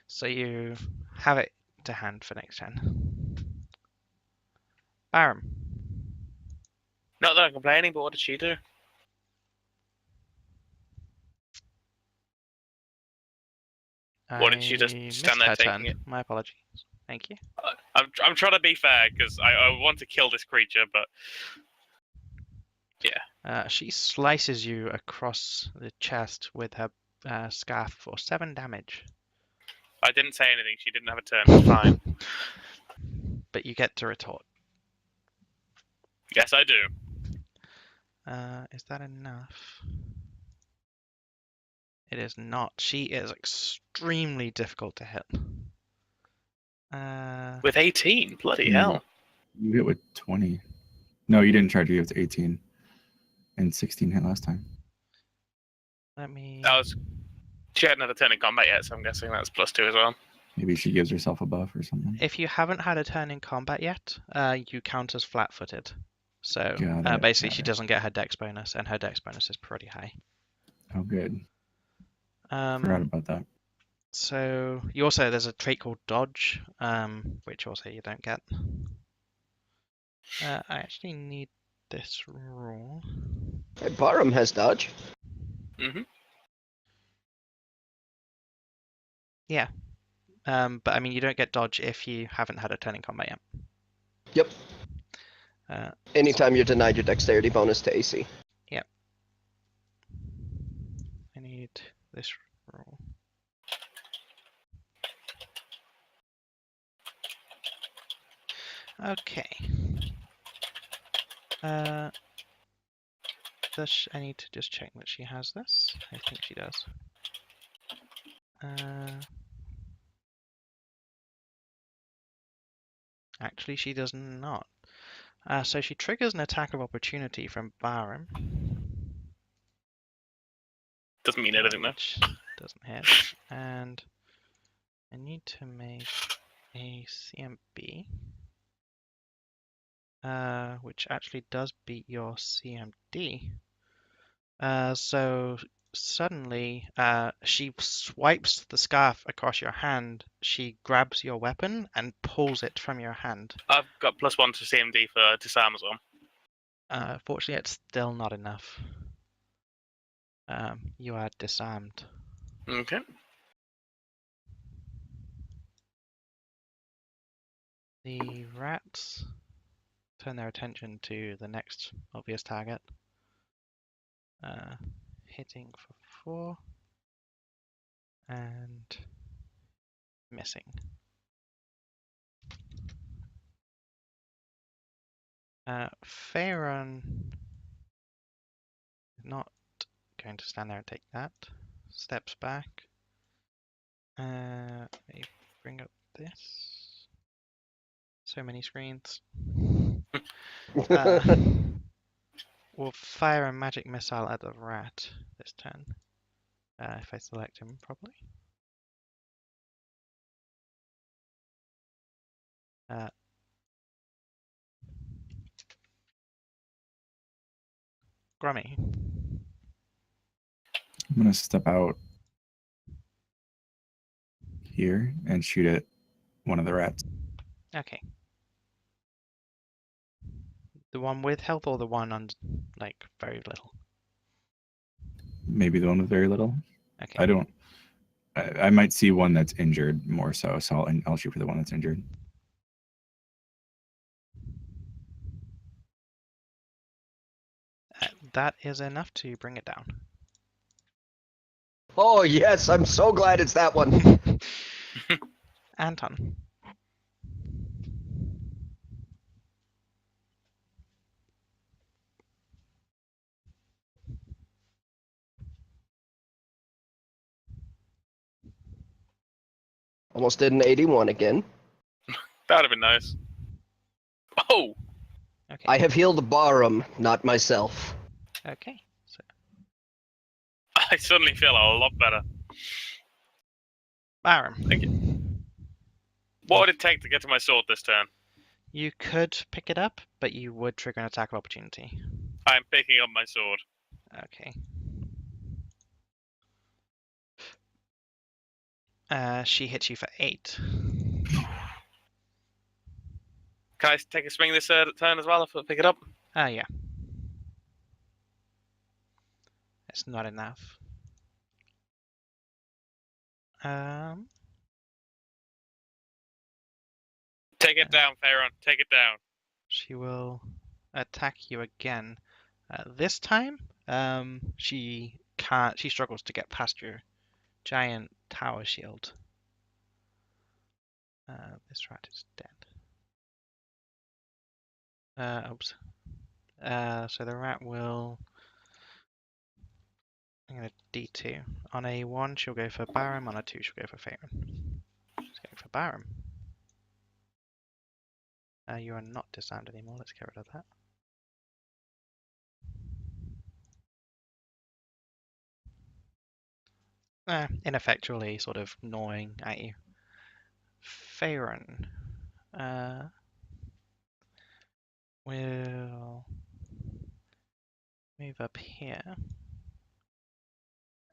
so you have it to hand for next turn. Barum. Not that I'm complaining, but what did she do? What did she just missed stand there her taking turn. it? My apologies. Thank you. I'm trying to be fair because I want to kill this creature, but She slices you across the chest with her scarf for 7 damage. I didn't say anything. She didn't have a turn. It's fine. But you get to retort. Yes, I do. Is that enough? It is not. She is extremely difficult to hit. With 18, bloody Hmm. hell. You hit with 20. No, you didn't charge. You hit 18. And 16 hit last time. Let me. She hadn't had a turn in combat yet, so I'm guessing that's +2 as well. Maybe she gives herself a buff or something. If you haven't had a turn in combat yet, you count as flat-footed. So Got basically, it. she doesn't get her dex bonus, and her dex bonus is pretty high. Oh, good. Forgot about that. So you also there's a trait called dodge, which also you don't get. I actually need this rule. Hey, Barum has dodge. Mm-hmm. Yeah. But I mean, you don't get dodge if you haven't had a turn in combat yet. Yep. Anytime you're denied your dexterity bonus to AC. I need this roll. Okay. I need to just check that she has this. I think she does. Actually, she does not. So she triggers an attack of opportunity from Barum. Doesn't mean anything though. Which doesn't hit. And I need to make a CMB. Which actually does beat your CMD. So suddenly, she swipes the scarf across your hand. She grabs your weapon and pulls it from your hand. I've got +1 to CMD for disarm as well. Fortunately, it's still not enough. You are disarmed. Okay. The rats turn their attention to the next obvious target. Hitting for 4 and missing. Faerun is not going to stand there and take that. Steps back. Let me bring up this. So many screens. We'll fire a magic missile at the rat this turn. If I select him properly. Grummy. I'm gonna step out here and shoot at one of the rats. Okay. The one with health or the one on, like, very little? Maybe the one with very little. Okay. I don't. I might see one that's injured more so I'll shoot for the one that's injured. That is enough to bring it down. Oh yes, I'm so glad it's that one. Anton. Almost did an 81 again. That'd have been nice. Oh! Okay. I have healed Barum, not myself. Okay. So I suddenly feel a lot better. Barum. Thank you. What would it take to get to my sword this turn? You could pick it up, but you would trigger an attack of opportunity. I'm picking up my sword. Okay. She hits you for 8. Can I take a swing this turn as well if I pick it up? Yeah. It's not enough. Take it down, Faerun. Take it down. She will attack you again. This time, she can't. She struggles to get past your giant tower shield. This rat is dead. Oops. So the rat will. I'm gonna D2. On a 1, she'll go for Barum. On a 2, she'll go for Faerun. She's going for Barum. You are not disarmed anymore. Let's get rid of that. Ineffectually sort of gnawing at you. Faerun will move up here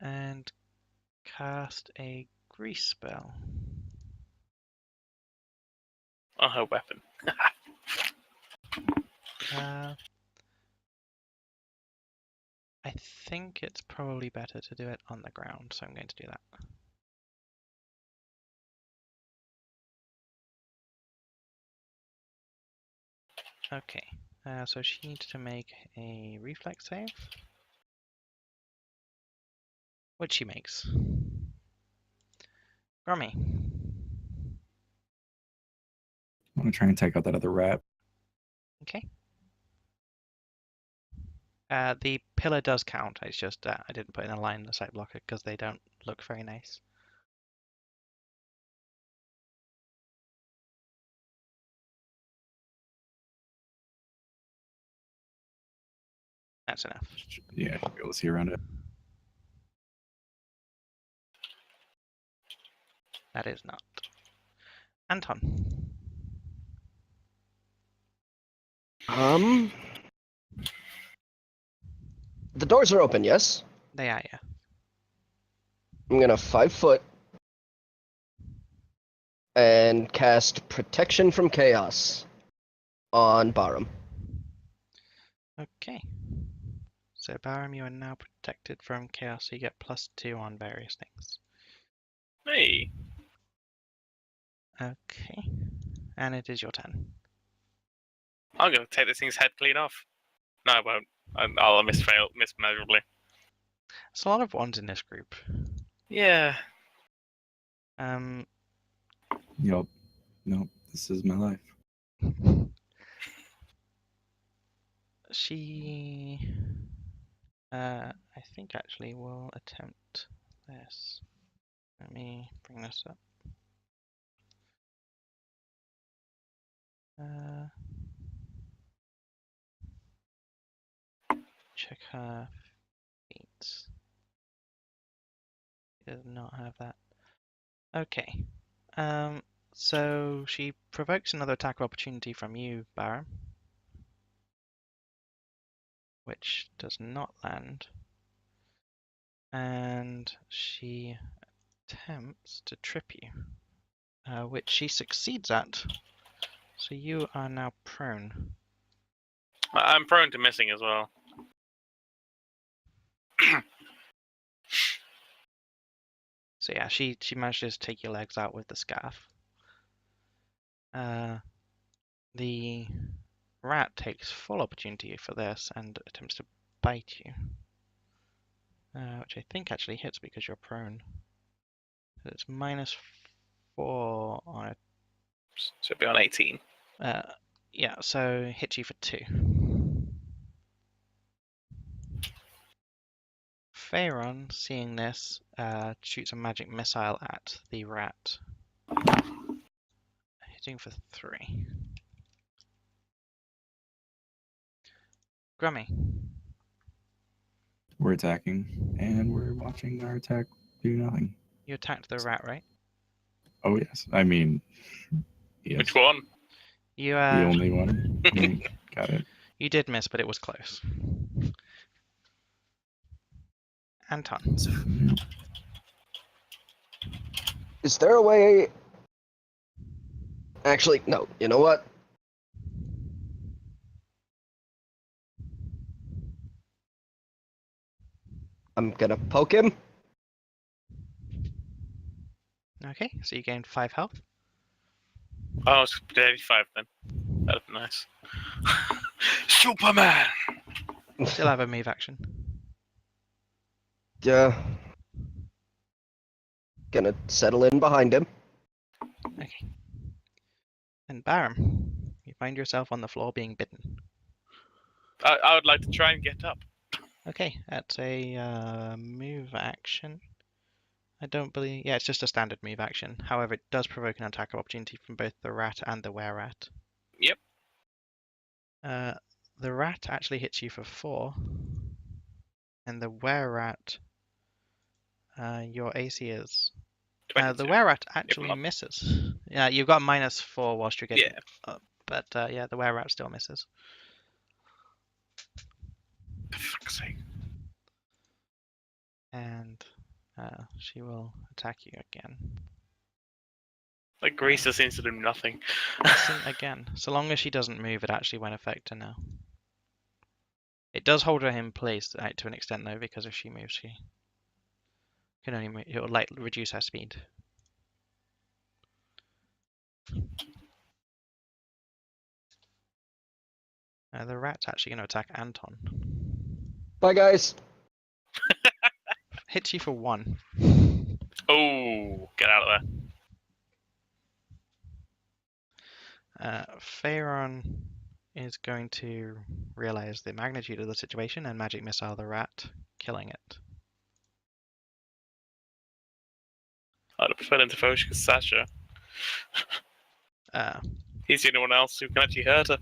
and cast a grease spell. On her weapon. I think it's probably better to do it on the ground, so I'm going to do that. Okay. So she needs to make a reflex save, which she makes. Grummy. I want to try and take out that other rat. Okay. The pillar does count. It's just I didn't put in a line in the sight blocker because they don't look very nice. That's enough. Yeah, I should be able to see around it. That is not. Anton. The doors are open, yes? They are, yeah. I'm gonna 5 foot and cast Protection from Chaos on Barum. Okay. So Barum, you are now protected from chaos, so you get +2 on various things. Hey, Okay. And it is your turn. I'm gonna take this thing's head clean off. No, I won't. I'll miss miserably. There's a lot of wands in this group. Yeah. Yup. Nope. This is my life. She, I think actually will attempt this. Let me bring this up. Check her feats. She does not have that. Okay. So she provokes another attack of opportunity from you, Baron, which does not land. And she attempts to trip you, which she succeeds at. So you are now prone. I'm prone to missing as well. So yeah, she manages to take your legs out with the scarf. The rat takes full opportunity for this and attempts to bite you, which I think actually hits because you're prone. So it's -4 on it. Should be on 18. Yeah, so hits you for 2. Pharaon, seeing this, shoots a magic missile at the rat, hitting for 3. Grummy. We're attacking, and we're watching our attack do nothing. You attacked the rat, right? Oh, yes. I mean, yes. Which one? You The only one. Got it. you did miss, but it was close. Anton. Is there a way... Actually, no. You know what? I'm gonna poke him. Okay, so you gained 5 health. Oh, it's 85 then. That'd be nice. Superman! Still have a move action. Yeah. Gonna settle in behind him. Okay. And Barum, you find yourself on the floor being bitten. I would like to try and get up. Okay, that's a move action. I don't believe... Yeah, it's just a standard move action. However, it does provoke an attack of opportunity from both the rat and the were-rat. Yep. The rat actually hits you for 4. And the were-rat, your AC is... the 22. were-rat actually not- misses. Yeah, you've got -4 whilst you're getting Yeah. up. But yeah, the were-rat still misses. For fuck's sake. And she will attack you again. Like Greaser seems to do nothing. Again, so long as she doesn't move, it actually won't affect her now. It does hold her in place to an extent though, because if she moves, she can only move, it will like reduce her speed. The rat's actually going to attack Anton. Bye, guys. Hits you for 1. Oh, get out of there. Faeron is going to realize the magnitude of the situation and magic missile the rat, killing it. I'd have preferred him to focus Sasha. Uh, He's the only one else who can actually hurt her.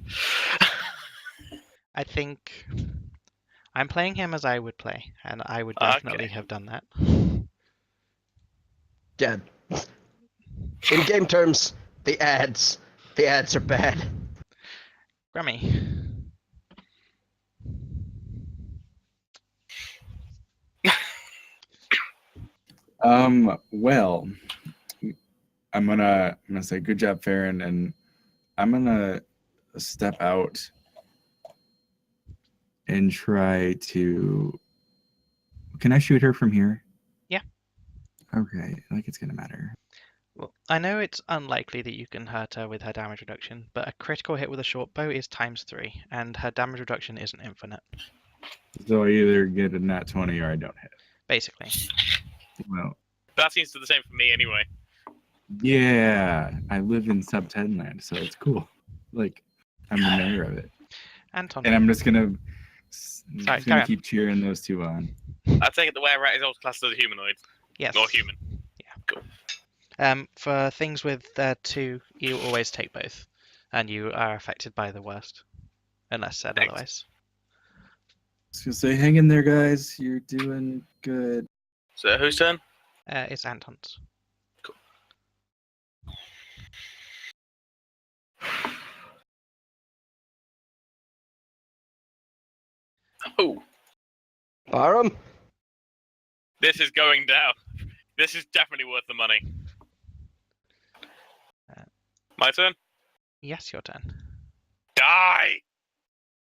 I think I'm playing him as I would play, and I would definitely have done that. Yeah. In game terms, the ads are bad. Grammy. Well, I'm gonna say good job, Farron, and I'm gonna step out and try to. Can I shoot her from here? Yeah. Okay, like it's gonna matter. Well, I know it's unlikely that you can hurt her with her damage reduction, but a critical hit with a short bow is ×3, and her damage reduction isn't infinite. So I either get a nat 20 or I don't hit. Basically. Well, That seems to be the same for me anyway. yeah, I live in Sub 10 land, so it's cool. Like, I'm the mayor of it, Anton. and I'm just gonna Sorry, carry on. keep cheering those two on. I take it the way rat is also classed as a humanoid. Yes. Or human. For things with 2, you always take both, and you are affected by the worst, unless said Thanks. otherwise. I was gonna say, hang in there, guys. You're doing good. So whose turn? It's Anton's. Oh, Barham? this is going down. This is definitely worth the money. My turn? Yes, your turn. Die!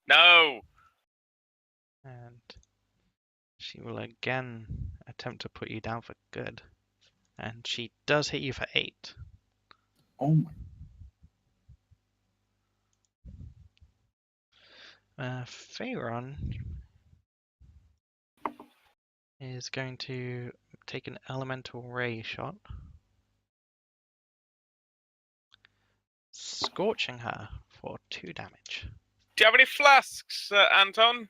No! And she will again attempt to put you down for good. And she does hit you for 8. Oh my! Faeron is going to take an elemental ray shot, scorching her for 2 damage. Do you have any flasks, Anton?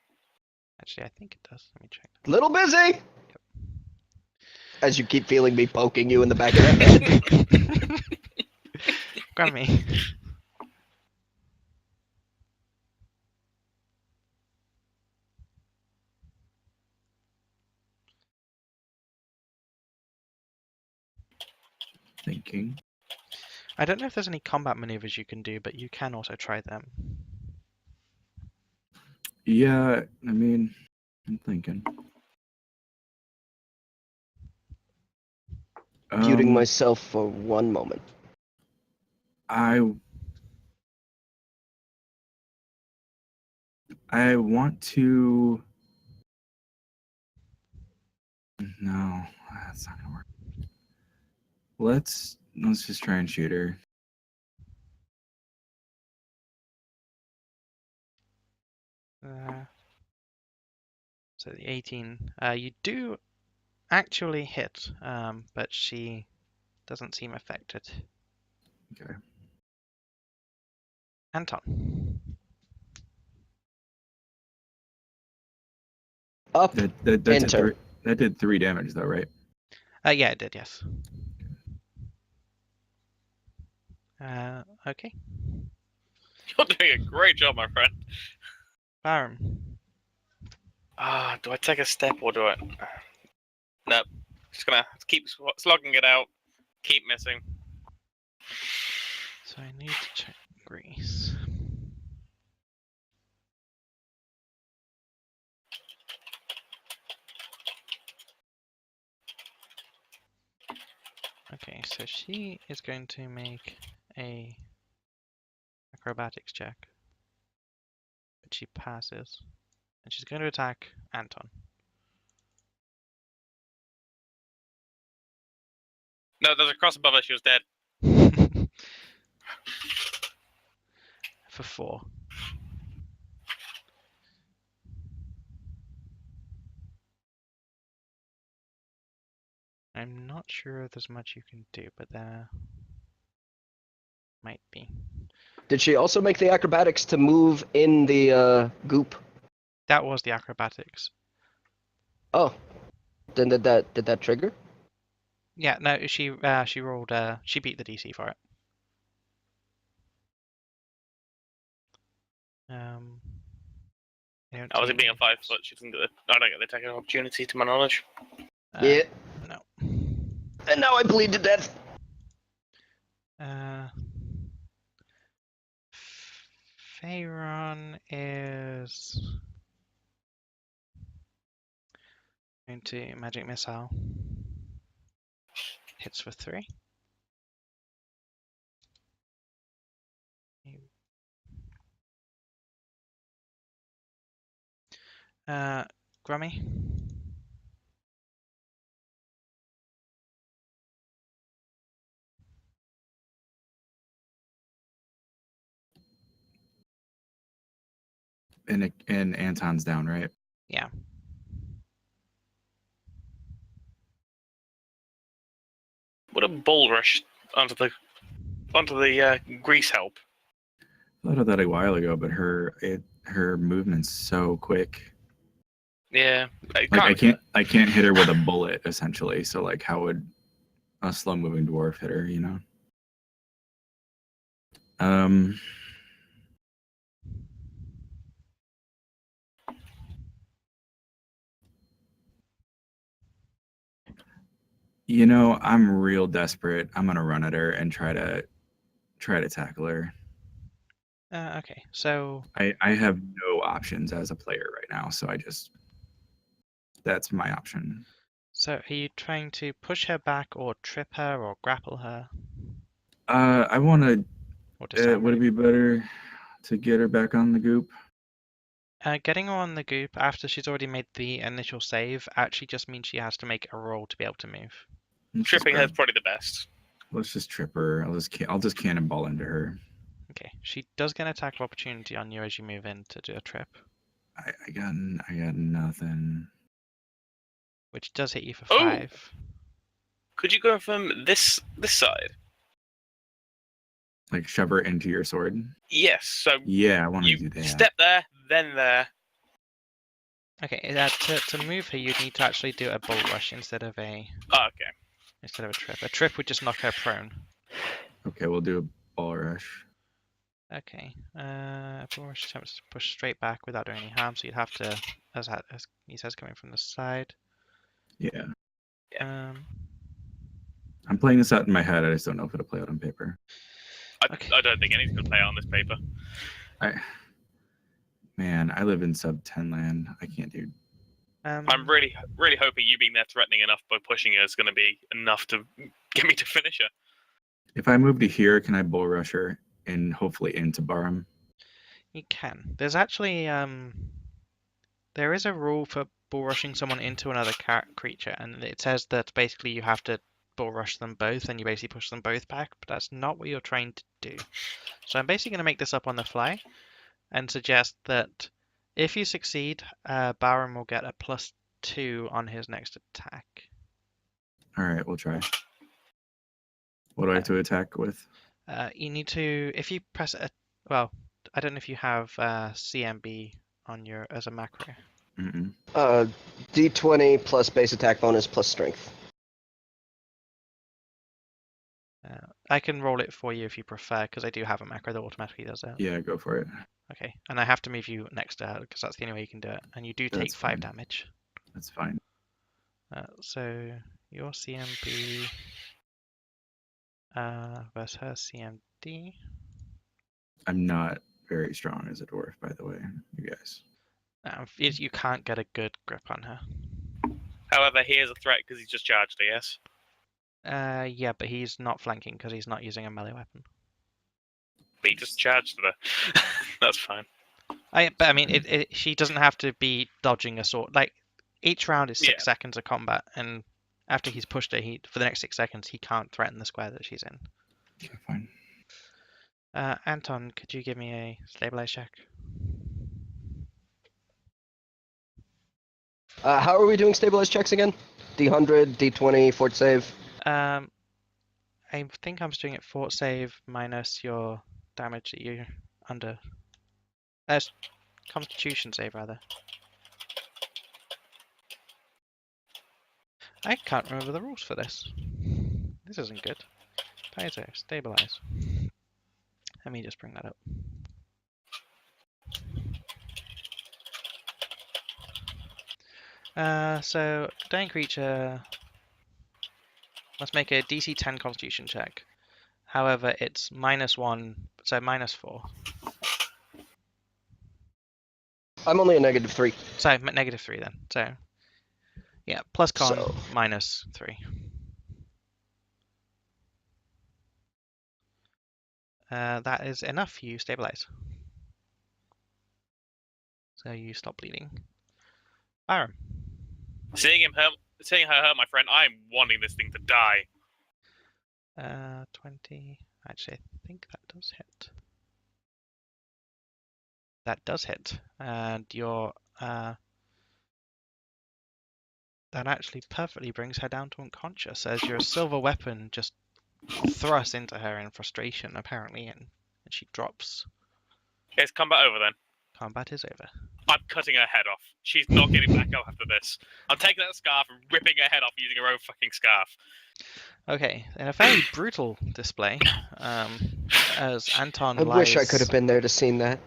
Actually, I think it does. Let me check. Little busy! As you keep feeling me poking you in the back of the head. Grammy. Thinking. I don't know if there's any combat maneuvers you can do, but you can also try them. Yeah, I mean, I'm thinking. Muting myself for 1 moment. I want to. No, that's not gonna work. Let's just try and shoot her. So the 18. You do actually hit, but she doesn't seem affected. Okay. Anton. Up, That enter. did 3 damage though, right? Yeah, it did, yes. Okay. You're doing a great job, my friend. Baron. Do I take a step or do I? Nope. Just gonna keep slogging it out. Keep missing. So I need to check Grease. Okay, so she is going to make a acrobatics check, but she passes, and she's going to attack Anton. No, there's a cross above her. She was dead. For 4. I'm not sure there's much you can do, but there might be. Did she also make the acrobatics to move in the goop? That was the acrobatics. Oh, then did that trigger? Yeah, no, she rolled she beat the DC for it. I don't Obviously, see being a any 5 moves. foot, she doesn't get I don't get the attacking opportunity, to my knowledge. Yeah. No. And now I bleed to death. Faerun is going to magic missile. Hits for 3. Grummy. And Anton's down, right? Yeah. Would a bull rush onto the grease help? I thought of that a while ago, but her movement's so quick. Yeah, I can't hit her with a bullet essentially. So like, how would a slow moving dwarf hit her? You know. You know, I'm real desperate. I'm gonna run at her and try to tackle her. Okay, so I have no options as a player right now, so that's my option. so are you trying to push her back or trip her or grapple her I want to. or disarm Would her? it be better to get her back on the goop? Getting her on the goop after she's already made the initial save actually just means she has to make a roll to be able to move. tripping her is probably the best. Let's just trip her. I'll just cannonball into her. Okay, she does get an attack of opportunity on you as you move in to do a trip, I got nothing. which does hit you for Oh! 5. Could you go from this side? Like shove her into your sword. Yes. So Yeah, I want to you do that. step there, then there. Okay, to move her, you'd need to actually do a bull rush instead of a trip. A trip would just knock her prone. Okay, we'll do a ball rush. Okay, bull rush attempts to push straight back without doing any harm, so you'd have to, as he says, coming from the side. Yeah. Um, I'm playing this out in my head. I just don't know if it'll play out on paper. Okay. I don't think anything's going to play out on this paper. I live in sub 10 land. I can't do. I'm really, really hoping you being there threatening enough by pushing her is going to be enough to get me to finish her. If I move to here, can I bull rush her and hopefully into Barham? You can. There's actually there is a rule for bull rushing someone into another creature, and it says that basically you have to bull rush them both, and you basically push them both back. But that's not what you're trying to do. So I'm basically going to make this up on the fly, and suggest that if you succeed, Barham will get a +2 on his next attack. All right, we'll try. What do I have to attack with? You need to, if you press well, I don't know if you have CMB on your as a macro. Mm-mm. D20 plus base attack bonus plus strength. I can roll it for you if you prefer, because I do have a macro that automatically does that. Yeah, go for it. Okay, and I have to move you next to her because that's the only way you can do it, and you do take That's 5 fine. damage. That's fine. So your CMB versus her CMD. I'm not very strong as a dwarf, by the way, you guys. You can't get a good grip on her. However, he is a threat because he's just charged, I guess. Yeah, but he's not flanking because he's not using a melee weapon. But he just charged her. That's fine. But I mean, she doesn't have to be dodging a sword. Like, each round is 6 seconds of combat, and after he's pushed her, for the next 6 seconds, he can't threaten the square that she's in. Okay, fine. Anton, could you give me a stabilize check? How are we doing stabilized checks again? D100, D20, fort save. I think I'm just doing it fort save minus your damage that you under. Constitution save rather. I can't remember the rules for this. This isn't good. Paizo, stabilize. Let me just bring that up. So dying creature must make a DC 10 Constitution check. However, it's -1, so -4. I'm only a -3. So -3 then. So yeah, plus con So- -3. That is enough. You stabilize. So you stop bleeding. Byram. Seeing her hurt my friend, I am wanting this thing to die. 20. Actually, I think that does hit. That does hit, and your that actually perfectly brings her down to unconscious as your silver weapon just thrusts into her in frustration, apparently, and she drops. Okay, it's combat over then. Combat is over. I'm cutting her head off. She's not getting back up after this. I'm taking that scarf and ripping her head off using her own fucking scarf. Okay, in a fairly brutal display, as Anton I wish I lies could have been there to seen that.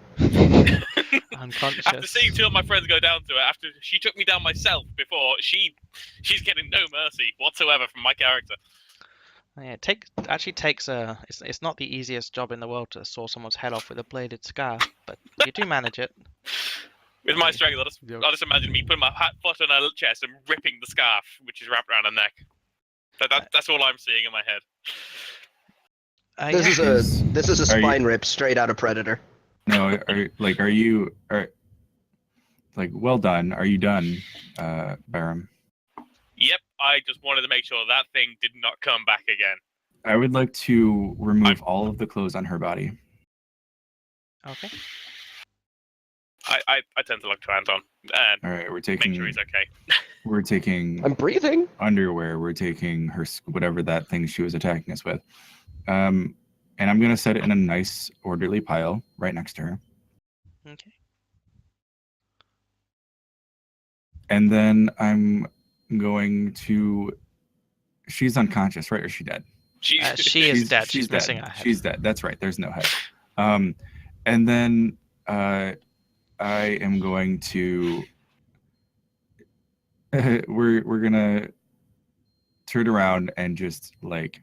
unconscious. After seeing two of my friends go down to her, after she took me down myself before, she's getting no mercy whatsoever from my character. Yeah, actually takes a. It's not the easiest job in the world to saw someone's head off with a bladed scarf, but you do manage it. With my strength, Yep. I just imagine me putting my foot on her chest and ripping the scarf, which is wrapped around her neck. That's all I'm seeing in my head. This Yeah. is a Are you- spine rip straight out of Predator. No, well done. Are you done, Barum? Yep, I just wanted to make sure that thing did not come back again. I would like to remove all of the clothes on her body. Okay. I tend to look to Anton and All right, we're make taking sure he's okay. we're taking I'm breathing. underwear. We're taking her whatever that thing she was attacking us with, and I'm gonna set it in a nice orderly pile right next to her. Okay. And then I'm going to. She's unconscious, right? Or is she dead? She is dead. She's missing dead. her head. She's dead. That's right. There's no head. And then I am going to. We're gonna turn around and just like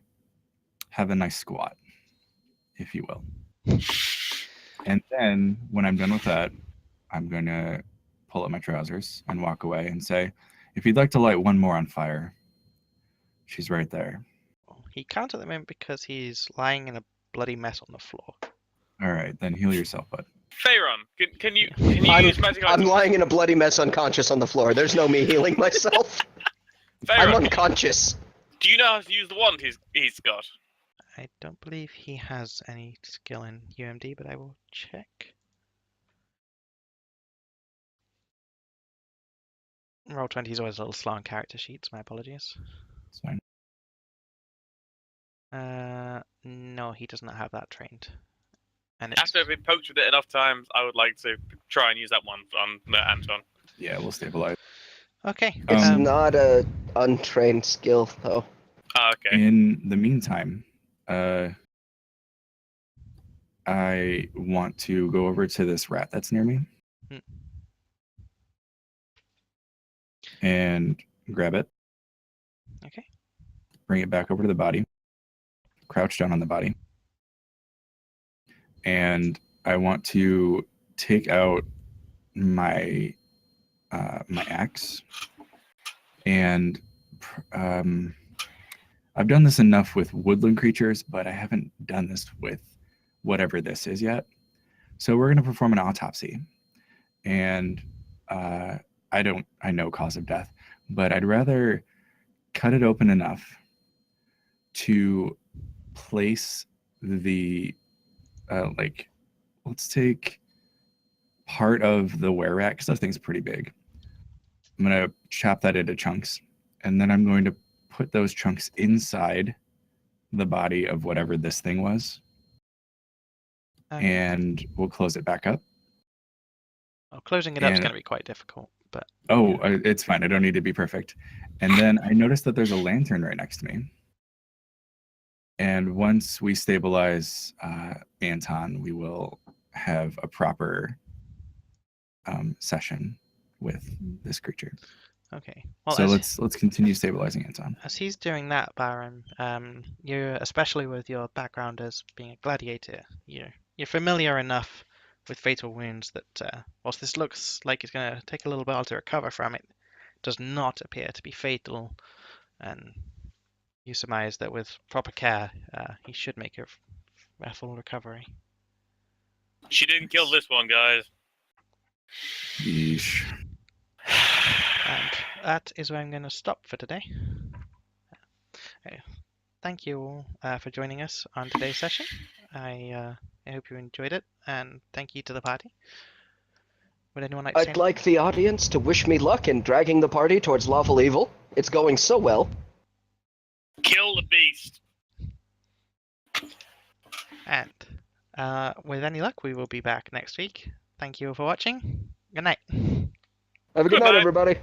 have a nice squat, if you will. And then when I'm done with that, I'm gonna pull up my trousers and walk away and say, if you'd like to light one more on fire, she's right there. He can't at the moment because he's lying in a bloody mess on the floor. All right, then heal yourself, bud. Pharaon, can you I'm- use magic I'm items? lying in a bloody mess unconscious on the floor. There's no me healing myself. I'm Pharaon, unconscious. do you know how to use the wand he's got? I don't believe he has any skill in UMD, but I will check. Roll20 is always a little slow on character sheets. My apologies. It's fine. No, he does not have that trained. And it's, After I've been poked with it enough times, I would like to try and use that one on Anton. Yeah, we'll stabilize. okay. It's Um, not a untrained skill though. Oh, okay. In the meantime, I want to go over to this rat that's near me Hmm. and grab it. Okay. Bring it back over to the body. Crouch down on the body. And I want to take out my my axe. And I've done this enough with woodland creatures, but I haven't done this with whatever this is yet. So we're going to perform an autopsy. And I know cause of death, but I'd rather cut it open enough to place the let's take part of the were rat because that thing's pretty big. I'm gonna chop that into chunks and then I'm going to put those chunks inside the body of whatever this thing was, Okay. and we'll close it back up. Well, closing it up is and- going to be quite difficult, but Oh, it's fine. I don't need to be perfect. And then I noticed that there's a lantern right next to me. And once we stabilize Anton, we will have a proper session with this creature. okay. Well, So as, let's continue stabilizing Anton. as he's doing that, Baron, you're especially with your background as being a gladiator, you're familiar enough with fatal wounds that whilst this looks like it's going to take a little while to recover from it, does not appear to be fatal, and you surmise that with proper care, he should make a full recovery. She didn't kill this one, guys. Yeesh. And that is where I'm going to stop for today. Thank you all for joining us on today's session. I hope you enjoyed it, and thank you to the party. Would anyone like to say I'd like the audience to wish me luck in dragging the party towards lawful evil. It's going so well. Kill the beast. And with any luck, we will be back next week. Thank you all for watching. Good night. Have a good night, Goodbye. everybody.